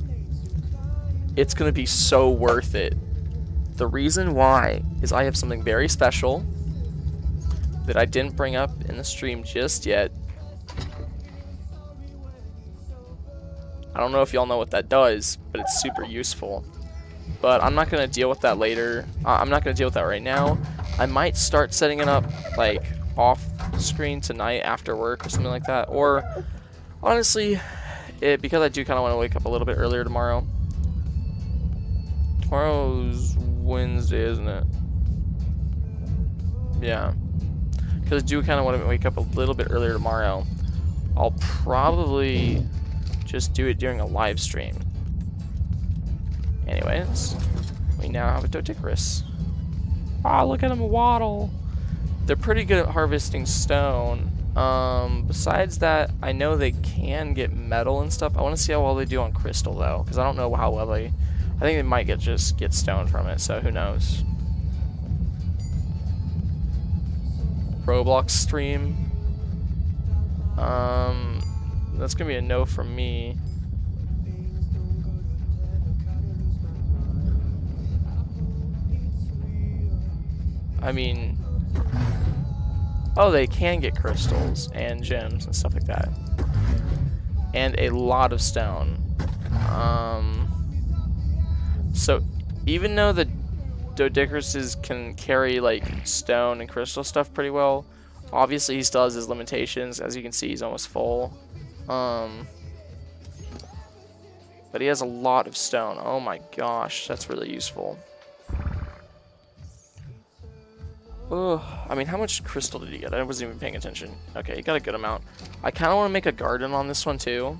A: it's gonna be so worth it. The reason why is I have something very special that I didn't bring up in the stream just yet. I don't know if y'all know what that does, but it's super useful. But I'm not gonna deal with that later. I'm not gonna deal with that right now. I might start setting it up like off screen tonight after work or something like that. Or honestly, because I do kind of want to wake up a little bit earlier tomorrow. Tomorrow's Wednesday, isn't it? Yeah. Because I do kind of want to wake up a little bit earlier tomorrow. I'll probably just do it during a live stream. Anyways, we now have a Doedicurus. Ah, look at him waddle. They're pretty good at harvesting stone. Besides that, I know they can get metal and stuff. I want to see how well they do on crystal though, because I don't know how well they. I think they might just get stone from it, so who knows. Roblox stream. That's gonna be a no from me. I mean, oh, they can get crystals and gems and stuff like that, and a lot of stone. So even though the Doedicuruses can carry like stone and crystal stuff pretty well, obviously he still has his limitations. As you can see, he's almost full. But he has a lot of stone. Oh my gosh, that's really useful. Oh, I mean, how much crystal did he get? I wasn't even paying attention. Okay, he got a good amount. I kind of want to make a garden on this one too.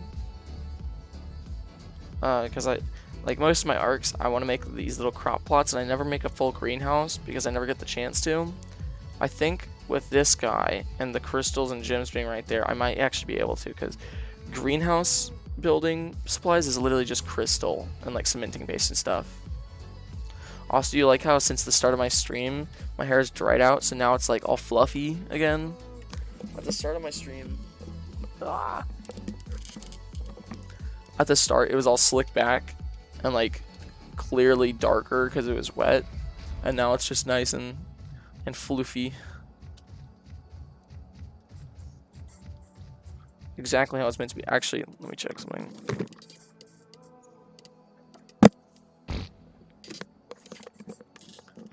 A: Because like most of my arcs, I want to make these little crop plots, and I never make a full greenhouse because I never get the chance to. I think with this guy and the crystals and gems being right there, I might actually be able to, because greenhouse building supplies is literally just crystal and like cementing base and stuff. Also, do you like how since the start of my stream, my hair is dried out, so now it's like all fluffy again? At the start of my stream, at the start it was all slicked back and like clearly darker because it was wet, and now it's just nice and fluffy. Exactly how it's meant to be. Actually, let me check something.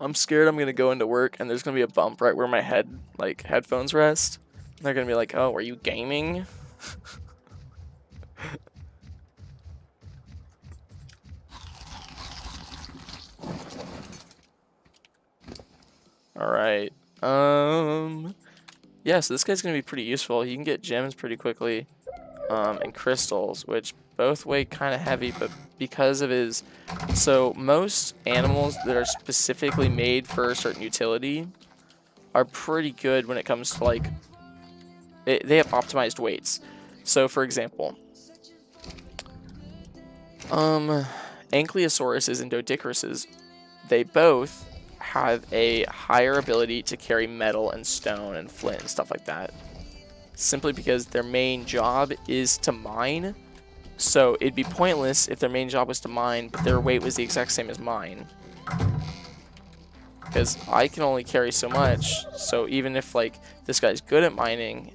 A: I'm scared I'm gonna go into work and there's gonna be a bump right where my headphones rest. They're gonna be like, "Oh, are you gaming?" All right. Yeah, so this guy's gonna be pretty useful. He can get gems pretty quickly, and crystals, which both weigh kind of heavy, but because of his... So most animals that are specifically made for a certain utility are pretty good when it comes to like... They have optimized weights. So for example, Ankylosaurus and Doedicuruses, they both have a higher ability to carry metal and stone and flint and stuff like that, simply because their main job is to mine. So it'd be pointless if their main job was to mine, but their weight was the exact same as mine, because I can only carry so much. So even if like this guy's good at mining,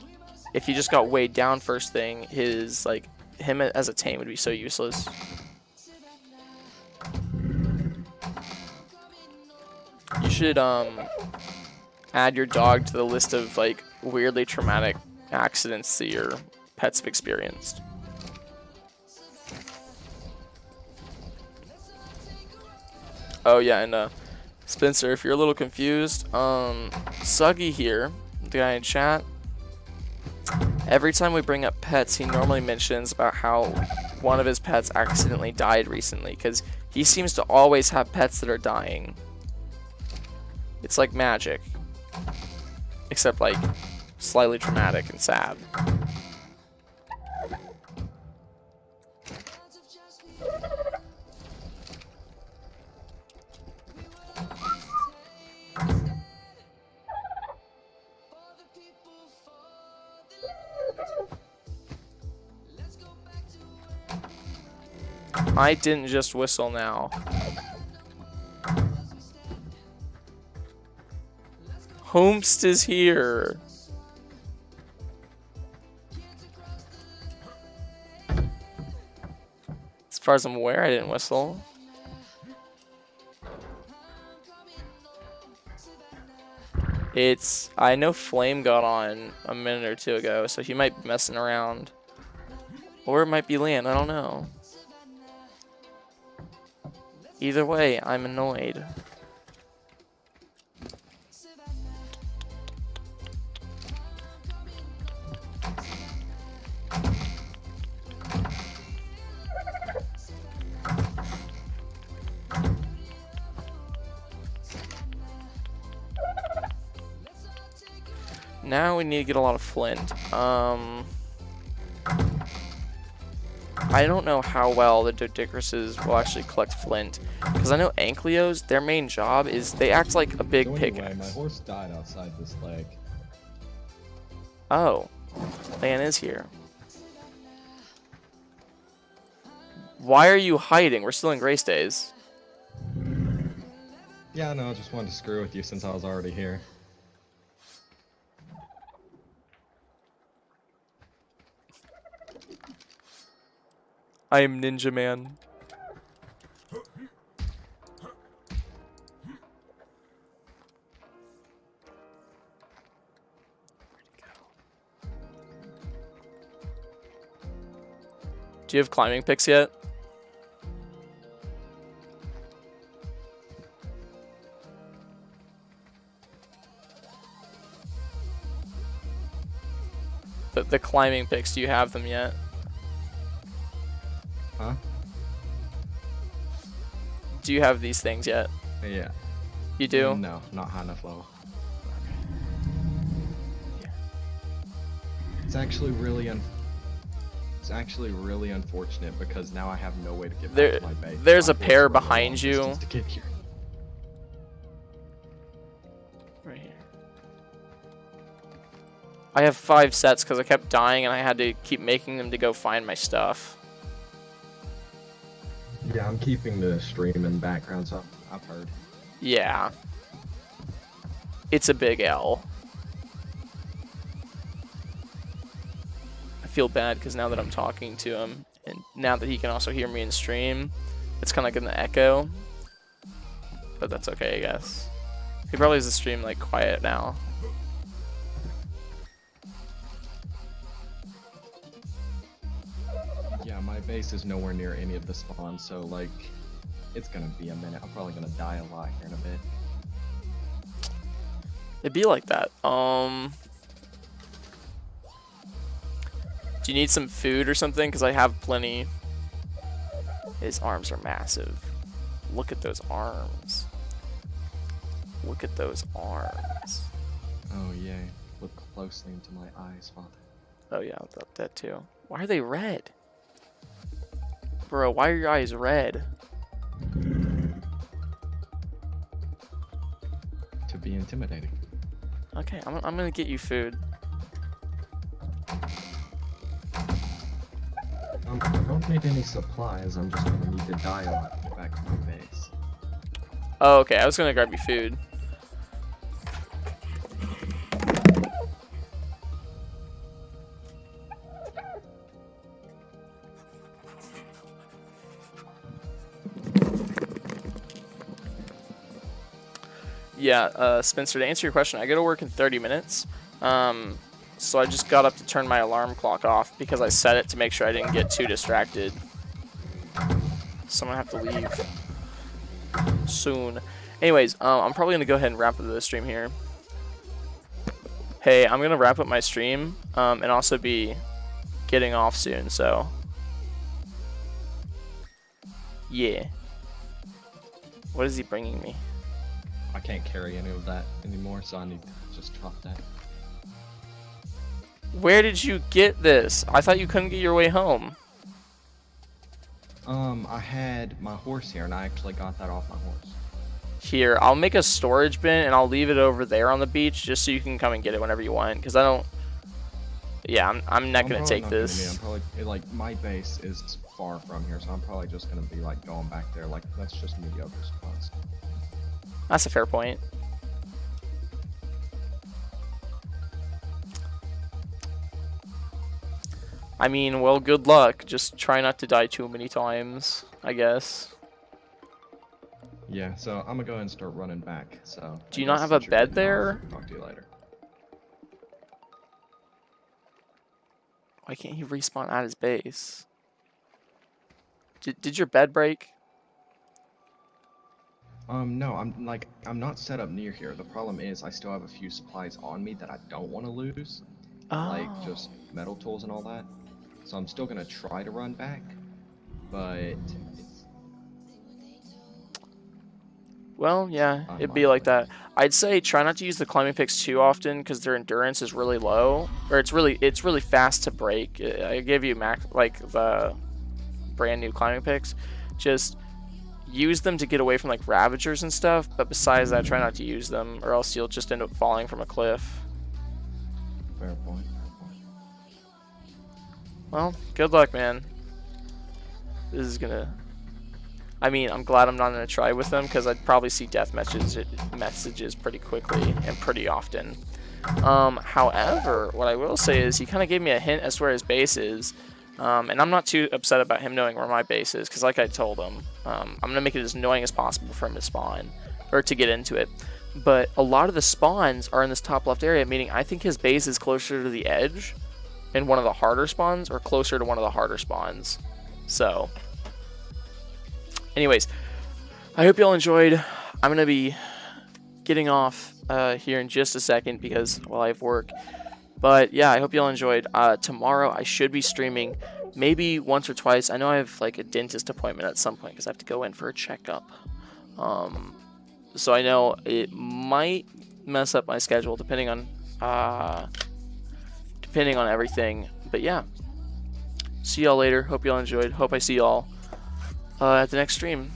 A: if he just got weighed down first thing, his like him as a tame would be so useless. You should add your dog to the list of like weirdly traumatic accidents that your pets have experienced. Oh yeah, and Spencer, if you're a little confused, Suggy here, the guy in chat, every time we bring up pets, he normally mentions about how one of his pets accidentally died recently, because He seems to always have pets that are dying. It's like magic. Except like slightly traumatic and sad. I didn't just whistle now. Homest is here. As far as I'm aware, I didn't whistle. I know Flame got on a minute or two ago, so he might be messing around. Or it might be Lan, I don't know. Either way, I'm annoyed. Now we need to get a lot of flint. I don't know how well the Doedicruses will actually collect flint, because I know Ankylos, their main job is they act like a big pickaxe.
B: My horse died outside this lake.
A: Oh, Lan is here. Why are you hiding? We're still in Grace Days.
B: Yeah, no, I just wanted to screw with you since I was already here.
A: I am Ninja Man. Do you have climbing picks yet? The climbing picks, do you have them yet?
B: Huh?
A: Do you have these things yet?
B: Yeah.
A: You do?
B: No, not high enough level. It's actually really unfortunate because now I have no way to get back to my base.
A: There's a pair behind you.
B: To get here.
A: Right here. I have 5 sets because I kept dying and I had to keep making them to go find my stuff.
B: Yeah, I'm keeping the stream in the background, so I've heard.
A: Yeah. It's a big L. I feel bad because now that I'm talking to him, and now that he can also hear me in stream, it's kind of like in the echo. But that's okay, I guess. He probably has the stream like quiet now.
B: Yeah, my base is nowhere near any of the spawns, so like, it's gonna be a minute. I'm probably gonna die a lot here in a bit.
A: It'd be like that. Do you need some food or something? Because I have plenty. His arms are massive. Look at those arms. Look at those arms.
B: Oh yeah, look closely into my eyes, Father.
A: Oh yeah, that too. Why are they red? Bro, why are your eyes red?
B: To be intimidating.
A: Okay, I'm gonna get you food.
B: I don't need any supplies, I'm just gonna need to die a lot to get back to my base.
A: Oh, okay, I was gonna grab you food. Yeah, Spencer, to answer your question, I go to work in 30 minutes. So I just got up to turn my alarm clock off because I set it to make sure I didn't get too distracted. So I'm gonna have to leave soon. Anyways, I'm probably gonna go ahead and wrap up the stream here. Hey, I'm gonna wrap up my stream and also be getting off soon, so yeah. What is he bringing me?
B: I can't carry any of that anymore, so I need to just drop that.
A: Where did you get this? I thought you couldn't get your way home.
B: I had my horse here, and I actually got that off my horse.
A: Here, I'll make a storage bin, and I'll leave it over there on the beach, just so you can come and get it whenever you want. Because I don't... Yeah, I'm not going to take this.
B: I'm probably, like, my base is far from here, so I'm probably just going to be, like, going back there. Like, that's just mediocre spots.
A: That's a fair point. I mean, well, good luck. Just try not to die too many times, I guess.
B: Yeah, so I'm gonna go ahead and start running back. So.
A: Do you not have a bed there?
B: Talk to you later.
A: Why can't he respawn at his base? Did your bed break?
B: No, I'm not set up near here. The problem is I still have a few supplies on me that I don't want to lose.
A: Oh.
B: Like just metal tools and all that. So I'm still gonna try to run back, but it's...
A: Well, yeah, it'd be like that. I'd say try not to use the climbing picks too often because their endurance is really low, or it's really fast to break. I gave you the brand new climbing picks. Just use them to get away from like Ravagers and stuff, but besides that, try not to use them, or else you'll just end up falling from a cliff.
B: Fair point.
A: Well, good luck, man. This is gonna... I mean, I'm glad I'm not gonna try with them, because I'd probably see death messages pretty quickly and pretty often. However, what I will say is he kind of gave me a hint as to where his base is, and I'm not too upset about him knowing where my base is, because like I told him, I'm gonna make it as annoying as possible for him to spawn, or to get into it. But a lot of the spawns are in this top left area, meaning I think his base is closer to the edge, in one of the harder spawns, or closer to one of the harder spawns. So, anyways, I hope y'all enjoyed. I'm going to be getting off here in just a second because, well, I have work. But yeah, I hope y'all enjoyed. Tomorrow I should be streaming maybe once or twice. I know I have like a dentist appointment at some point because I have to go in for a checkup. So I know it might mess up my schedule depending on everything. But yeah, see y'all later. Hope y'all enjoyed. Hope I see y'all at the next stream.